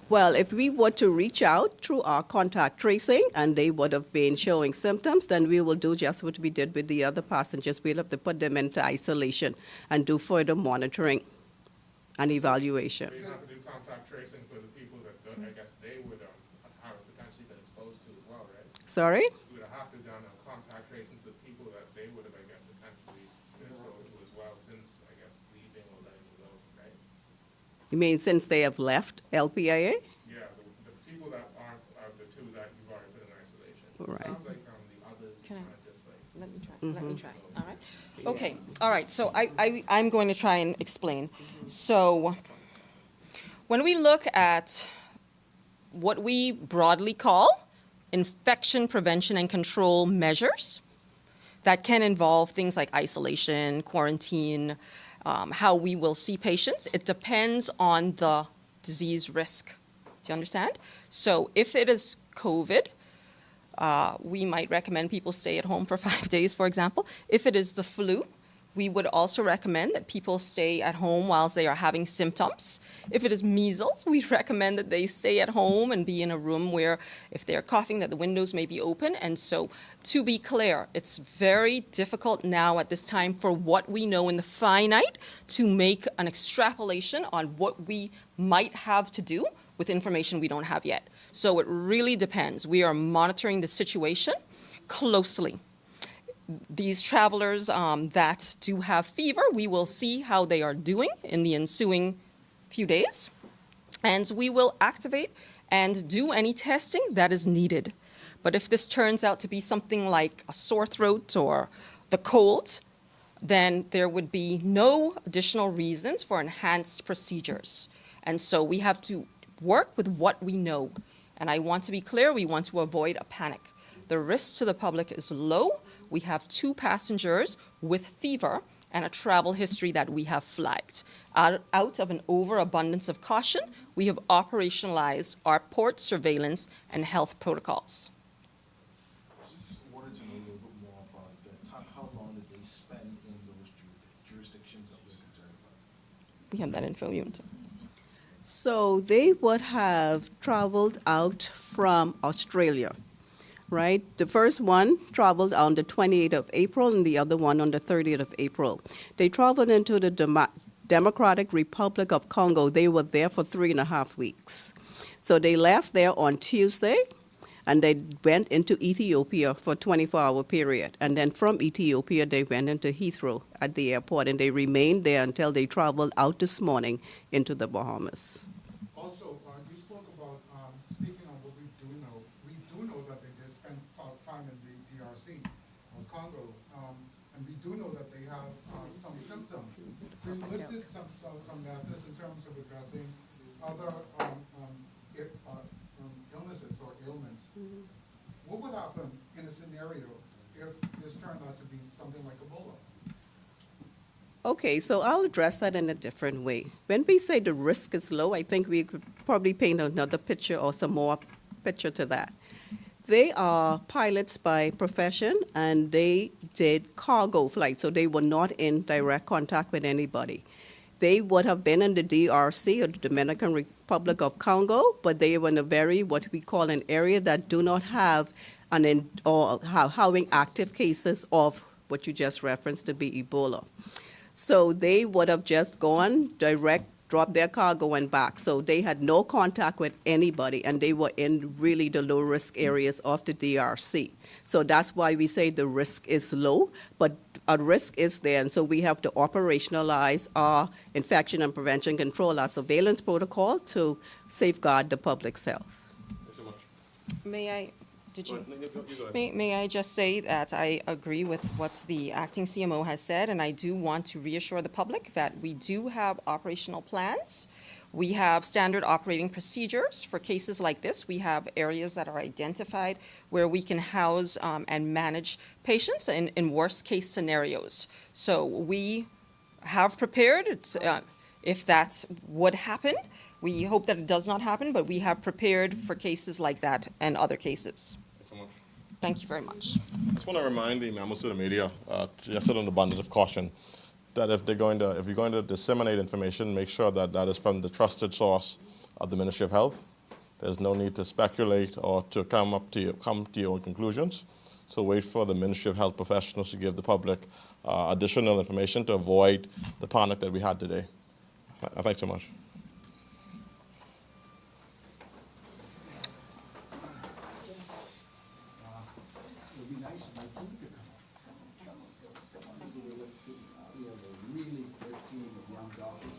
Well, if we were to reach out through our contact tracing and they would have been showing symptoms, then we will do just what we did with the other passengers. We'll have to put them into isolation and do further monitoring and evaluation. So you have to do contact tracing for the people that I guess they would have potentially been exposed to as well, right? Sorry? You would have to done a contact tracing for the people that they would have, I guess, potentially been exposed to as well since, I guess, leaving or letting them go, right? You mean since they have left LPIA? Yeah, the people that aren't the two that you've already put in isolation. Right. It sounds like the others Can I? kind of just like. Let me try. Let me try. All right. Okay. All right. So I'm going to try and explain. So when we look at what we broadly call infection prevention and control measures, that can involve things like isolation, quarantine, how we will see patients. It depends on the disease risk. Do you understand? So if it is COVID, we might recommend people stay at home for 5 days, for example. If it is the flu, we would also recommend that people stay at home whilst they are having symptoms. If it is measles, we recommend that they stay at home and be in a room where, if they're coughing, that the windows may be open. And so, to be clear, it's very difficult now at this time for what we know in the finite to make an extrapolation on what we might have to do with information we don't have yet. So it really depends. We are monitoring the situation closely. these travelers that do have fever, we will see how they are doing in the ensuing few days, and we will activate and do any testing that is needed. But if this turns out to be something like a sore throat or the cold, then there would be no additional reasons for enhanced procedures. And so we have to work with what we know. And I want to be clear, we want to avoid a panic. The risk to the public is low. We have 2 passengers with fever and a travel history that we have flagged. Out of an overabundance of caution, we have operationalized our port surveillance and health protocols. Just wanted to know a little bit more about how long did they spend in those jurisdictions that we're concerned about? We have that info, you want to? So they would have traveled out from Australia, right? The first one traveled on the 28th of April and the other one on the 30th of April. They traveled into the Democratic Republic of Congo. They were there for 3.5 weeks. So they left there on Tuesday, and they went into Ethiopia for a 24-hour period. And then from Ethiopia, they went into Heathrow at the airport, and they remained there until they traveled out this morning into the Bahamas. Also, you spoke about, speaking on what we do know that they did spend time in the DRC or Congo, and we do know that they have some symptoms. So you listed some methods in terms of addressing other illnesses or ailments. What would happen in a scenario if this turned out to be something like Ebola? Okay, so I'll address that in a different way. When we say the risk is low, I think we could probably paint another picture or some more picture to that. They are pilots by profession, and they did cargo flights, so they were not in direct contact with anybody. They would have been in the DRC or the Dominican Republic of Congo, but they were in a very, what we call an area that do not have having active cases of what you just referenced to be Ebola. So they would have just gone direct, dropped their cargo and back. So they had no contact with anybody, and they were in really the low-risk areas of the DRC. So that's why we say the risk is low, but a risk is there, and so we have to operationalize our infection and prevention control, our surveillance protocol to safeguard the public's health. May I? Did you? You go ahead. May I just say that I agree with what the acting CMO has said, and I do want to reassure the public that we do have operational plans. We have standard operating procedures for cases like this. We have areas that are identified where we can house and manage patients in worst case scenarios. So we have prepared. If that would happen, we hope that it does not happen, but we have prepared for cases like that and other cases. Thanks so much. Thank you very much. I just want to remind the members of the media, just in an abundance of caution, that if you're going to disseminate information, make sure that that is from the trusted source of the Ministry of Health. There's no need to speculate or to come to your own conclusions. So wait for the Ministry of Health professionals to give the public additional information to avoid the panic that we had today. Thanks so much. It would be nice if my team could come on. We have a really great team of young doctors.